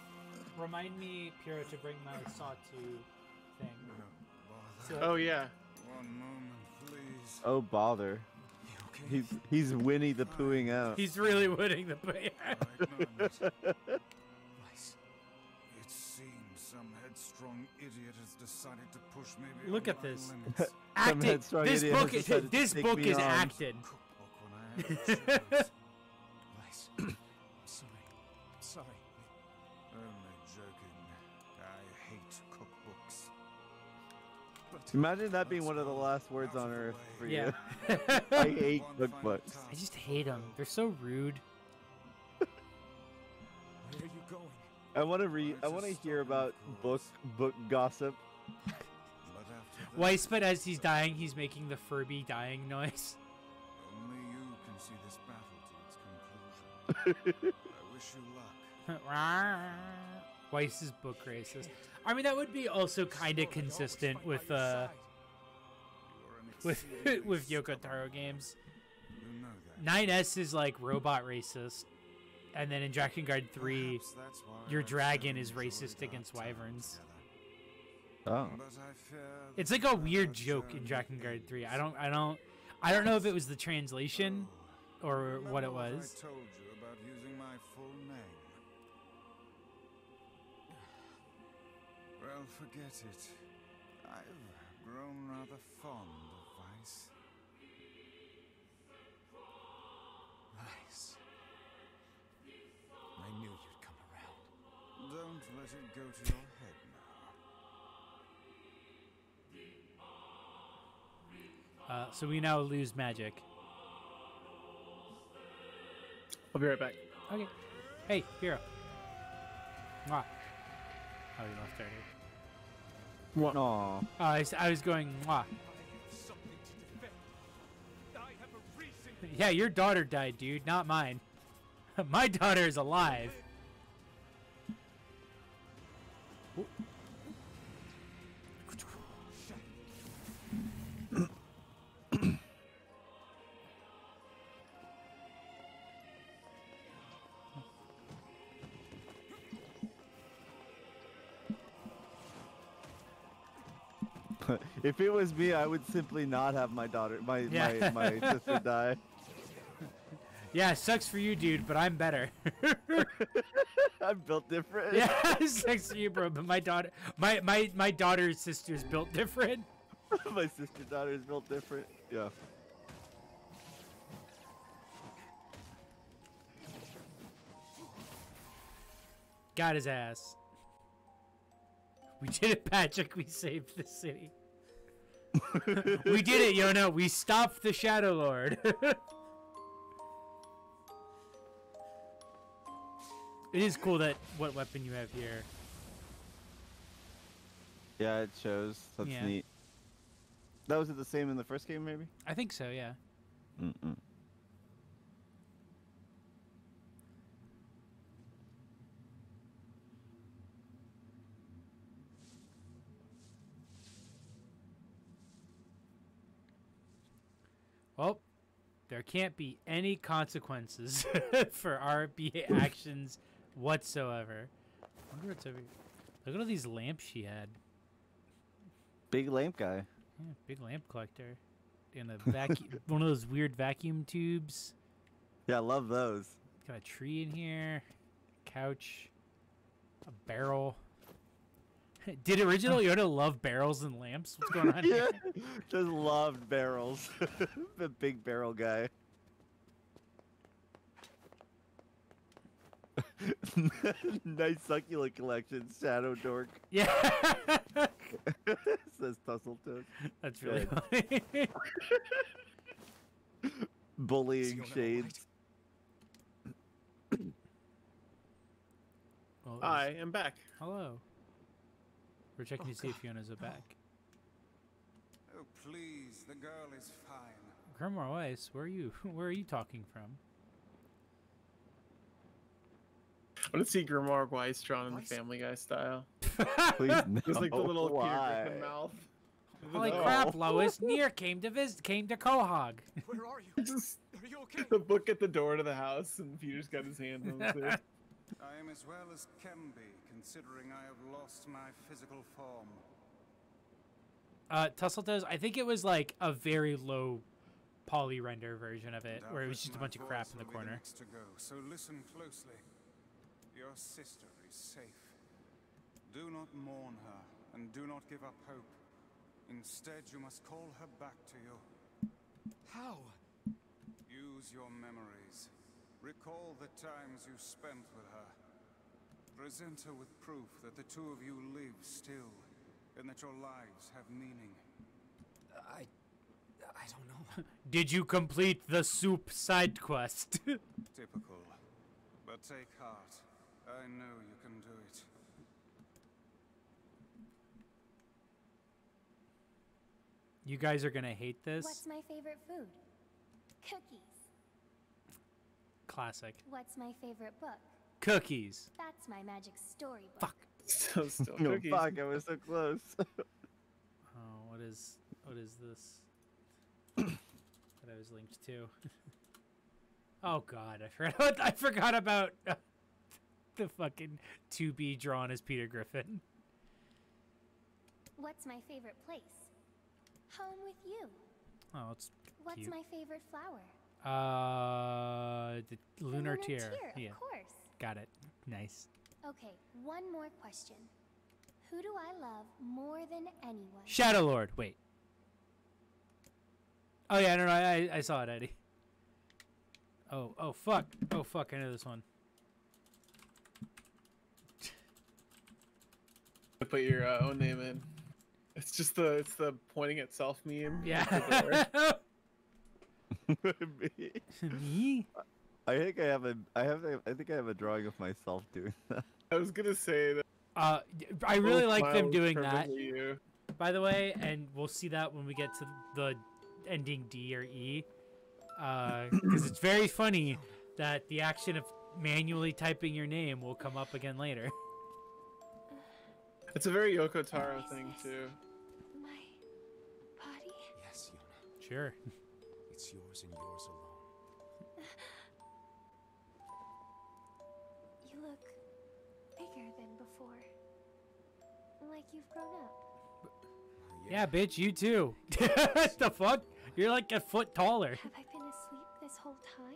remind me, Piro, to bring my sawtooth thing. So, oh yeah. One moment, please. Oh bother. Okay? He's Winnie the Poohing out. He's really winning the pay. It seems some headstrong idiot has decided to push me beyond Look at my this. limits. Acted. This idiot book, has decided to this take book me is on. acted. Cookbook when I had no choice. Lice. I'm sorry. Only joking. I hate cookbooks. But Imagine that being one of the last words on earth for Yeah. you. I hate cookbooks. I just hate them. They're so rude. Where are you going? I want to hear about book gossip. But after that, Weisman, as he's dying, he's making the Furby dying noise. only you can see this battle to its conclusion. I wish you luck. Weiss is book racist. I mean, that would be also kind of consistent with You are an exceedingly with Yoko stubborn- Taro games. You know that. 9S is like robot racist, and then in Dragon Guard 3, Perhaps that's why your I dragon so is enjoyed racist our against time wyverns. together. Oh. But I fear It's that like a weird our joke in journey Dragon Guard 3. I ends. don't know if it was the translation or what it Remember was. I told you about using my full name. Well, forget it. I've grown rather fond of Vice. Lice. I knew you'd come around. Don't let it go to your head now. So we now lose magic. I'll be right back. Okay. Hey, Hero. Mwah. Oh, you left already. What? Aw. Oh, I was going mwah. Yeah, your daughter died, dude, not mine. My daughter is alive. If it was me, I would simply not have my daughter, my sister die. Yeah, sucks for you, dude, but I'm better. I'm built different. Yeah, sucks for you, bro. But my daughter's sister's built different. My sister daughter is built different. Yeah. Got his ass. We did it, Patrick. We saved the city. We did it, Yona. We stopped the Shadowlord. It is cool that what weapon you have here. Yeah, it shows. That's neat. That was it the same in the first game, maybe? I think so, yeah. Mm-mm. Well, there can't be any consequences for our actions whatsoever. I wonder what's over here. Look at all these lamps she had. Big lamp guy. Yeah, big lamp collector. And a vacuum, one of those weird vacuum tubes. Yeah, I love those. Got a tree in here, couch, a barrel. Did original Yoda love barrels and lamps? What's going on here? Just loved barrels. The big barrel guy. Nice succulent collection, Shadow Dork. Yeah. Says Tussletoes. That's really funny. Bullying shades. Well, I am back. Hello. We're checking to see if Fiona's back. Oh, please, the girl is fine. Grimoire Weiss, where are you? Where are you talking from? I want to see Grimoire Weiss drawn in the Family Guy style. Please, no. Just like the little Why? Peter Griffin mouth. Holy crap, Lois! NieR came to Quahog. Where are you? Just Are you okay? the book at the door to the house, and Peter's got his hands on his face. I am as well as can be, considering I have lost my physical form. Tussletoes, I think it was like a very low poly render version of it, where it was just a bunch of crap in the corner. Next to go, so listen closely. Your sister is safe. Do not mourn her, and do not give up hope. Instead, you must call her back to you. How? Use your memories. Recall the times you spent with her. Present her with proof that the two of you live still, and that your lives have meaning. I don't know. Did you complete the soup side quest? Typical. But take heart. I know you can do it. You guys are gonna hate this. What's my favorite food? Cookies. Classic. What's my favorite book? Cookies. That's my magic storybook. Fuck. Still No, cookies. fuck, I was so close. Oh, what is this? That I was linked to. Oh God, I forgot about the fucking 2B drawn as Peter Griffin. What's my favorite place? Home with you. Oh, it's What's cute. my favorite flower? The lunar tear. Yeah, Of course. got it. Nice. Okay, one more question. Who do I love more than anyone? Shadowlord. Wait. Oh yeah, no, I saw it, Eddie. Oh fuck. Oh fuck, I know this one. Put your own name in. It's just it's the pointing at self meme. Yeah. Me? I think I have a drawing of myself doing that. I was gonna say that. I really like them doing that. You. By the way, and we'll see that when we get to the ending D or E. Because it's very funny that the action of manually typing your name will come up again later. It's a very Yoko Taro thing too. My body? Yes, Yona. Sure. It's yours and yours alone. You look bigger than before. Like you've grown up. Yeah, bitch, you too. What the fuck? You're like a foot taller. Have I been asleep this whole time?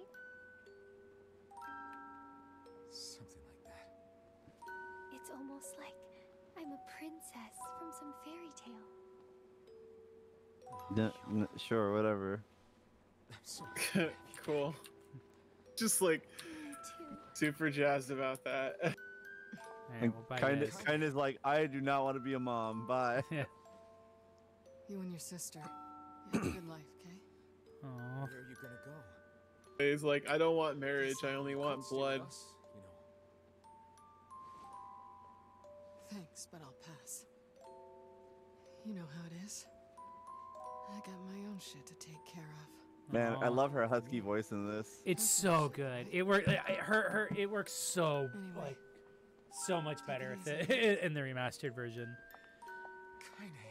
Something like that. It's almost like I'm a princess from some fairy tale. Sure, whatever. I'm so Cool. Just like Me too. super jazzed about that. Alright, well, bye, Kind guys. of like, I do not want to be a mom. Bye. Yeah. You and your sister. You have a good life, okay? Aw. Where are you gonna go? He's like, I don't want marriage. I only want Close to blood. us, you know. Thanks, but I'll pass. You know how it is. I got my own shit to take care of. Man, I Aw. love her husky voice in this. It's so good. It works. It works so like so much better if it, in the remastered version.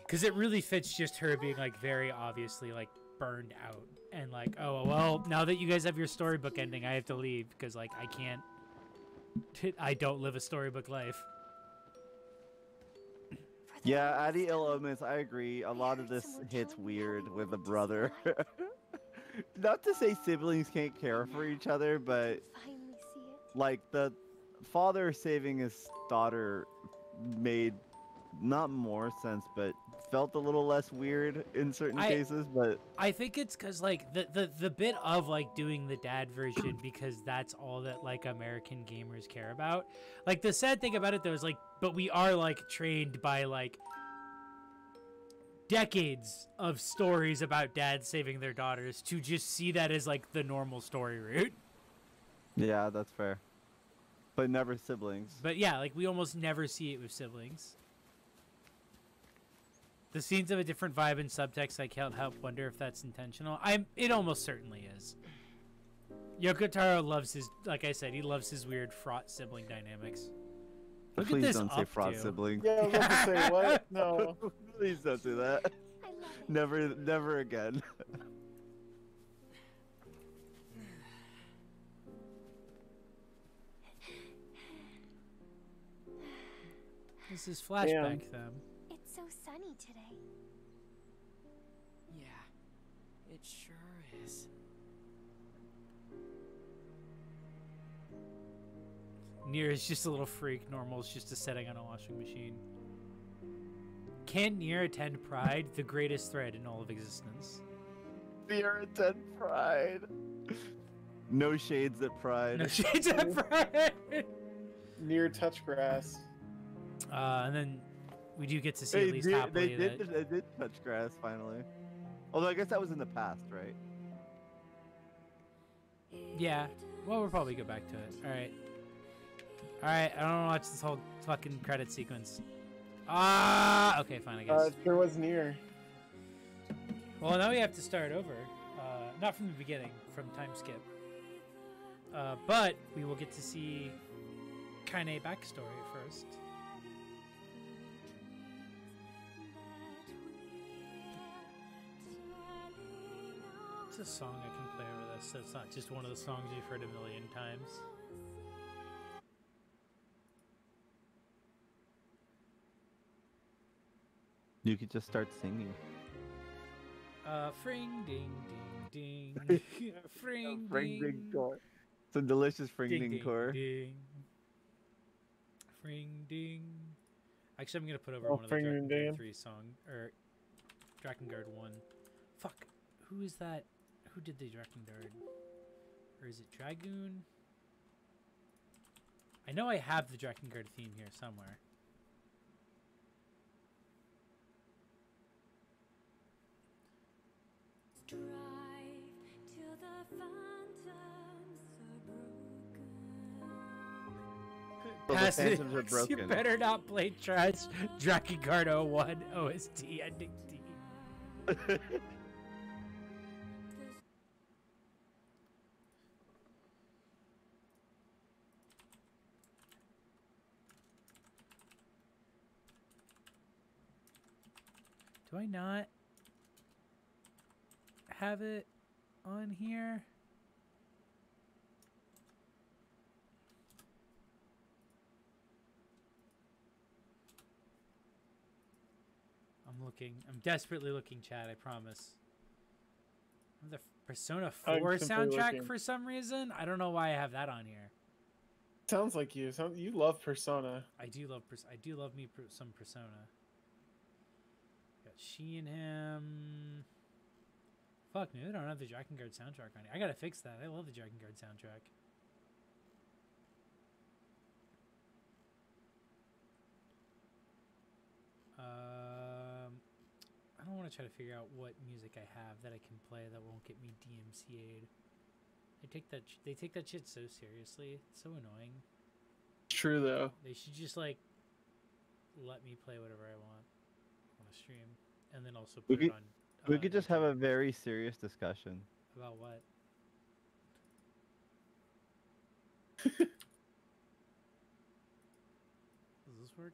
Because it really fits just her being like very obviously like burned out and like, oh well, now that you guys have your storybook ending, I have to leave because like I can't. I don't live a storybook life. Yeah, Addy Ill Omens, I agree. A lot of this hits weird with a brother. Not to say siblings can't care for each other, but Finally see it. like the father saving his daughter made not more sense, but felt a little less weird in certain cases. But I think it's because like the bit of like doing the dad version because that's all that like American gamers care about. Like the sad thing about it though is like, but we are like trained by like decades of stories about dads saving their daughters to just see that as like the normal story route. yeah, that's fair. But never siblings. But yeah, like we almost never see it with siblings. The scenes have a different vibe and subtext. I can't help wonder if that's intentional. It almost certainly is. Yoko Taro loves his, like I said, he loves his weird fraught sibling dynamics. Look Please at this don't say up fraud to. sibling. Yeah, I was about to say what? No. Please don't do that. I love it. Never again. This is flashback them. It's so sunny today. Yeah, it sure is. NieR is just a little freak. Normal is just a setting on a washing machine. Can NieR attend Pride? The greatest thread in all of existence. Fear and pride. No shades at pride. No shades of Pride. Near touch grass. And then we do get to see They at least did, happily they that... did touch grass finally. Although I guess that was in the past, right? Yeah. Well, we'll probably go back to it. Alright. Alright, I don't want to watch this whole fucking credit sequence. Ah! Okay, fine, I guess. Sure was near. Well, now we have to start over. Not from the beginning, from time skip. But we will get to see Kaine backstory first. It's a song I can play over this, so it's not just one of the songs you've heard a million times. You could just start singing. Fring ding ding ding. Fring ding. core. Some delicious fring Ding ding ding core. ding. Fring ding. Actually, I'm gonna put over Oh, one of the Fring ding Drakengard ding. 3 song or Drakengard 1. Fuck. Who is that? Who did the Drakengard? Or is it Dragoon? I know I have the Drakengard theme here somewhere. Well, the Pass it. phantoms are You broken. better not play trash Drakengard 01 OST ending theme. Do I not have it on here? I'm looking. I'm desperately looking, Chad. I promise. The Persona I'm 4 simply soundtrack looking. for some reason. I don't know why I have that on here. Sounds like you. You love Persona. I do love some Persona. Got she and him. Fuck, no, I don't have the Drakengard soundtrack on here. I gotta fix that. I love the Drakengard soundtrack. I don't want to try to figure out what music I have that I can play that won't get me DMCA'd. They take that shit so seriously. It's so annoying. True though. They should just like let me play whatever I want on a stream, and then also put it on. We could just have a very serious discussion. About what? Does this work?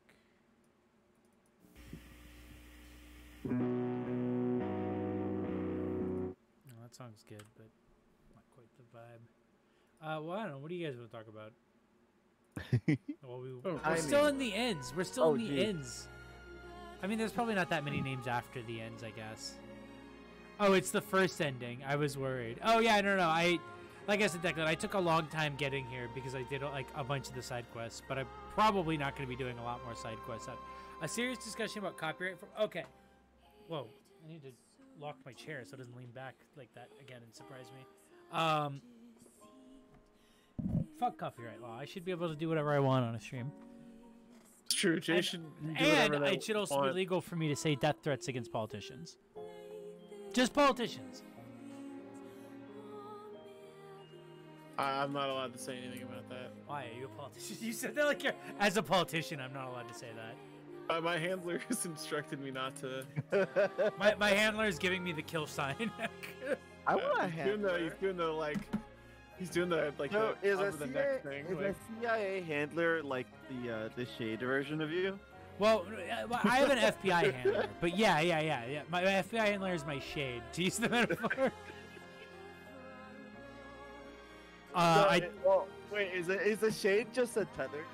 No, that song's good, but not quite the vibe. Well, I don't know. What do you guys want to talk about? Well, we're still in the ends. We're still in the ends. I mean, there's probably not that many names after the ends, I guess. Oh, it's the first ending. I was worried. Oh, yeah, no. Like I said, Declan, I took a long time getting here because I did like a bunch of the side quests, but I'm probably not going to be doing a lot more side quests. A serious discussion about copyright. Okay. Whoa. I need to lock my chair so it doesn't lean back like that again and surprise me. Fuck copyright law. I should be able to do whatever I want on a stream. It's true. Jay should do and whatever it should also be legal for me to say death threats against politicians. Just politicians. I'm not allowed to say anything about that. Why are you a politician? You said that like you're... As a politician, I'm not allowed to say that. My handler has instructed me not to. my handler is giving me the kill sign. I want a handler. He's doing the like. He's doing the like. No, the over the neck thing. Is a CIA handler like the shade version of you? Well, I have an FBI handler, but yeah. My FBI handler is my shade. To use the metaphor. Well, wait, is the shade just a tether?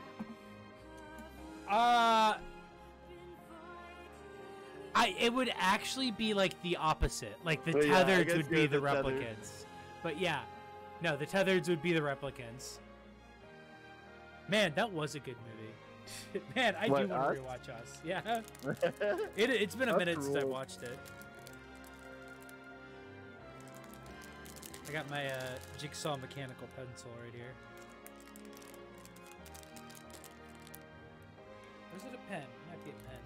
It would actually be like the opposite. Like the tethered would be the replicants. But yeah, no, the tethered would be the replicants. Man, that was a good movie. Man, I do want to rewatch Us. Yeah, it's been a minute since I watched it. I got my jigsaw mechanical pencil right here. Or is it a pen? It might be a pen.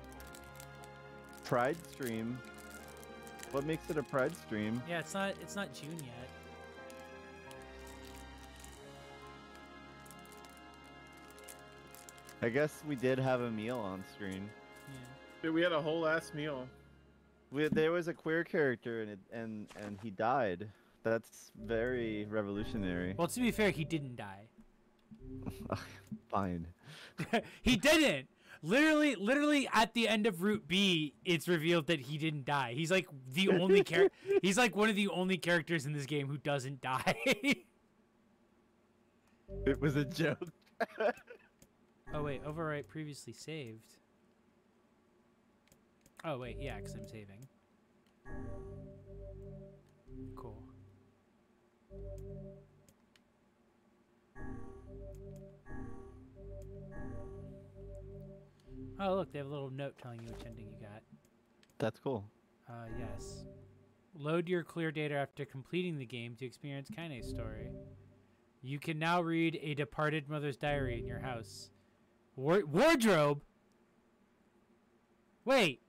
Pride stream. What makes it a Pride stream? Yeah, it's not June yet. I guess we did have a meal on screen. Yeah. Dude, we had a whole ass meal. There was a queer character in it, and he died. That's very revolutionary. Well, to be fair, he didn't die. Fine. He didn't. Literally at the end of Route B, it's revealed that he didn't die. He's like the only He's like one of the only characters in this game who doesn't die. It was a joke. Oh wait, overwrite previously saved. Oh wait, yeah, because I'm saving. Cool. Oh look, they have a little note telling you which ending you got. That's cool. Yes. Load your clear data after completing the game to experience Kaine's story. You can now read a departed mother's diary in your house. Wardrobe? Wait.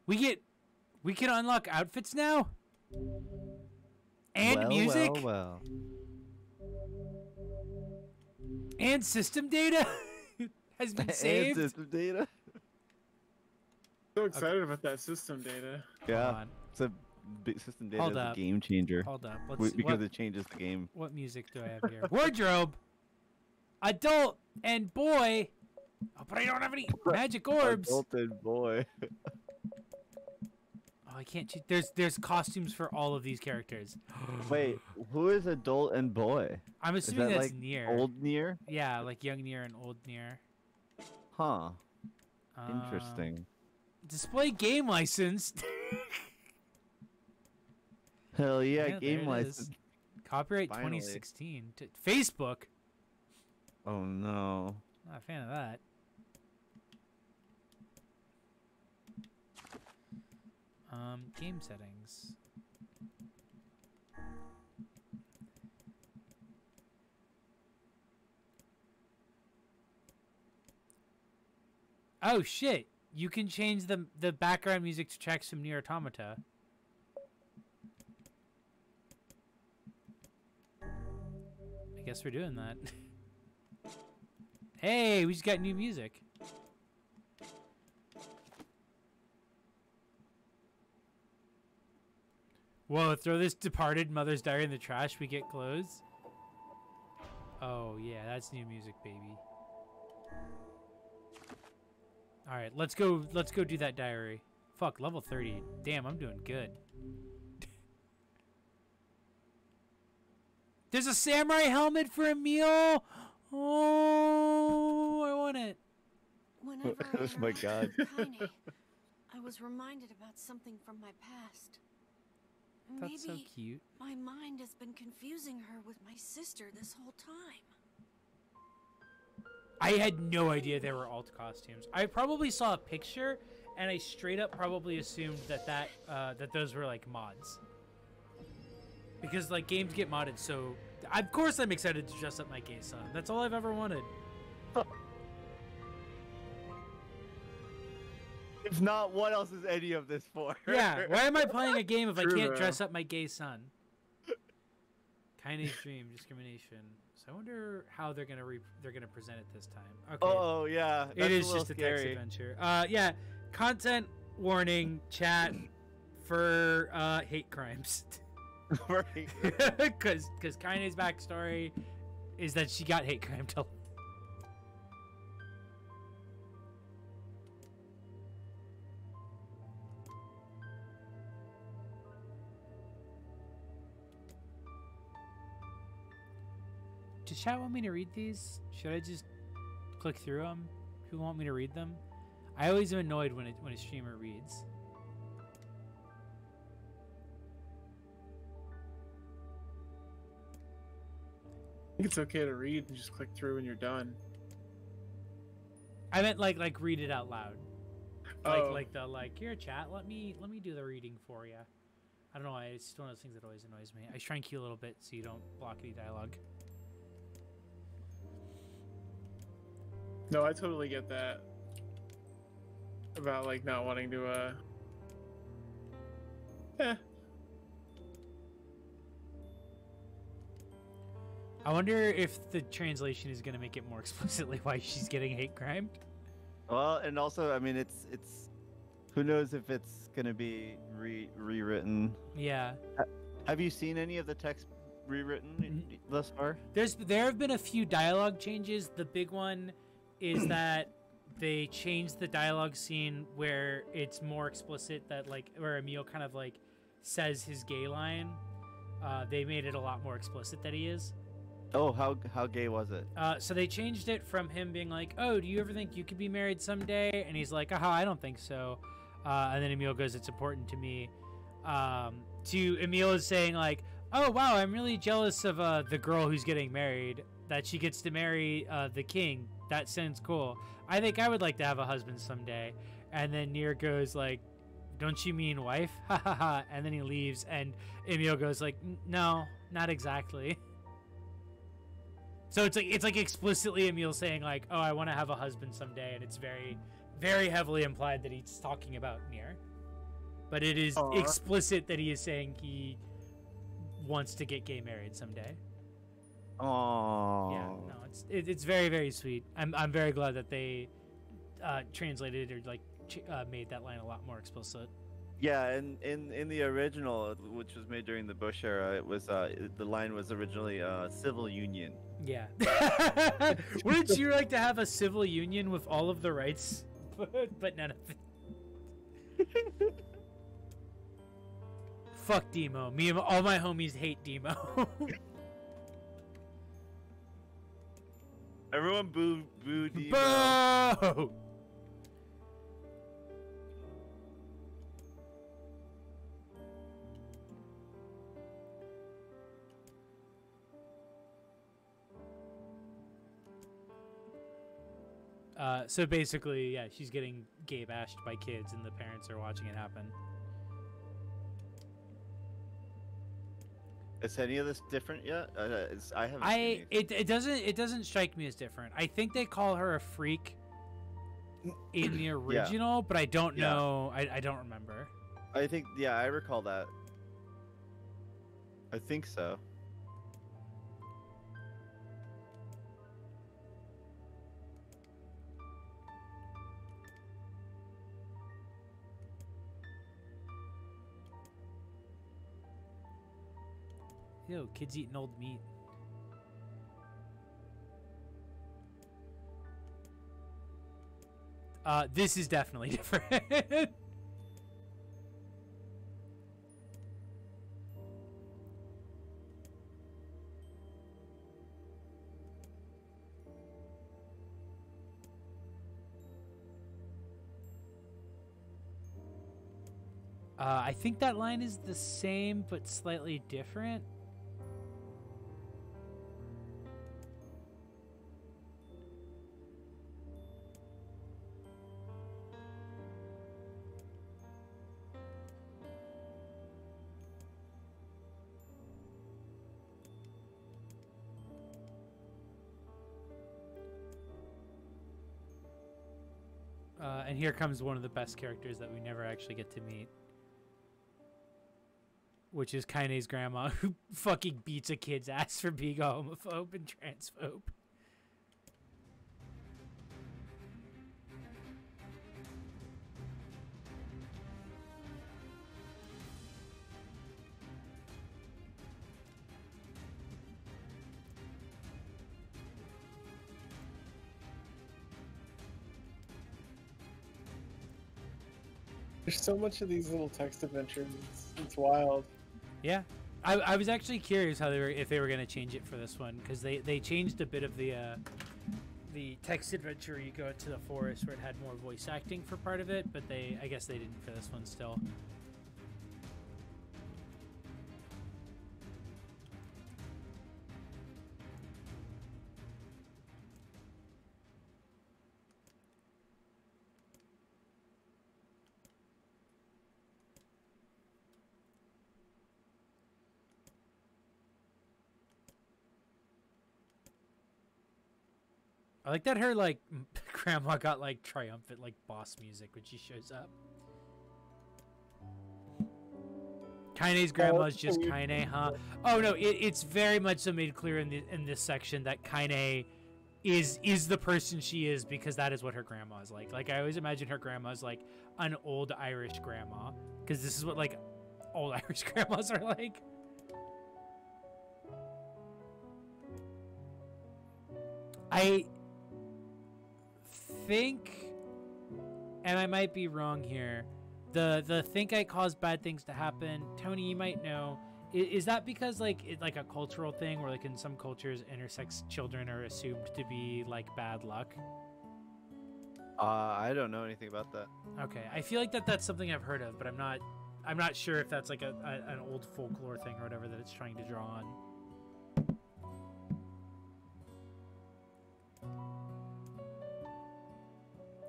We can unlock outfits now? And music? Well. And system data has been saved? And system data? So excited about that system data. Yeah. It's a big system data is a game changer. Hold up. Because it changes the game. What music do I have here? Wardrobe! Adult and boy! Oh, but I don't have any magic orbs! Adult and boy. Oh, I can't choose. There's costumes for all of these characters. Wait, who is adult and boy? I'm assuming that's like NieR. Old NieR? Yeah, like young NieR and old NieR. Huh. Interesting. Display game license. Hell yeah, there game it license. is. Copyright Finally. 2016. Facebook. Oh no. Not a fan of that. Game settings. Oh shit! You can change the background music to tracks from NieR Automata. I guess we're doing that. Hey, we just got new music. Whoa, throw this Departed Mother's Diary in the trash, we get clothes? Oh yeah, that's new music, baby. Alright, let's go do that diary. Fuck, level 30. Damn, I'm doing good. There's a samurai helmet for Emil! Oh, I want it. Whenever Oh my god. Kaine, I was reminded about something from my past. That's so Maybe cute. my mind has been confusing her with my sister this whole time. I had no idea they were alt costumes. I probably saw a picture, and I straight up probably assumed that those were like mods. Because like games get modded, so of course I'm excited to dress up my gay son. That's all I've ever wanted. If not, what else is any of this for? Yeah, why am I playing a game if I True, can't though. dress up my gay son? Kaine's dream, discrimination. So I wonder how they're gonna present it this time. Okay. Oh yeah, It is a just a text scary. adventure. Yeah, content warning, chat for hate crimes. Right. Because Kaine's backstory is that she got hate crime till. Does chat want me to read these? Should I just click through them? Who want me to read them? I always am annoyed when a streamer reads. I think it's okay to read and just click through when you're done. I meant like read it out loud. Oh. Like here chat, let me do the reading for you. I don't know why, it's just one of those things that always annoys me. I try and cue a little bit so you don't block any dialogue. No, I totally get that. About like not wanting to I wonder if the translation is gonna make it more explicitly why she's getting hate crimed. Well, and also, I mean, it's who knows if it's gonna be rewritten. Yeah. Have you seen any of the text rewritten thus far? There have been a few dialogue changes. The big one is that they changed the dialogue scene where it's more explicit, that like where Emil kind of like says his gay line. They made it a lot more explicit that he is. Oh, how gay was it? So they changed it from him being like, "Oh, do you ever think you could be married someday?" And he's like, "Aha, I don't think so." And then Emil goes, "It's important to me." To Emil is saying like, "Oh wow, I'm really jealous of the girl who's getting married. That she gets to marry the king. That sounds cool. I think I would like to have a husband someday." And then NieR goes like, "Don't you mean wife?" Ha ha ha. And then he leaves, and Emil goes like, "No, not exactly." So it's like explicitly Emil saying like, "Oh, I want to have a husband someday," and it's very, very heavily implied that he's talking about NieR. But it is explicit that he is saying he wants to get gay married someday. Oh. Yeah, no, it's very, very sweet. I'm very glad that they translated or like made that line a lot more explicit. Yeah, and in the original, which was made during the Bush era, it was the line was originally civil union. Yeah. Wouldn't you like to have a civil union with all of the rights, but none of it? Fuck Demo. Me and all my homies hate Demo. Everyone boo Demo. Boo! So basically, yeah, she's getting gay bashed by kids, and the parents are watching it happen. Is any of this different yet? I haven't seen It doesn't strike me as different. I think they call her a freak in the original, but I don't know. I don't remember. I think I recall that. I think so. Yo, kids eating old meat. This is definitely different. I think that line is the same, but slightly different. And here comes one of the best characters that we never actually get to meet, which is Kaine's grandma, who fucking beats a kid's ass for being a homophobe and transphobe. There's so much of these little text adventures. It's wild. Yeah, I was actually curious how if they were gonna change it for this one, because they changed a bit of the text adventure. You go to the forest where it had more voice acting for part of it, but I guess they didn't for this one still. I like that her, like, grandma got, like, triumphant, like, boss music when she shows up. Kaine's grandma's just Kaine, huh? Oh, no, it's very much so made clear in this section that Kaine is the person she is because that is what her grandma is like. Like, I always imagine her grandma's, like, an old Irish grandma, because this is what, like, old Irish grandmas are like. I think, and I might be wrong here, the think I caused bad things to happen, Tony, you might know, is that because like it's like a cultural thing where like in some cultures intersex children are assumed to be like bad luck? I don't know anything about that. Okay, I feel like that's something I've heard of, but I'm not sure if that's like an old folklore thing or whatever that it's trying to draw on.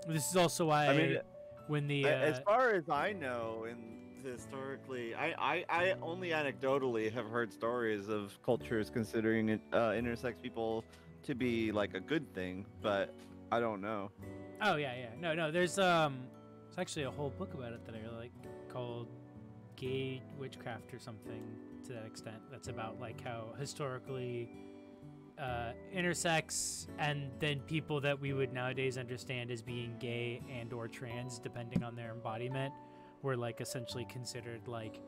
This is also why, I mean, when the as far as I know, and historically, I only anecdotally have heard stories of cultures considering intersex people to be like a good thing, but I don't know. Oh yeah, no, there's actually a whole book about it that I really like called Gay Witchcraft or something to that extent. That's about like how historically intersex and then people that we would nowadays understand as being gay and or trans, depending on their embodiment, were like essentially considered like,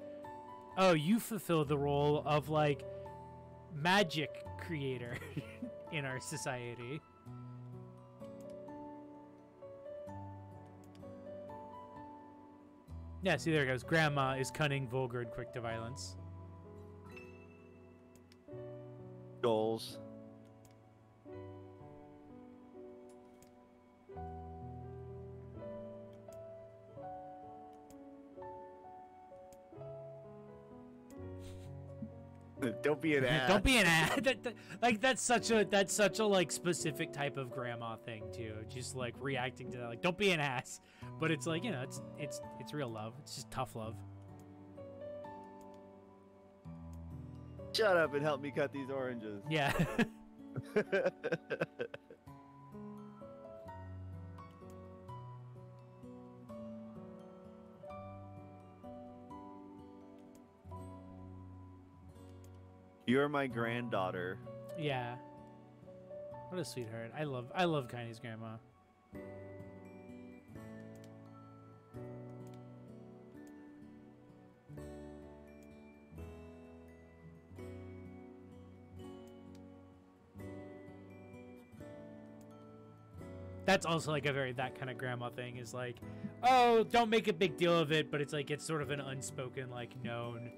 oh, you fulfill the role of like magic creator in our society. Yeah, see, there it goes. Grandma is cunning, vulgar, and quick to violence. Goals. Don't be an ass. Don't be an ass. Like that's such a like specific type of grandma thing too. Just like reacting to that, like don't be an ass. But it's like, you know, it's real love. It's just tough love. Shut up and help me cut these oranges. Yeah. You're my granddaughter. Yeah. What a sweetheart. I love Kaine's grandma. That's also like a very that kind of grandma thing is like, oh, don't make a big deal of it, but it's like it's sort of an unspoken like known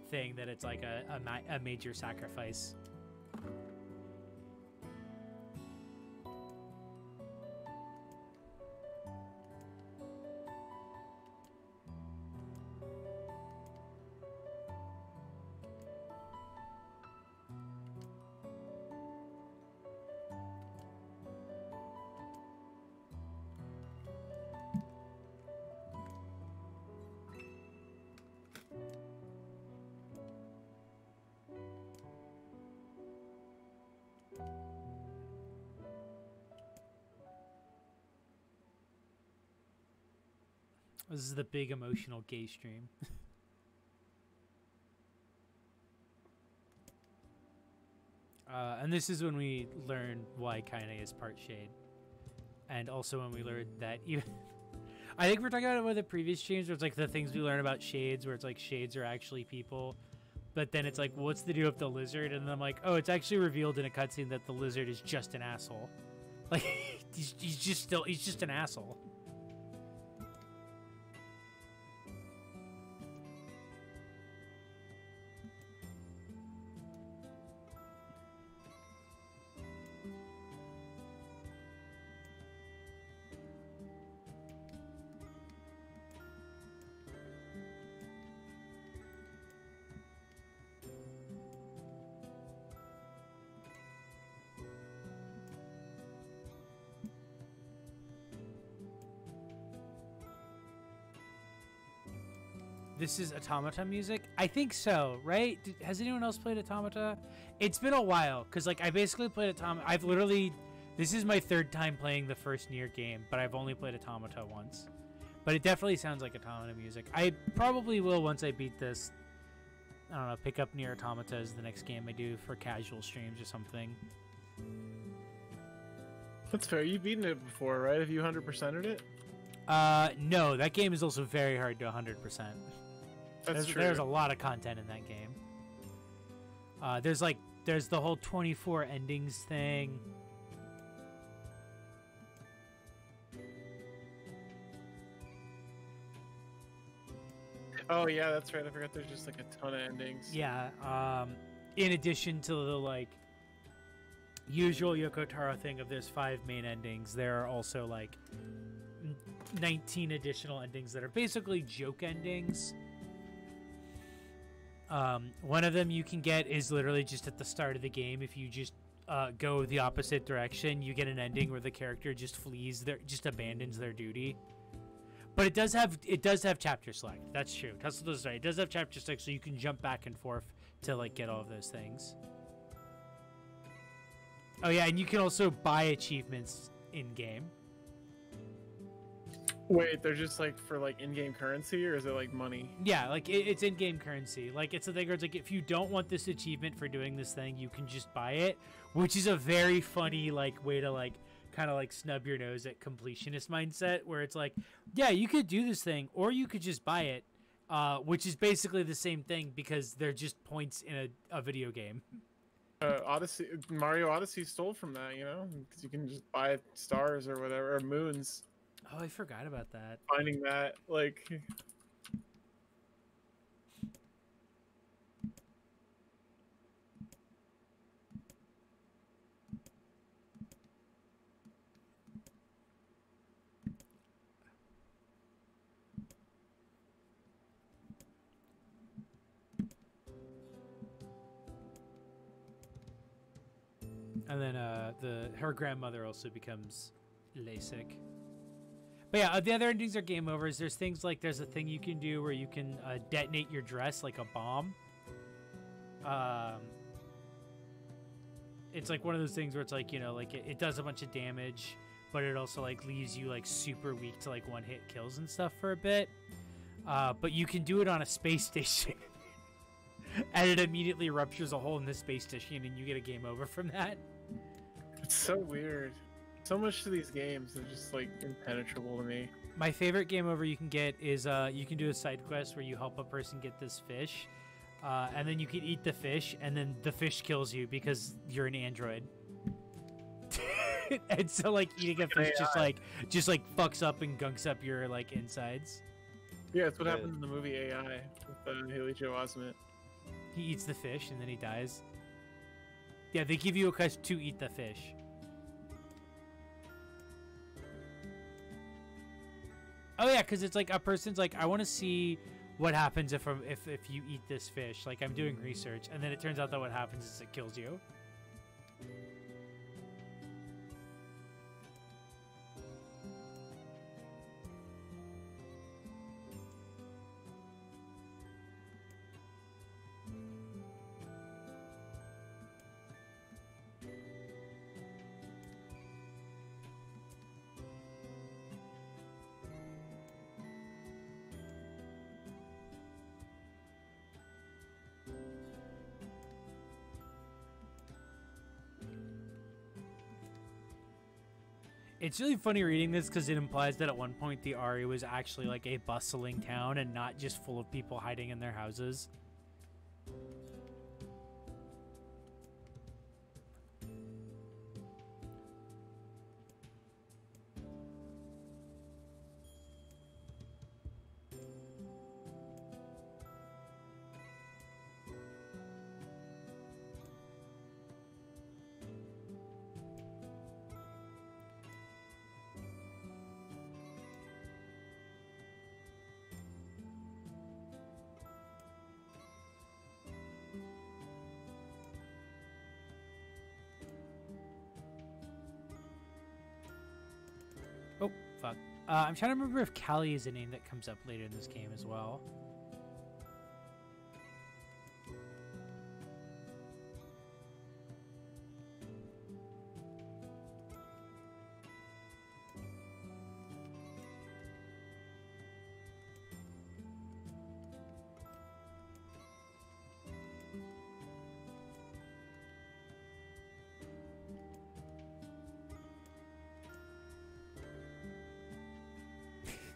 thing that it's like a major sacrifice. This is the big emotional gay stream. And this is when we learn why Kaine is part shade. And also when we learned that even... I think we're talking about it with the previous streams where it's like the things we learn about shades, where it's like shades are actually people. But then it's like, what's the deal with the lizard? And then I'm like, oh, it's actually revealed in a cutscene that the lizard is just an asshole. Like, he's just an asshole. This is Automata music? I think so, right? Has anyone else played Automata? It's been a while, because like I basically played Automata. I've literally, this is my third time playing the first NieR game, but I've only played Automata once. But it definitely sounds like Automata music. I probably will, once I beat this, I don't know, pick up NieR Automata as the next game I do for casual streams or something. That's fair. You've beaten it before, right? Have you 100%ed it? No, that game is also very hard to 100%. That's true. There's a lot of content in that game. There's the whole 24 endings thing. Oh yeah, that's right. I forgot there's just like a ton of endings. Yeah. In addition to the like usual Yoko Taro thing of there's 5 main endings, there are also like 19 additional endings that are basically joke endings. One of them you can get is literally just at the start of the game. If you just go the opposite direction, you get an ending where the character just just abandons their duty. But it does have chapter select. That's true. That's right. It does have chapter select, so you can jump back and forth to like get all of those things. Oh yeah, and you can also buy achievements in game. Wait, they're just like for like in-game currency, or is it like money? Yeah, like it's in-game currency. Like it's a thing where it's like if you don't want this achievement for doing this thing, you can just buy it, which is a very funny like way to like kind of like snub your nose at completionist mindset, where it's like, yeah, you could do this thing, or you could just buy it, which is basically the same thing because they're just points in a video game. Mario Odyssey stole from that, you know, because you can just buy stars or whatever, or moons. Oh, I forgot about that. Finding that, like... And then her grandmother also becomes LASIK. But yeah, the other endings are game overs. There's things like there's a thing you can do where you can detonate your dress like a bomb. It's like one of those things where it's like, you know, like it does a bunch of damage, but it also like leaves you like super weak to like one-hit kills and stuff for a bit. But you can do it on a space station. And it immediately ruptures a hole in the space station and you get a game over from that. It's so weird. So much to these games are just like impenetrable to me. My favorite game over you can get is you can do a side quest where you help a person get this fish. And then you can eat the fish, and then the fish kills you because you're an android. And so, like, eating a fish just like fucks up and gunks up your like insides. Yeah, that's what happened in the movie AI with Haley Joel Osment. He eats the fish and then he dies. Yeah, they give you a quest to eat the fish. Oh yeah, because it's like a person's like, I want to see what happens if you eat this fish. Like, I'm doing research, and then it turns out that what happens is it kills you. It's really funny reading this because it implies that at one point the Ari was actually like a bustling town and not just full of people hiding in their houses. Oh, fuck. I'm trying to remember if Callie is a name that comes up later in this game as well.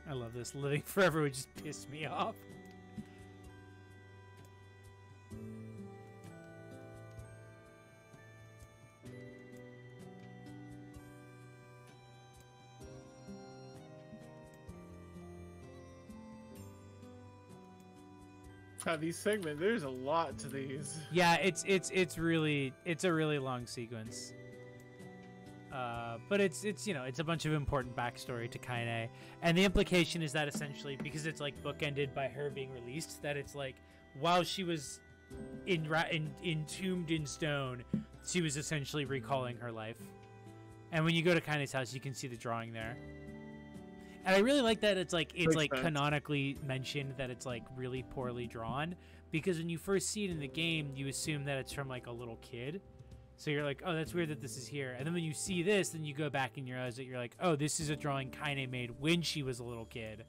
I love this. Living forever would just piss me off. These segments, there's a lot to these. Yeah, it's a really long sequence. But it's you know, it's a bunch of important backstory to Kaine, and the implication is that essentially because it's like bookended by her being released, that it's like while she was entombed in stone, she was essentially recalling her life. And when you go to Kaine's house, you can see the drawing there. And I really like that it's like canonically mentioned that it's like really poorly drawn, because when you first see it in the game, you assume that it's from like a little kid. So you're like, oh, that's weird that this is here. And then when you see this, then you go back and you realize that you're like, oh, this is a drawing Kaine made when she was a little kid.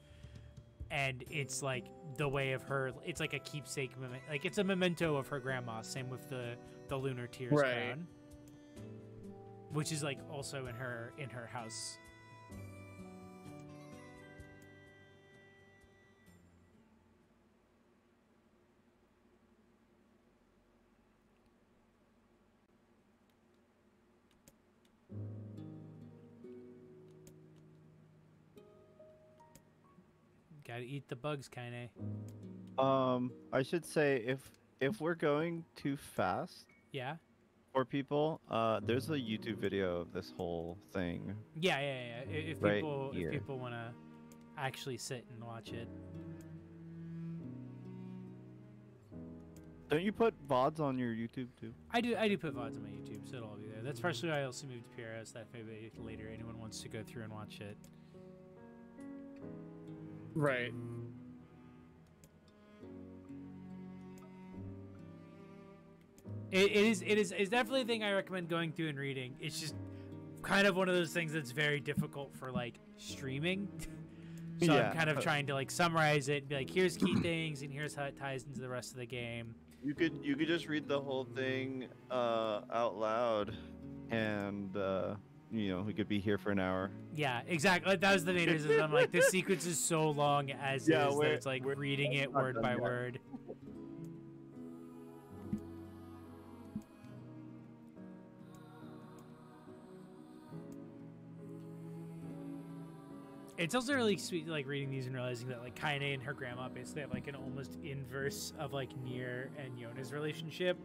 And it's like the way of her, it's like a keepsake, like it's a memento of her grandma. Same with the Lunar Tears crown, which is like also in her house. Gotta eat the bugs, Kaine. I should say if we're going too fast, yeah, for people, there's a YouTube video of this whole thing. Yeah. If people want to actually sit and watch it. Don't you put VODs on your YouTube too? I do put VODs on my YouTube, so it'll all be there. That's partially why I also moved to PRS. That maybe later anyone wants to go through and watch it. Right. It's definitely a thing I recommend going through and reading. It's just kind of one of those things that's very difficult for like streaming. So Yeah. I'm kind of trying to like summarize it and be like, here's key things and here's how it ties into the rest of the game. You could just read the whole thing out loud, and we could be here for an hour. Yeah, exactly. That was the main reason. I'm like, this sequence is so long as is that it's like reading it word by word. It's also really sweet, like reading these and realizing that like Kaine and her grandma basically have like an almost inverse of like NieR and Yona's relationship.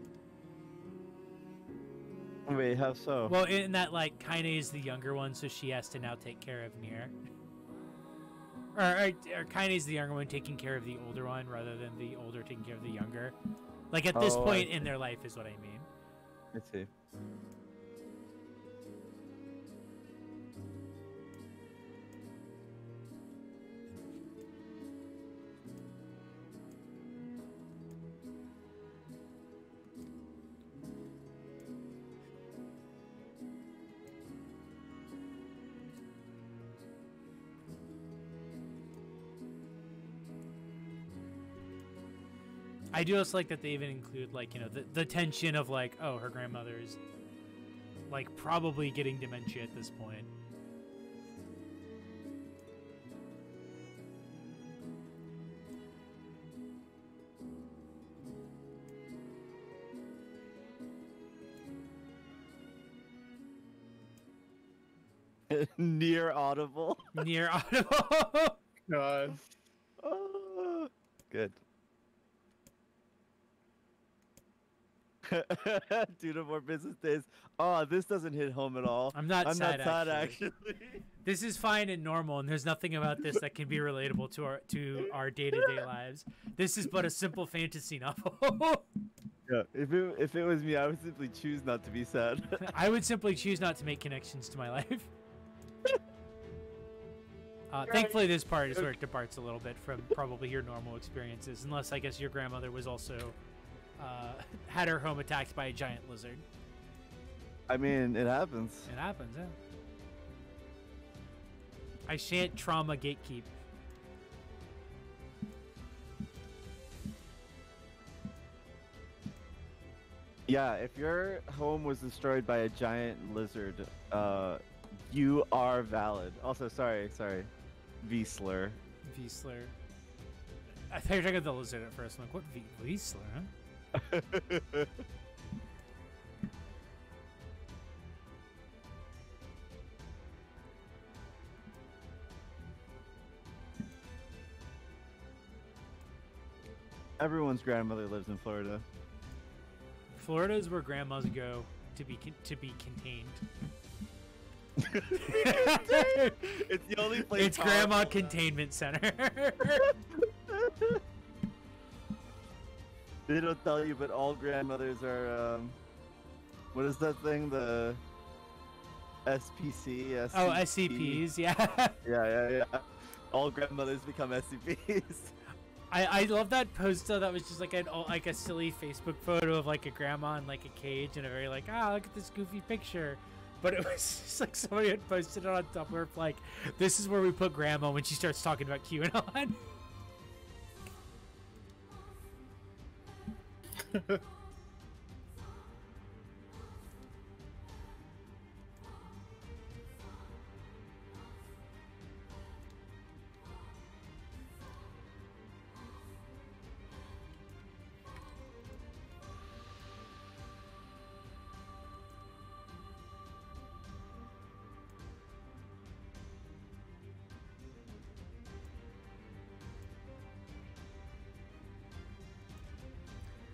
Wait, how so? Well, in that like Kaine is the younger one, so she has to now take care of NieR. Or Kaine is the younger one taking care of the older one rather than the older taking care of the younger. Like at this point in their life is what I mean. I see. I do also like that they even include like, you know, the tension of like, oh, her grandmother's like probably getting dementia at this point. NieR audible. NieR audible. God. Good. Due to more business days. Oh, this doesn't hit home at all. I'm not sad actually. This is fine and normal, and there's nothing about this that can be relatable to our day-to-day lives. This is but a simple fantasy novel. Yeah, if it was me, I would simply choose not to be sad. I would simply choose not to make connections to my life. Thankfully, this part is where it departs a little bit from probably your normal experiences, unless I guess your grandmother was also had her home attacked by a giant lizard. I mean, it happens. It happens, yeah. I shan't trauma gatekeep. Yeah, if your home was destroyed by a giant lizard, you are valid. Also, sorry, V-slur. V-slur. I thought you were talking about the lizard at first. I'm like, what V-slur, huh? Everyone's grandmother lives in Florida. Florida is where grandmas go to be contained. It's the only place. It's Grandma Containment Center. They don't tell you, but all grandmothers are. What is that thing? The SPC. SCP. Oh, SCPs. Yeah. Yeah. All grandmothers become SCPs. I love that post though. That was just like a silly Facebook photo of like a grandma in like a cage and a very like, look at this goofy picture. But it was just like somebody had posted it on Tumblr like, this is where we put grandma when she starts talking about QAnon.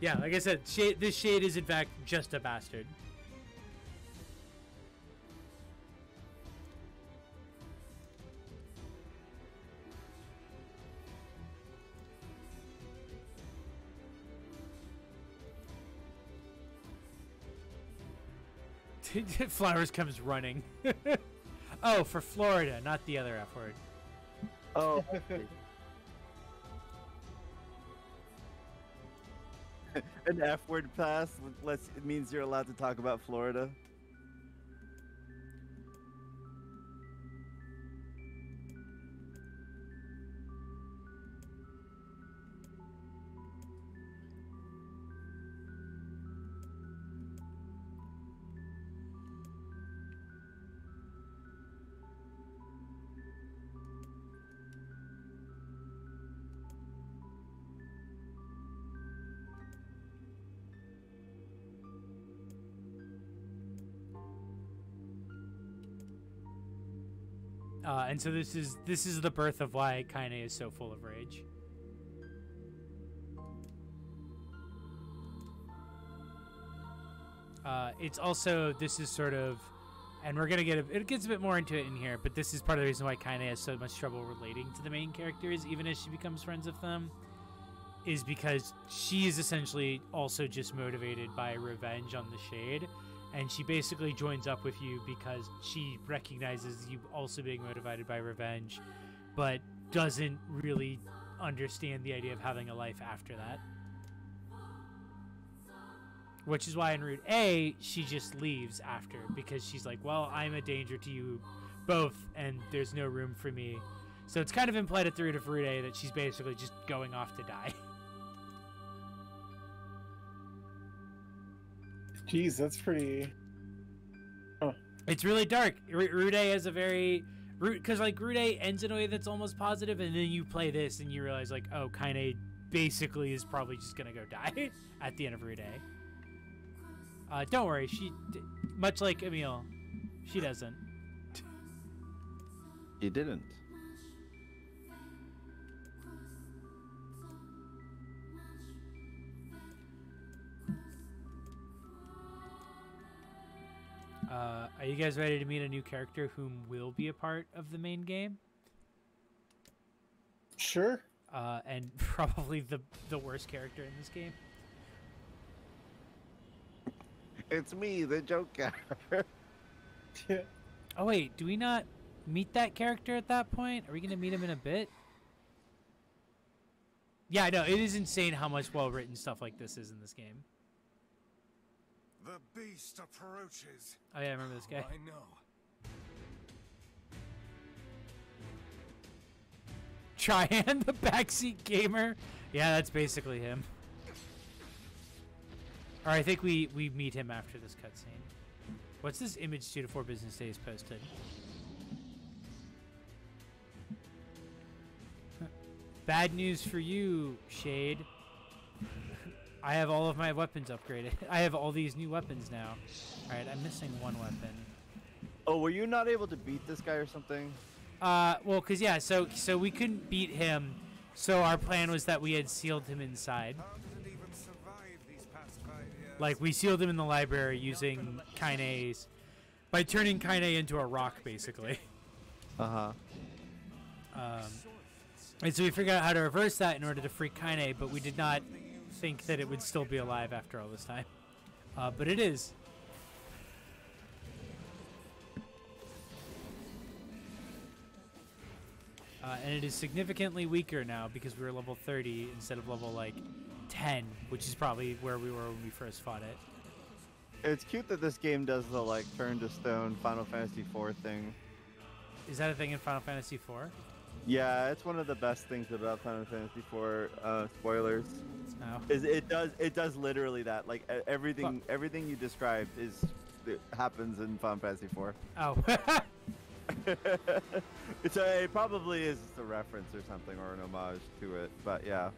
Yeah, like I said, this shade is in fact just a bastard. Flowers comes running. Oh, for Florida, not the other F word. Oh. An F word pass it means you're allowed to talk about Florida. And so this is the birth of why Kaine is so full of rage. It's also, this is sort of, and we're gonna it gets a bit more into it in here, but this is part of the reason why Kaine has so much trouble relating to the main characters, even as she becomes friends with them, is because she is essentially also just motivated by revenge on the Shade. And she basically joins up with you because she recognizes you also being motivated by revenge, but doesn't really understand the idea of having a life after that. Which is why in Route A, she just leaves after, because she's like, well, I'm a danger to you both, and there's no room for me. So it's kind of implied at the root of Route A that she's basically just going off to die. Jeez, that's pretty... Oh. It's really dark. Route A is a very... Because, like, Route A ends in a way that's almost positive, and then you play this and you realize, like, oh, Kaine basically is probably just going to go die at the end of Route A. Don't worry, much like Emil, she doesn't. You didn't. Are you guys ready to meet a new character whom will be a part of the main game? Sure. And probably the worst character in this game. It's me, the Joker. Yeah. Oh wait, do we not meet that character at that point? Are we gonna meet him in a bit? Yeah, I know, it is insane how much well-written stuff like this is in this game. The beast approaches. Oh yeah, I remember this guy. I know. Tryan, the backseat gamer. Yeah, that's basically him. Or I think we meet him after this cutscene. What's this image 2 to 4 business days posted? Bad news for you, Shade. I have all of my weapons upgraded. I have all these new weapons now. Alright, I'm missing one weapon. Oh, were you not able to beat this guy or something? Well, cause yeah, so we couldn't beat him, so our plan was that we had sealed him inside. Like, we sealed him in the library using Kaine's, by turning Kaine into a rock, basically. Uh-huh. And so we figured out how to reverse that in order to free Kaine, but we did not think that it would still be alive after all this time. But it is. And it is significantly weaker now because we were level 30 instead of level, like, 10, which is probably where we were when we first fought it. It's cute that this game does the, like, turn to stone Final Fantasy IV thing. Is that a thing in Final Fantasy IV? Yeah, it's one of the best things about Final Fantasy IV. Spoilers. No. Is it does literally that. Like everything you described it happens in Final Fantasy IV. Oh. It probably is just a reference or something or an homage to it, but yeah.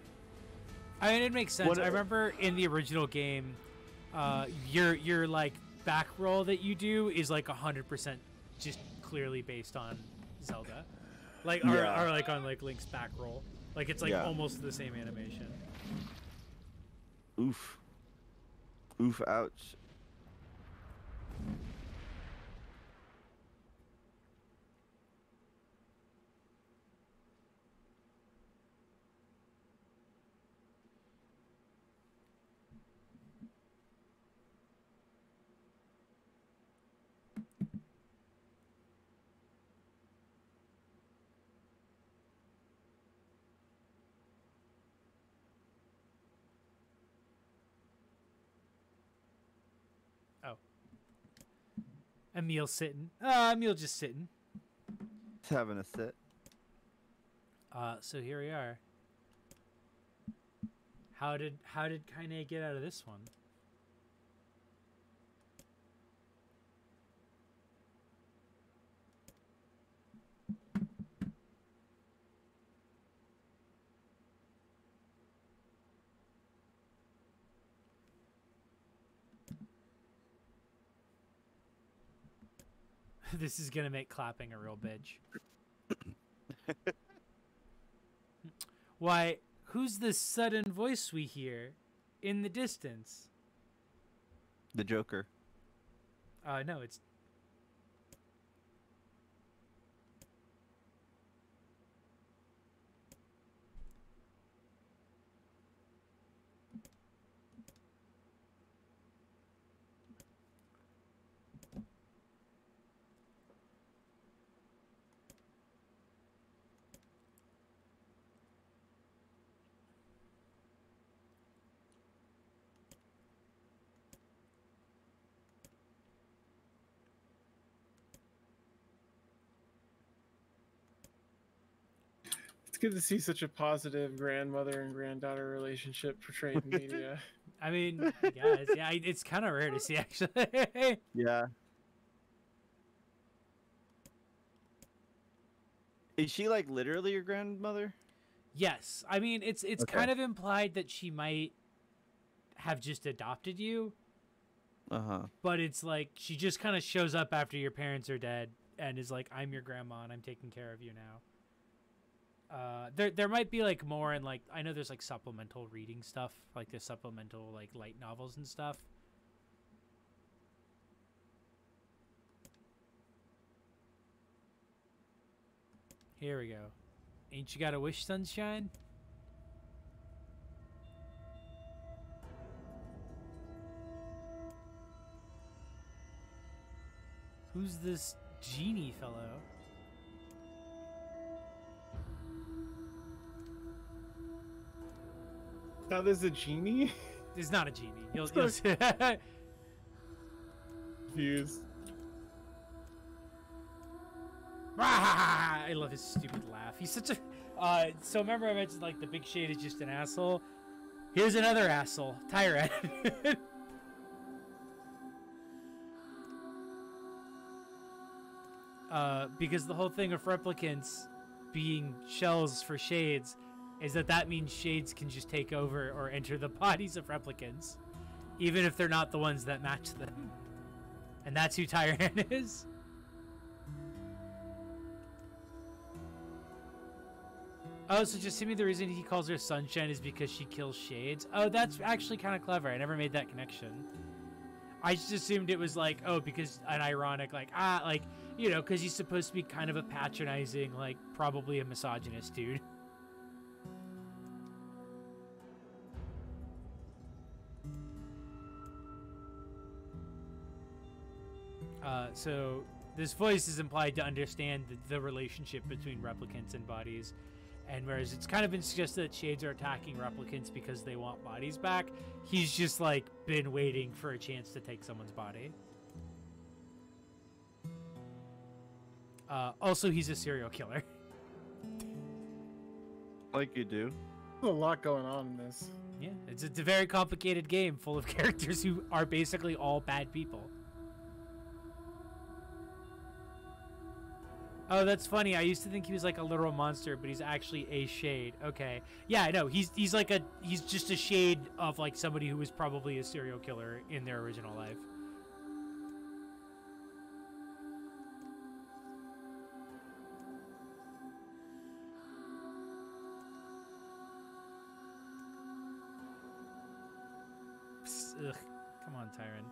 I mean, it makes sense. I remember in the original game, your like back roll that you do is like 100% just clearly based on Zelda. Like, or like on like Link's back roll. Like it's like almost the same animation. Oof. Oof, ouch. Emil sitting. Emil just sitting. Just having a sit. So here we are. How did Kaine get out of this one? This is gonna make clapping a real bitch. Why, who's this sudden voice we hear in the distance? The Joker. No, it's... It's good to see such a positive grandmother and granddaughter relationship portrayed in media. I mean, yeah, it's kind of rare to see, actually. Yeah. Is she like literally your grandmother? Yes. I mean, it's Okay. kind of implied that she might have just adopted you. Uh-huh. But it's like she just kind of shows up after your parents are dead and is like, I'm your grandma and I'm taking care of you now. There might be like more, and like I know there's like supplemental reading stuff, like there's supplemental like light novels and stuff. Here we go. Ain't you got a wish, sunshine? Who's this genie fellow? Now there's a genie? There's not a genie. You'll see. Confused. I love his stupid laugh. He's such a... so remember I mentioned like the big shade is just an asshole? Here's another asshole. Tyrant. Because the whole thing of replicants being shells for shades is that means shades can just take over or enter the bodies of replicants, even if they're not the ones that match them. And that's who Tyrant is. Oh, so just to me, the reason he calls her Sunshine is because she kills shades. Oh, that's actually kind of clever. I never made that connection. I just assumed it was like, oh, because an ironic, like, you know, because he's supposed to be kind of a patronizing, like, probably a misogynist dude. So this voice is implied to understand the relationship between replicants and bodies. And whereas it's kind of been suggested that shades are attacking replicants because they want bodies back, he's just like been waiting for a chance to take someone's body. Also, he's a serial killer. Like you do. There's a lot going on in this. Yeah, it's a very complicated game full of characters who are basically all bad people. Oh, that's funny. I used to think he was like a literal monster, but he's actually a shade. Okay. Yeah, no, he's just a shade of like somebody who was probably a serial killer in their original life. Psst, ugh. Come on, Tyron.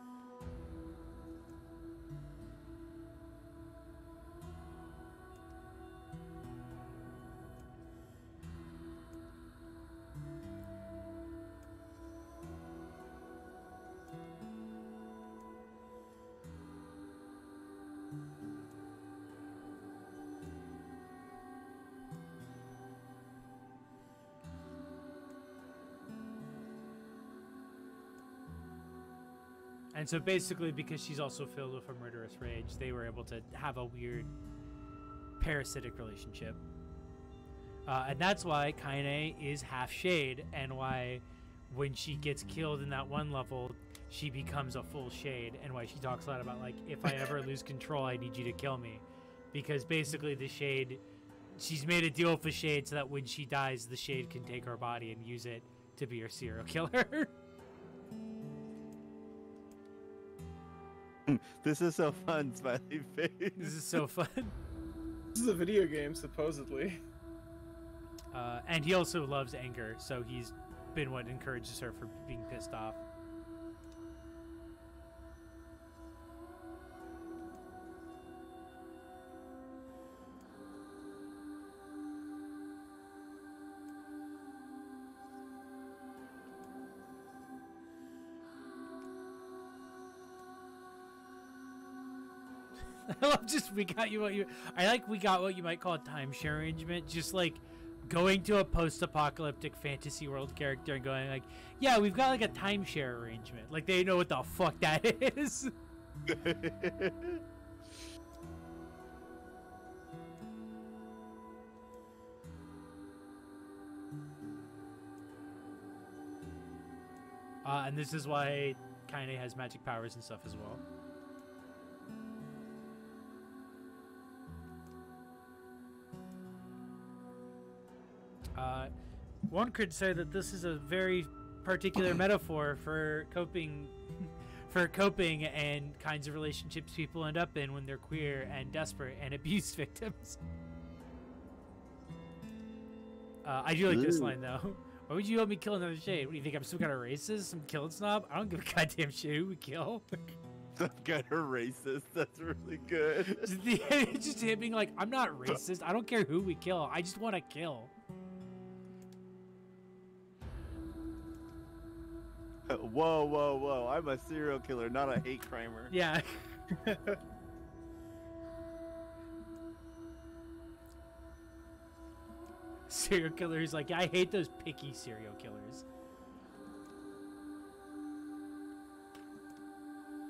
And so basically, because she's also filled with a murderous rage, they were able to have a weird parasitic relationship. And that's why Kaine is half shade, and why when she gets killed in that one level, she becomes a full shade, and why she talks a lot about, like, if I ever lose control, I need you to kill me. Because basically the shade, she's made a deal with the shade so that when she dies, the shade can take her body and use it to be her serial killer. This is so fun, smiley face. This is so fun. This is a video game, supposedly. And he also loves anger, so he's been what encourages her for being pissed off. I love just we got what you might call a timeshare arrangement, just like going to a post-apocalyptic fantasy world character and going like, yeah, we've got like a timeshare arrangement. Like they know what the fuck that is. And this is why Kaine has magic powers and stuff as well. One could say that this is a very particular metaphor for coping and kinds of relationships people end up in when they're queer and desperate and abuse victims. I do like this line though. Why would you help me kill another shade? What do you think? I'm some kind of racist? Some killing snob? I don't give a goddamn shit who we kill. Some kind of racist. That's really good. Just him being like, I'm not racist. I don't care who we kill. I just want to kill. Whoa, whoa, whoa. I'm a serial killer, not a hate crimer. Yeah. Serial killer who's like, yeah, I hate those picky serial killers.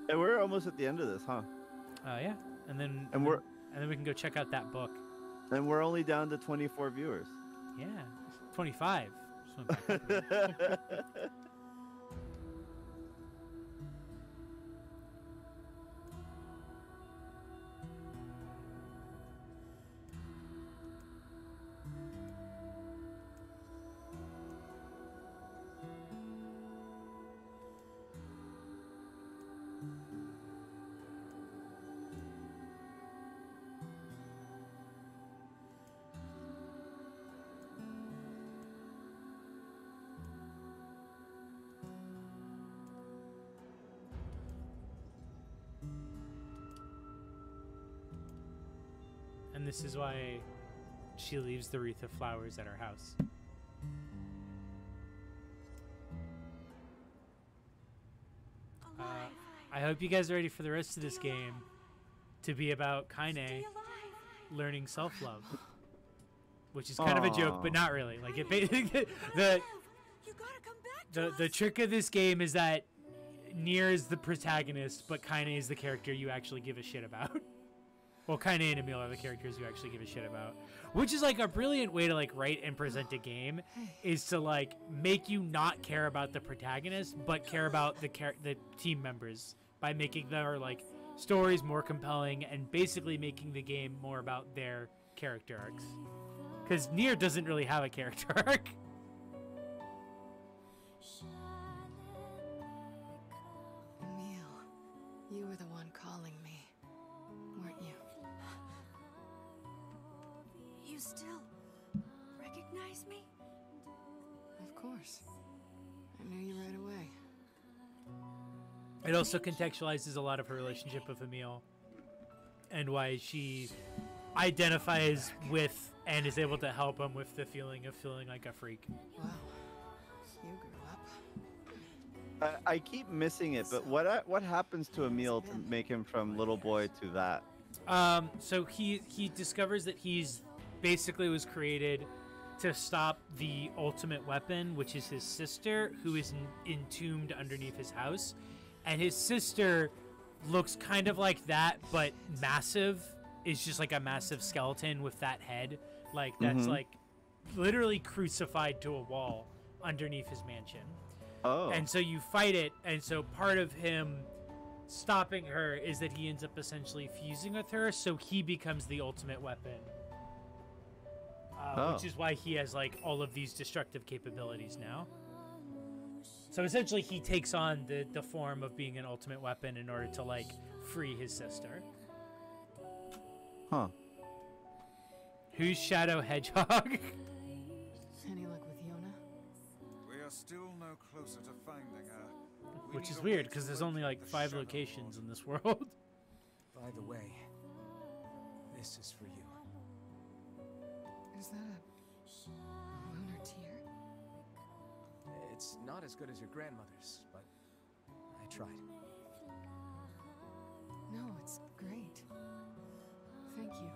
And we're almost at the end of this, huh? Yeah. And then we can go check out that book. And we're only down to 24 viewers. Yeah. 25. And this is why she leaves the wreath of flowers at our house. I hope you guys are ready for the rest of this game to be about Kaine learning self-love, which is kind of a joke, but not really. Like the trick of this game is that NieR is the protagonist, but Kaine is the character you actually give a shit about. Well, Kaine and Emil are the characters you actually give a shit about, which is like a brilliant way to like write and present a game, is to like make you not care about the protagonist but care about the team members by making their like stories more compelling and basically making the game more about their character arcs. Because NieR doesn't really have a character arc. Emil, you were the one calling me, weren't you? You still recognize me? Of course. I knew you right away. It also contextualizes a lot of her relationship with Emil and why she identifies with and is able to help him with the feeling of feeling like a freak. Wow. You grew up. I keep missing it, but what happens to Emil to make him from little boy to that? So he discovers that he's basically was created to stop the ultimate weapon, which is his sister, who is entombed underneath his house. And his sister looks kind of like that, but massive. Is just like a massive skeleton with that head. Like, that's like literally crucified to a wall underneath his mansion. Oh. And so you fight it, and so part of him stopping her is that he ends up essentially fusing with her, so he becomes the ultimate weapon. Which is why he has like all of these destructive capabilities now. So essentially he takes on the form of being an ultimate weapon in order to like free his sister. Huh. Who's Shadow Hedgehog? Any luck with Yona? We are still no closer to finding her. Which is weird, because there's only like 5 locations in this world. By the way, this is for you. Is that a lunar tear? It's not as good as your grandmother's, but I tried. No, it's great. Thank you.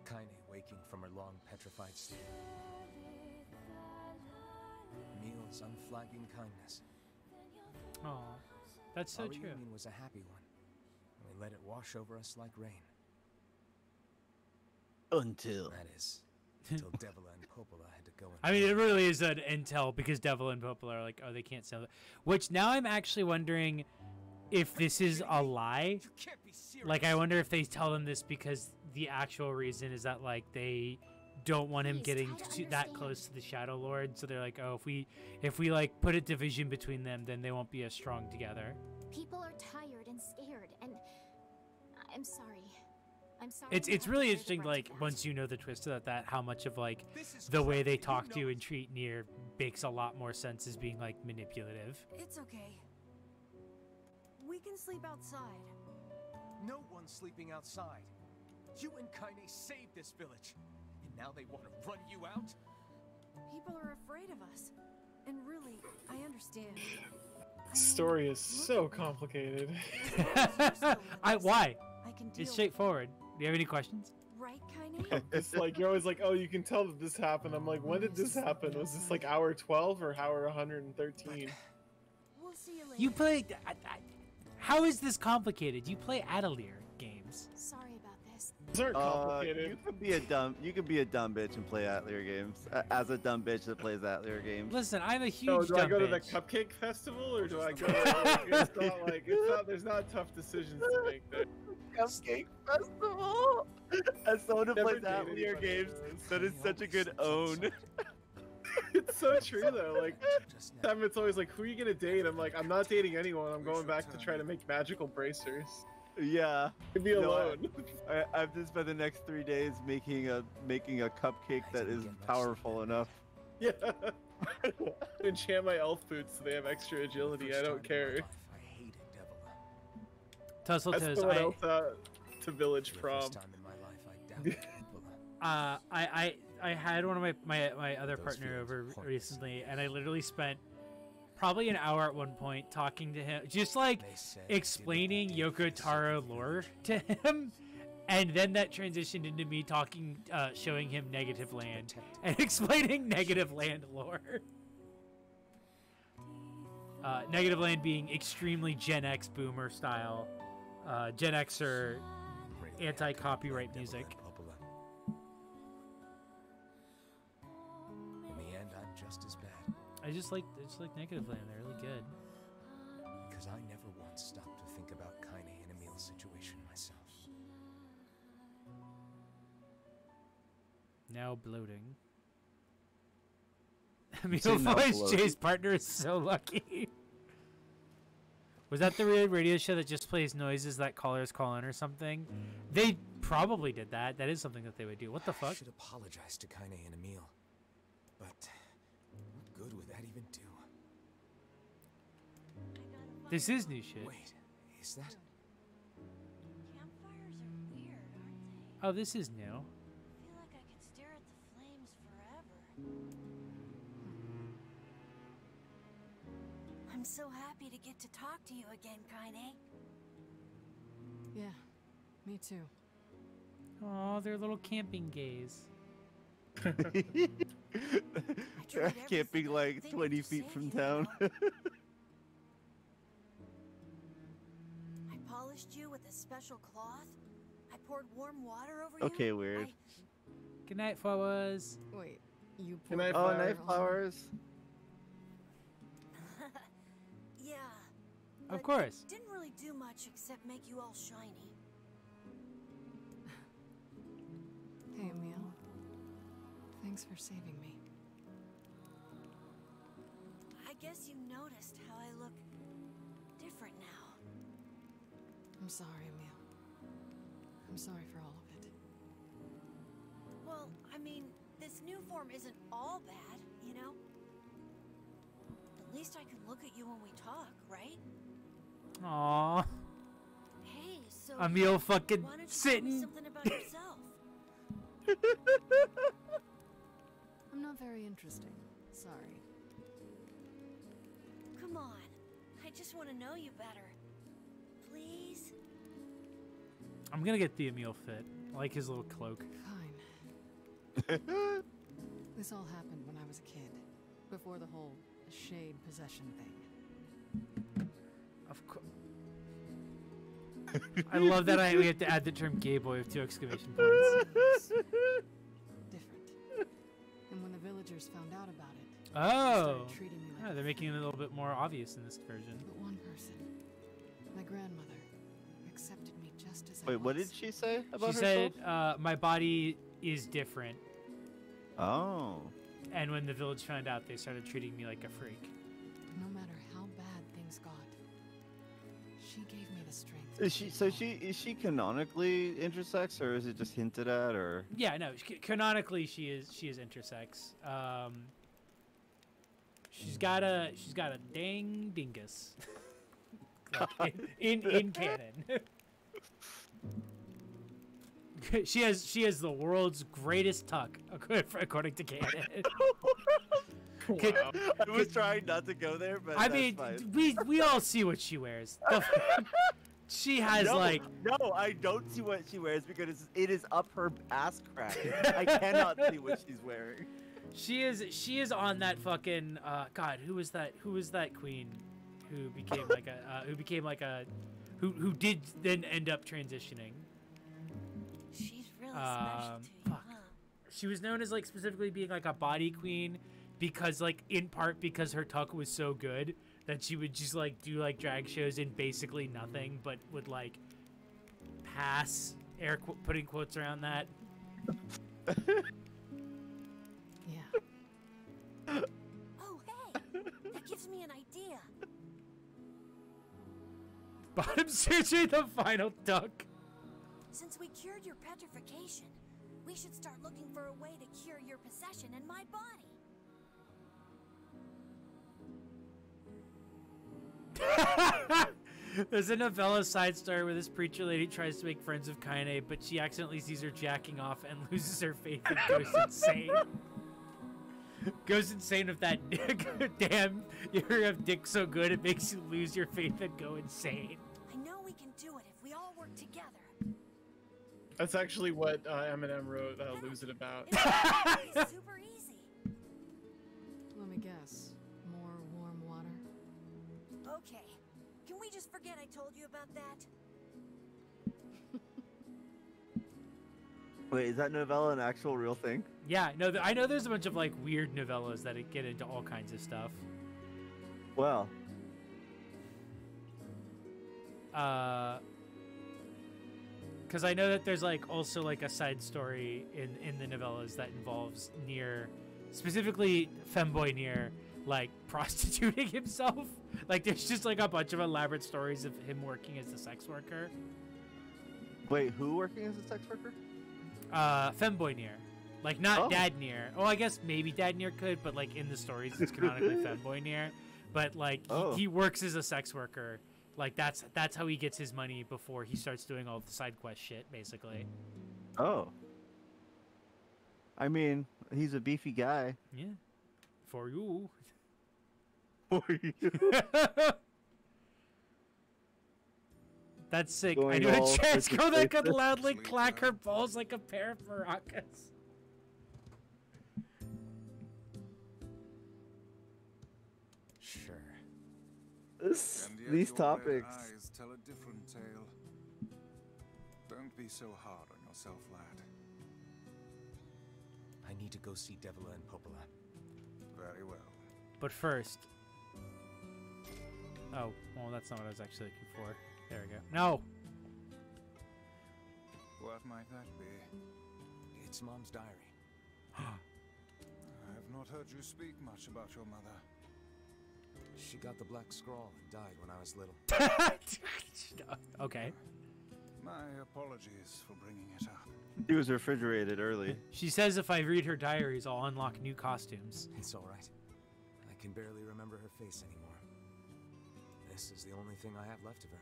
Kaine waking from her long petrified state. Emil's unflagging kindness. Aw, that's so Our true. reunion was a happy one. We let it wash over us like rain. Until. That is, until Devila and Popola had to go and... I mean, it really is an intel, because Devil and Popola are like, oh, they can't sell it. Which now I'm actually wondering if this is a lie. Like, I wonder if they tell them this because the actual reason is that, like, they don't want him getting that close to the Shadowlord. So they're like, oh, if we like put a division between them, then they won't be as strong together. People are tired and scared, and I'm sorry. I'm sorry. It's really interesting, like, once you know the twist of that, how much of, like, the way they talk to you and treat NieR makes a lot more sense as being, like, manipulative. It's okay. We can sleep outside. No one's sleeping outside. You and Kaine saved this village, and now they want to run you out? People are afraid of us. And really, I understand. This story is so complicated. Why? I can It's straightforward. Do you have any questions? Right, Kaine? It's like, you're always like, oh, you can tell that this happened. I'm like, when did this happen? Was this like hour 12 or hour 113? We'll see you later. You play... how is this complicated? You play Atelier games. Sorry about this. These aren't complicated. You can be a dumb bitch and play Atelier games. As a dumb bitch that plays Atelier games. Listen, I'm a huge So do I dumb go to bitch. the Cupcake Festival, or do I go to, there's not tough decisions to make there. Cupcake Festival! As someone who Never plays dated Atelier anyone games, else. that is such a good own. It's so true though. Like, time it's always like, who are you gonna date? I'm like, I'm not dating anyone. I'm going back to try to make magical bracers. Yeah. Leave me alone. I've just spent the next 3 days making a cupcake that is powerful enough. Yeah. Enchant my elf boots so they have extra agility. I don't care. Tussle I Toes, someone else to Village Prom. I had one of my other partner over recently, and I literally spent probably an hour at one point talking to him, just like explaining Yoko Taro lore to him, and then that transitioned into me talking, showing him Negative Land and explaining Negative Land lore. Negative Land being extremely Gen X boomer style, Gen Xer anti-copyright music. In the end, I'm just as bad. I just like Negative Land. They're really good. Because I never once stopped to think about Kaine and Emil's situation myself. Now bloating. Emil Say now voice bloating. Jay's partner is so lucky. Was that the weird radio show that just plays noises that callers call in or something? They probably did that. That is something that they would do. What the I fuck? should apologize to Kaine and Emil. But what good would that even do? This is new shit. Wait, is that... Campfires are weird, aren't they? Oh, this is new. I feel like I could stare at the flames forever. I'm so happy to get to talk to you again, Kaine. Yeah, me too. Oh, they're little camping gays. Camping like 20 feet from town. I polished you with a special cloth. I poured warm water over you. Okay, weird. Good night, flowers. Wait, you Good night, Oh, flowers. night flowers. Yeah. Of but course. it didn't really do much except make you all shiny. Hey, Emil. Thanks for saving me. I guess you noticed how I look different now. I'm sorry, Emil. I'm sorry for all of it. Well, I mean, this new form isn't all bad, you know? At least I can look at you when we talk, right? Aww. Hey, so Emil fucking why don't you tell me sitting. something about yourself? I'm not very interesting. Sorry. Come on. I just want to know you better. Please? I'm gonna get the Emil fit. I like his little cloak. Fine. This all happened when I was a kid. Before the whole shade possession thing. Of course. I love that we have to add the term gay boy with 2 exclamation points. Different. And when the villagers found out about it, they Oh. started treating me like Yeah, they're making it a little bit more obvious in this version. But one person, my grandmother, accepted me just as I Wait, was. what did she say about She herself? said, my body is different. Oh. And when the village found out, they started treating me like a freak. No matter how bad things got, she gave me the strength. Is she canonically intersex, or is it just hinted at, or? Yeah, no. Canonically, she is intersex. She's got a dang dingus. Like, in canon. She has the world's greatest tuck, according to canon. Wow. I was trying not to go there, but I that's mean, fine. we all see what she wears. She has no, like no, I don't see what she wears because it is up her ass crack. I cannot see what she's wearing. she is on that fucking God. Who was that queen who became like a who did then end up transitioning? She's really special to you, Fuck. huh? She was known as like specifically being like a body queen because like in part because her tuck was so good that she would just like do like drag shows in basically nothing, but would like pass putting quotes around that. Yeah. Oh, hey! That gives me an idea. Bottom surgery, the final tuck. Since we cured your petrification, we should start looking for a way to cure your possession in my body. There's a novella side story where this preacher lady tries to make friends with Kaine, but she accidentally sees her jacking off and loses her faith and goes insane. Goes insane with that damn, you have dick so good it makes you lose your faith and go insane. I know we can do it if we all work together. That's actually what Eminem wrote Lose It about. It's super easy. Let me guess. More warm water? Okay. Can we just forget I told you about that? Wait, is that novella an actual real thing? Yeah, no, I know there's a bunch of like weird novellas that get into all kinds of stuff. Well. Because I know that there's like also like a side story in the novellas that involves NieR, specifically femboy NieR, like prostituting himself. Like there's just like a bunch of elaborate stories of him working as a sex worker. Wait, who working as a sex worker? Femboy NieR. Like not Dad NieR. Oh, I guess maybe Dad NieR could, but like in the stories it's canonically femboy NieR. But like he works as a sex worker. Like that's how he gets his money before he starts doing all the side quest shit, basically. Oh. I mean, he's a beefy guy. Yeah. For you. For you. That's sick. Going I knew a all trans girl that could freaking loudly clack her balls like a pair of maracas. And yet These your red topics. eyes tell a different tale. Don't be so hard on yourself, lad. I need to go see Devila and Popola. Very well. But first... Oh, well, that's not what I was actually looking for. There we go. No! What might that be? It's Mom's diary. I have not heard you speak much about your mother. She got the black scrawl and died when I was little. Okay. My apologies for bringing it up. He was refrigerated early. She says if I read her diaries, I'll unlock new costumes. It's alright. I can barely remember her face anymore. This is the only thing I have left of her.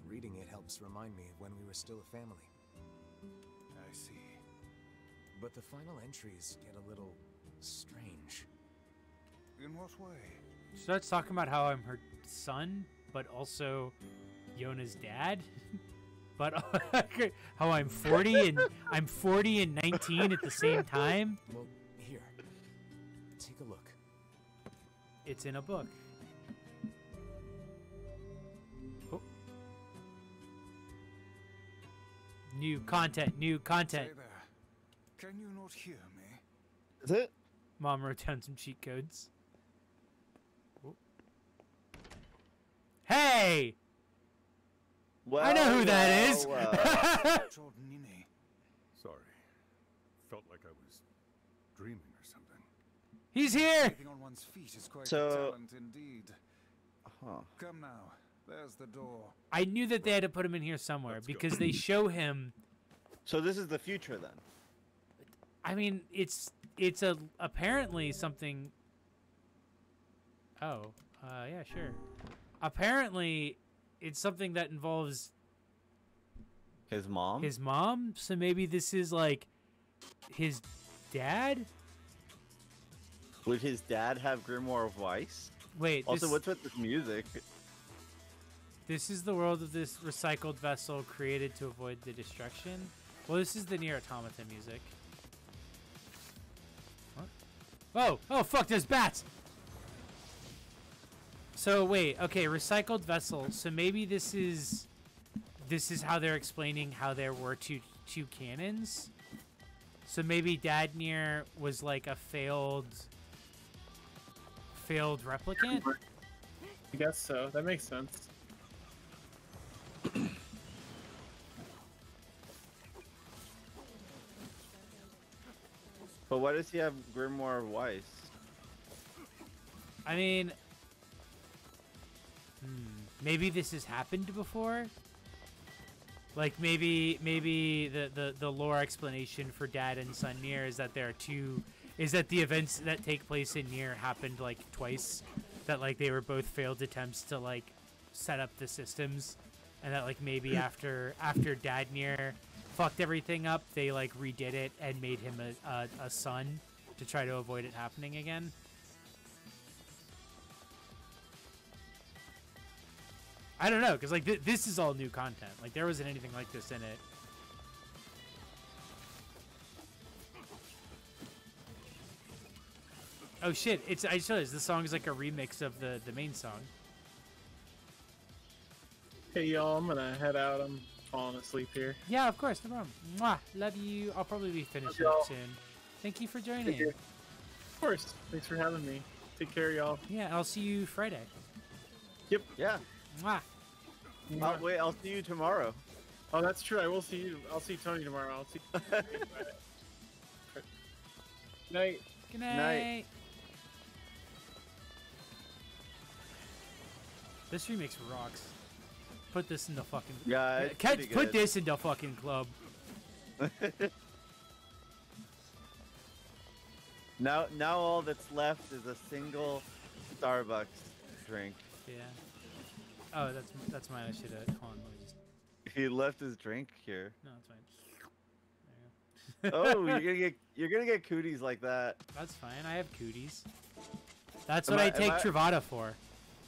Reading it helps remind me of when we were still a family. I see. But the final entries get a little strange. In what way? She starts talking about how I'm her son, but also Yona's dad. But how I'm 40 and 19 at the same time. Well, here. Take a look. It's in a book. Oh. New content, new content. Stay there. Can you not hear me? Is it? Mom wrote down some cheat codes. Oh. Hey! Well, I know who that is. Sorry. Felt like I was dreaming or something. He's here. Getting on one's feet is quite a talent indeed. Come now. There's the door. I knew that they had to put him in here somewhere because they show him. So this is the future then. I mean, it's apparently something. Oh, yeah, sure. Apparently, it's something that involves his mom. His mom. So maybe this is like his dad. Would his dad have Grimoire of Weiss? Wait. Also, what's with this music? This is the world of this recycled vessel created to avoid the destruction. Well, this is the NieR Automata music. What? Oh, fuck, there's bats! So, wait, okay, recycled vessel. So maybe this is how they're explaining how there were two cannons. So maybe Dad NieR was like a failed replicant? I guess so. That makes sense. But why does he have Grimoire of Weiss? I mean, maybe this has happened before. Like maybe the lore explanation for Dad and Son NieR is that the events that take place in NieR happened like twice. That like they were both failed attempts to like set up the systems, and that like maybe after Dad NieR fucked everything up, they like redid it and made him a son to try to avoid it happening again. I don't know, because like this is all new content. Like there wasn't anything like this in it. Oh shit! I just realized the song is like a remix of the main song. Hey y'all, I'm gonna head out. I'm falling asleep here. Yeah, of course, no problem. Mwah, love you. I'll probably be finishing up soon. Thank you for joining. Of course. Thanks for having me. Take care, y'all. Yeah, I'll see you Friday. Yep. Yeah. Mwah. Wait, I'll see you tomorrow. Oh, that's true. I will see you. I'll see Tony tomorrow. I'll see. Night. Good night. Night. This remix rocks. Put this in the fucking. Yeah, it's pretty Put good. this in the fucking club. Now all that's left is a single Starbucks drink. Yeah. Oh, that's mine. I should have. Hold on, let me just. He left his drink here. No, it's fine. There you go. Oh, you're gonna get cooties like that. That's fine. I have cooties. That's what I take Truvada for.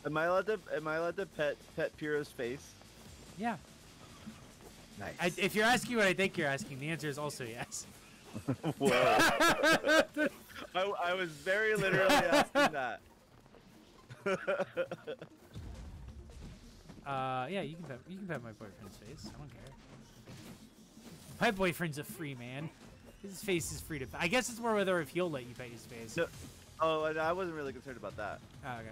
Am I allowed to pet Piro's face? Yeah. Nice. If you're asking what I think you're asking, the answer is also yes. Whoa. I was very literally asking that. Yeah, you can pet my boyfriend's face. I don't care. My boyfriend's a free man. His face is free to. I guess it's more whether if he'll let you pet his face. No. Oh, and I wasn't really concerned about that. Oh, okay.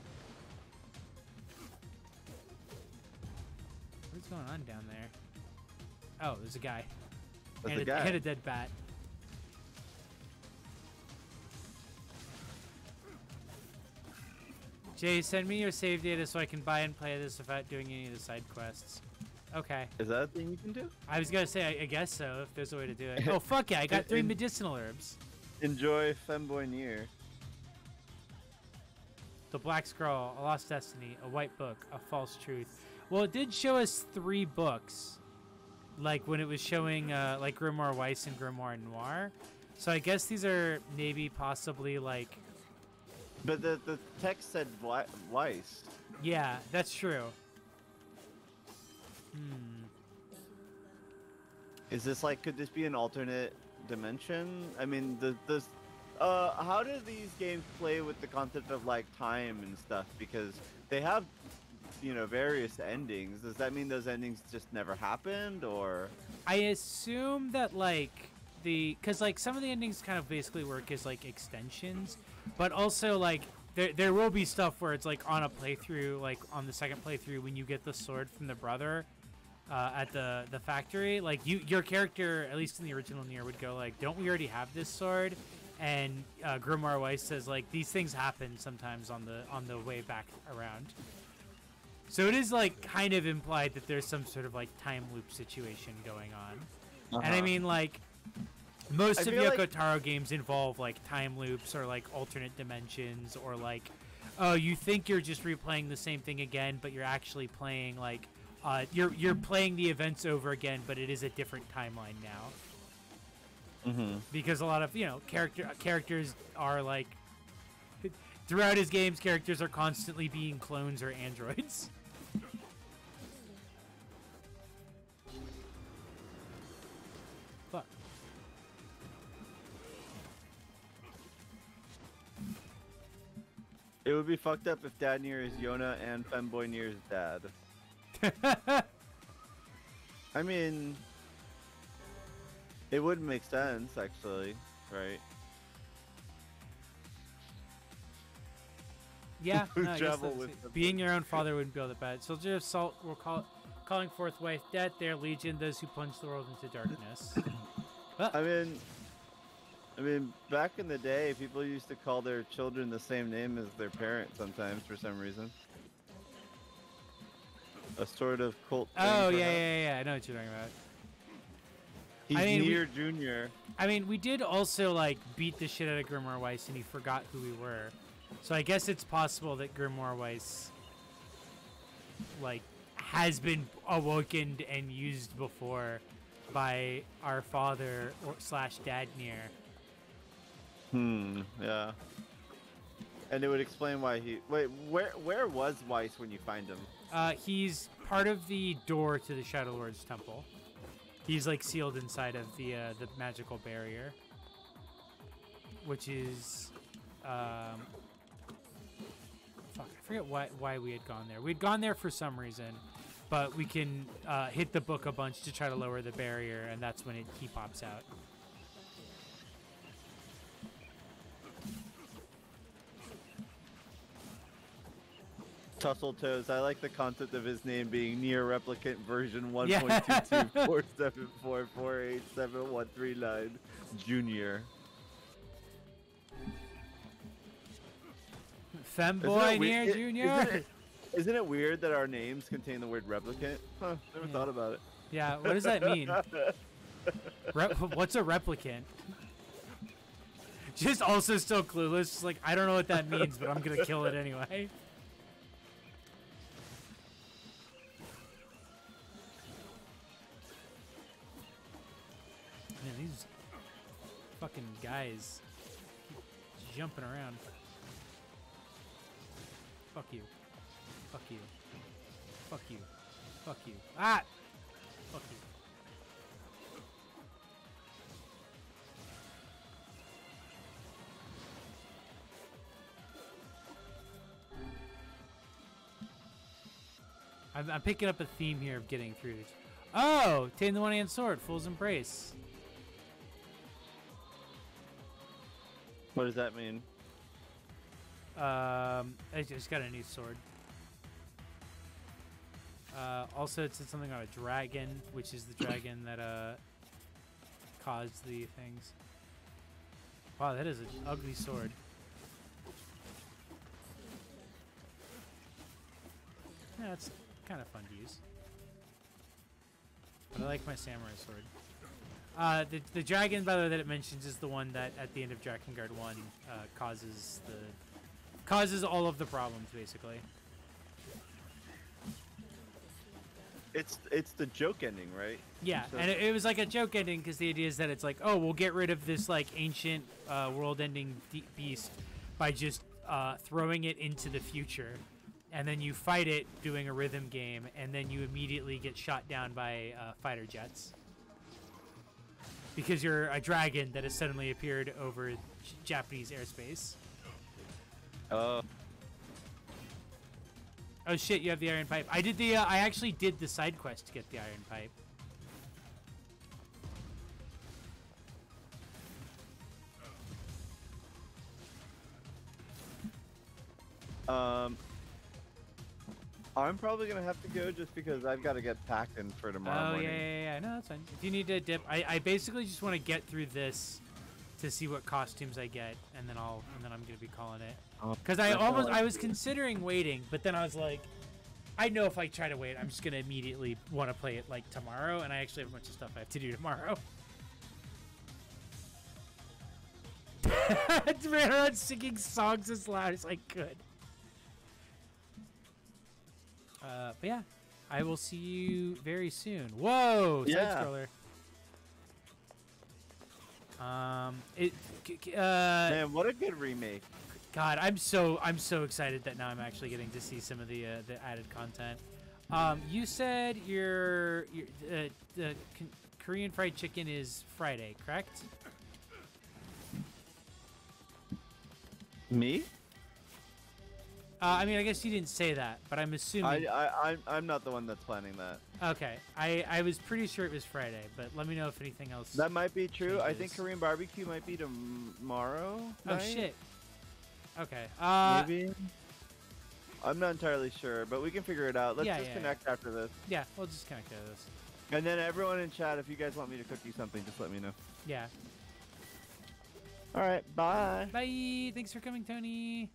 What's going on down there? Oh, there's a guy. There's a guy. And a dead bat. Jay, send me your save data so I can buy and play this without doing any of the side quests. Okay. Is that a thing you can do? I was gonna say, I guess so, if there's a way to do it. Oh, fuck yeah, I got 3 medicinal herbs. Enjoy Femboy NieR. The Black Scroll, A Lost Destiny, A White Book, A False Truth. Well, it did show us 3 books. Like when it was showing like Grimoire Weiss and Grimoire Noir. So I guess these are maybe possibly like... But the text said Weiss. Yeah, that's true. Is this like, could this be an alternate dimension? I mean, how do these games play with the concept of like time and stuff? Because they have, you know, various endings. Does that mean those endings just never happened, or? I assume that like because like some of the endings kind of basically work as like extensions, but also like there will be stuff where it's like on a playthrough, like on the second playthrough when you get the sword from the brother at the factory, like your character, at least in the original NieR, would go like, don't we already have this sword? And Grimoire Weiss says like these things happen sometimes on the way back around. So it is like kind of implied that there's some sort of like time loop situation going on. And I mean like most of Yoko Taro games involve like time loops or like alternate dimensions, or like, oh, you think you're just replaying the same thing again, but you're actually playing like you're playing the events over again, but it is a different timeline now. Because a lot of, you know, characters are like throughout his games, characters are constantly being clones or androids. Fuck. It would be fucked up if Dad NieR is Yona and Femboy NieR's dad. I mean, it would make sense, actually, right? Yeah, no, I guess being your own father wouldn't be all that bad. Soldier of Salt, we're calling forth wife, death, their legion, those who plunge the world into darkness. I mean, back in the day, people used to call their children the same name as their parents sometimes for some reason. A sort of cult thing. Oh, yeah, I know what you're talking about. He's NieR Jr. I mean, we did also, like, beat the shit out of Grimoire Weiss, and he forgot who we were. So I guess it's possible that Grimoire Weiss, like, has been awakened and used before by our father / Dad NieR. Yeah. And it would explain why he... Wait, where was Weiss when you find him? He's part of the door to the Shadowlord's temple. He's like sealed inside of the magical barrier, which is fuck, I forget why we had gone there. We'd gone there for some reason, but we can hit the book a bunch to try to lower the barrier, and that's when he pops out. Tussle Toes. I like the concept of his name being NieR Replicant version 1.2247448713 Junior. Femboy NieR Junior. Isn't it weird that our names contain the word replicant? Huh, never thought about it. Yeah, what does that mean? What's a replicant? Just also still clueless. Just like, I don't know what that means, but I'm gonna kill it anyway. Man, these fucking guys keep jumping around. Fuck you. Fuck you. Fuck you. Fuck you. Ah! Fuck you. I'm picking up a theme here of getting through. Oh, tame the one-hand sword, Fool's Embrace. What does that mean? I just got a new sword. Also, it said something about a dragon, which is the dragon that caused the things. Wow, that is an ugly sword. Yeah, it's kind of fun to use. But I like my samurai sword. The dragon, by the way, that it mentions is the one that at the end of Drakengard 1 causes all of the problems, basically. It's the joke ending, right? Yeah, So and it was like a joke ending because the idea is that it's like, oh, we'll get rid of this like ancient world-ending beast by just throwing it into the future, and then you fight it doing a rhythm game, and then you immediately get shot down by fighter jets because you're a dragon that has suddenly appeared over Japanese airspace. Oh. Oh shit! You have the iron pipe. I did the. I actually did the side quest to get the iron pipe. I'm probably gonna have to go just because I've got to get packed in for tomorrow morning. Yeah. No, that's fine. If you need to dip, I basically just want to get through this to see what costumes I get, and then I'm gonna be calling it. Because I was considering waiting, but then I was like, I know if I try to wait, I'm just gonna immediately want to play it like tomorrow, and I actually have a bunch of stuff I have to do tomorrow. I ran around singing songs as loud as I could. But yeah, I will see you very soon. Whoa, side scroller. Man, what a good remake. God, I'm so excited that now I'm actually getting to see some of the added content. You said the Korean fried chicken is Friday, correct? Me? I mean, I guess you didn't say that, but I'm assuming. I'm not the one that's planning that. Okay, I was pretty sure it was Friday, but let me know if anything else. That might be true. changes. I think Korean barbecue might be tomorrow. Oh night? shit. Okay. Maybe. I'm not entirely sure, but we can figure it out. Let's just connect after this. Yeah, we'll just connect after this. And then everyone in chat, if you guys want me to cook you something, just let me know. Yeah. All right. Bye. Bye. Thanks for coming, Tony.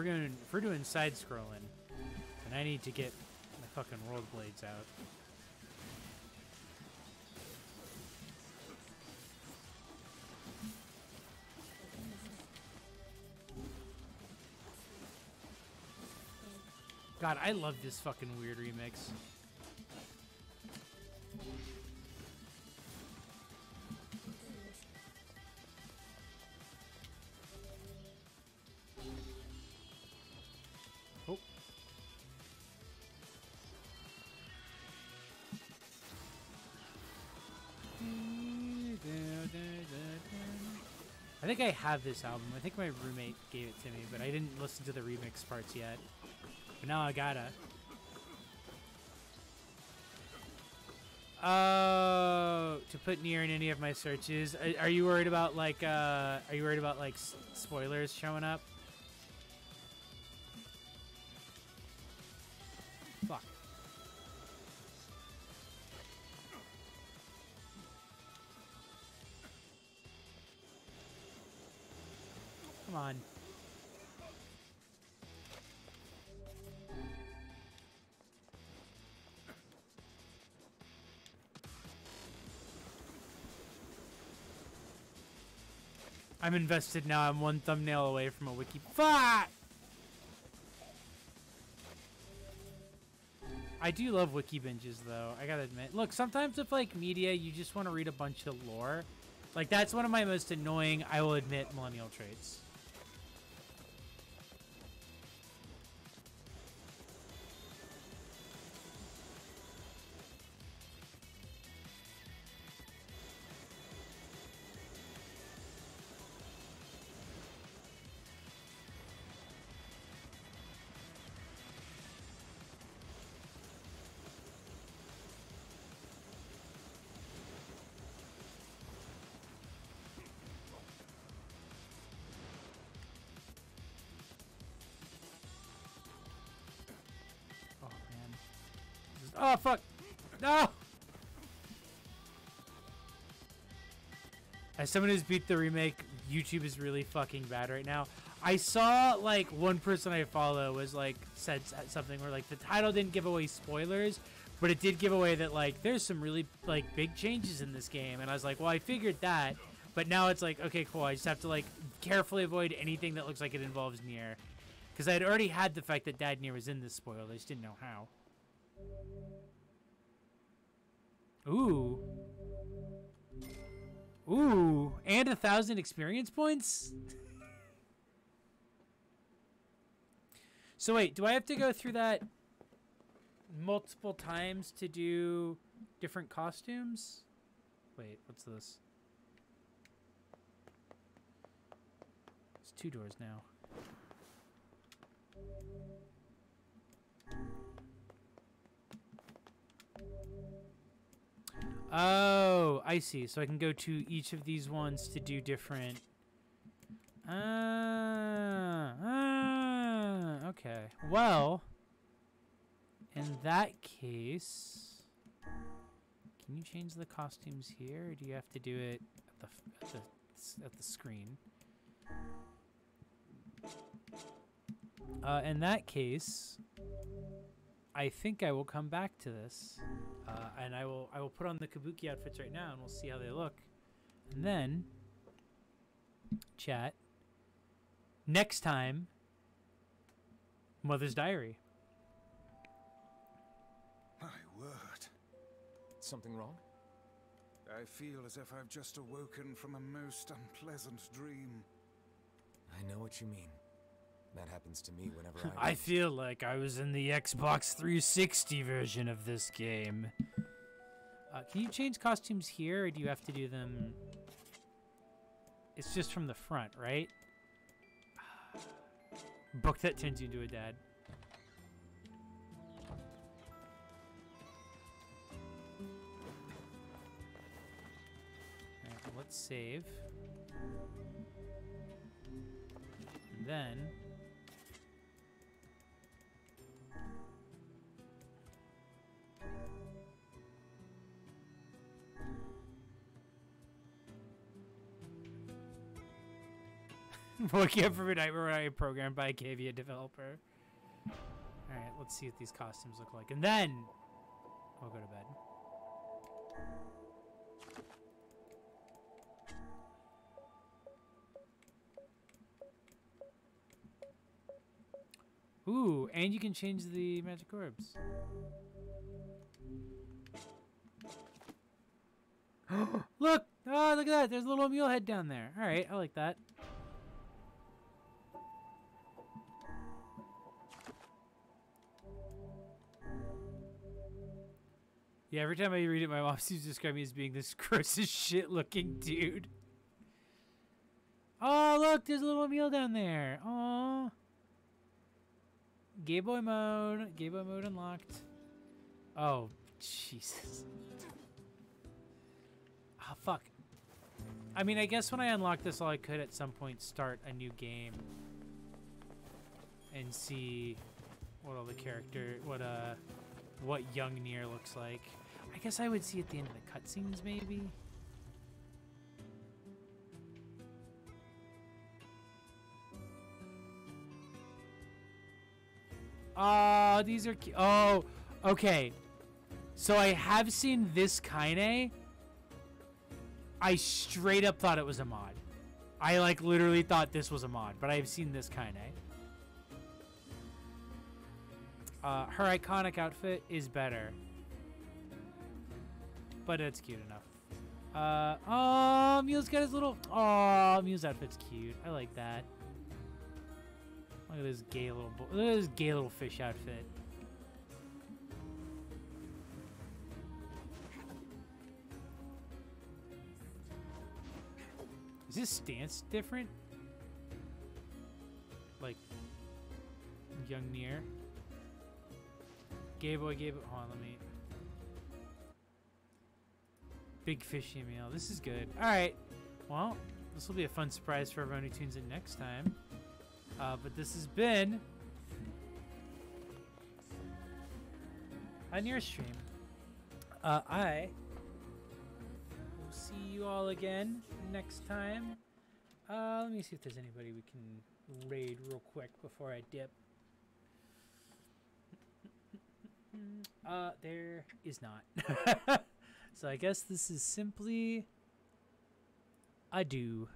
If we're doing side scrolling, then I need to get my fucking world blades out. God, I love this fucking weird remix. Oh. I think I have this album. I think my roommate gave it to me, but I didn't listen to the remix parts yet. But now I gotta. Oh, to put NieR in any of my searches. Are you worried about like spoilers showing up? Fuck. Come on. I'm invested now. I'm one thumbnail away from a wiki. Fuck! I do love wiki binges, though. I gotta admit. Look, sometimes with, like, media, you just want to read a bunch of lore. Like, that's one of my most annoying, I will admit, millennial traits. Oh, fuck. No! As someone who's beat the remake, YouTube is really fucking bad right now. I saw, like, one person I follow was, like, said something where, like, the title didn't give away spoilers, but it did give away that, like, there's some really, like, big changes in this game. And I was like, well, I figured that. But now it's like, okay, cool. I just have to, like, carefully avoid anything that looks like it involves NieR. Because I had already had the fact that Dad NieR was in this spoiler. I just didn't know how. Ooh. Ooh. And 1,000 experience points? So wait, do I have to go through that multiple times to do different costumes? Wait, what's this? It's 2 doors now. Oh, I see. So I can go to each of these ones to do different... okay. Well, in that case, can you change the costumes here, or do you have to do it at the screen? In that case, I think I will come back to this, and I will put on the Kabuki outfits right now, and we'll see how they look, and then chat. Next time, Mother's Diary. My word. Something wrong? I feel as if I've just awoken from a most unpleasant dream. I know what you mean. That happens to me whenever I feel like I was in the Xbox 360 version of this game. Can you change costumes here, or do you have to do them... It's just from the front, right? Book that turns you into a dad. Alright, well, let's save. And then... Waking up from a nightmare when I am programmed by a Cavia developer. Alright, let's see what these costumes look like. And then I'll go to bed. Ooh, and you can change the magic orbs. Look! Oh, look at that! There's a little mule head down there. Alright, I like that. Yeah, every time I read it, my mom seems to describe me as being this gross as shit looking dude. Oh, look, there's a little meal down there. Aw. Gay boy mode. Gay boy mode unlocked. Oh, Jesus. Oh, fuck. I mean, I guess when I unlock this, all I could at some point start a new game and see what all the character, what young NieR looks like. I guess I would see at the end of the cutscenes, maybe. Oh, these are cute. Oh, okay. So I have seen this Kaine. I straight up thought it was a mod. I like literally thought this was a mod, but I've seen this Kaine. Her iconic outfit is better. But it's cute enough. Oh, Mew's got his little... Oh, Mew's outfit's cute. I like that. Look at this gay little... Look at this gay little fish outfit. Is his stance different? Like... young NieR? Gay boy. Hold on, let me... Big fishy meal. This is good. Alright. Well, this will be a fun surprise for everyone who tunes in next time. But this has been... on your stream. I will see you all again next time. Let me see if there's anybody we can raid real quick before I dip. There is not. So I guess this is simply adieu.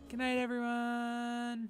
Good night, everyone.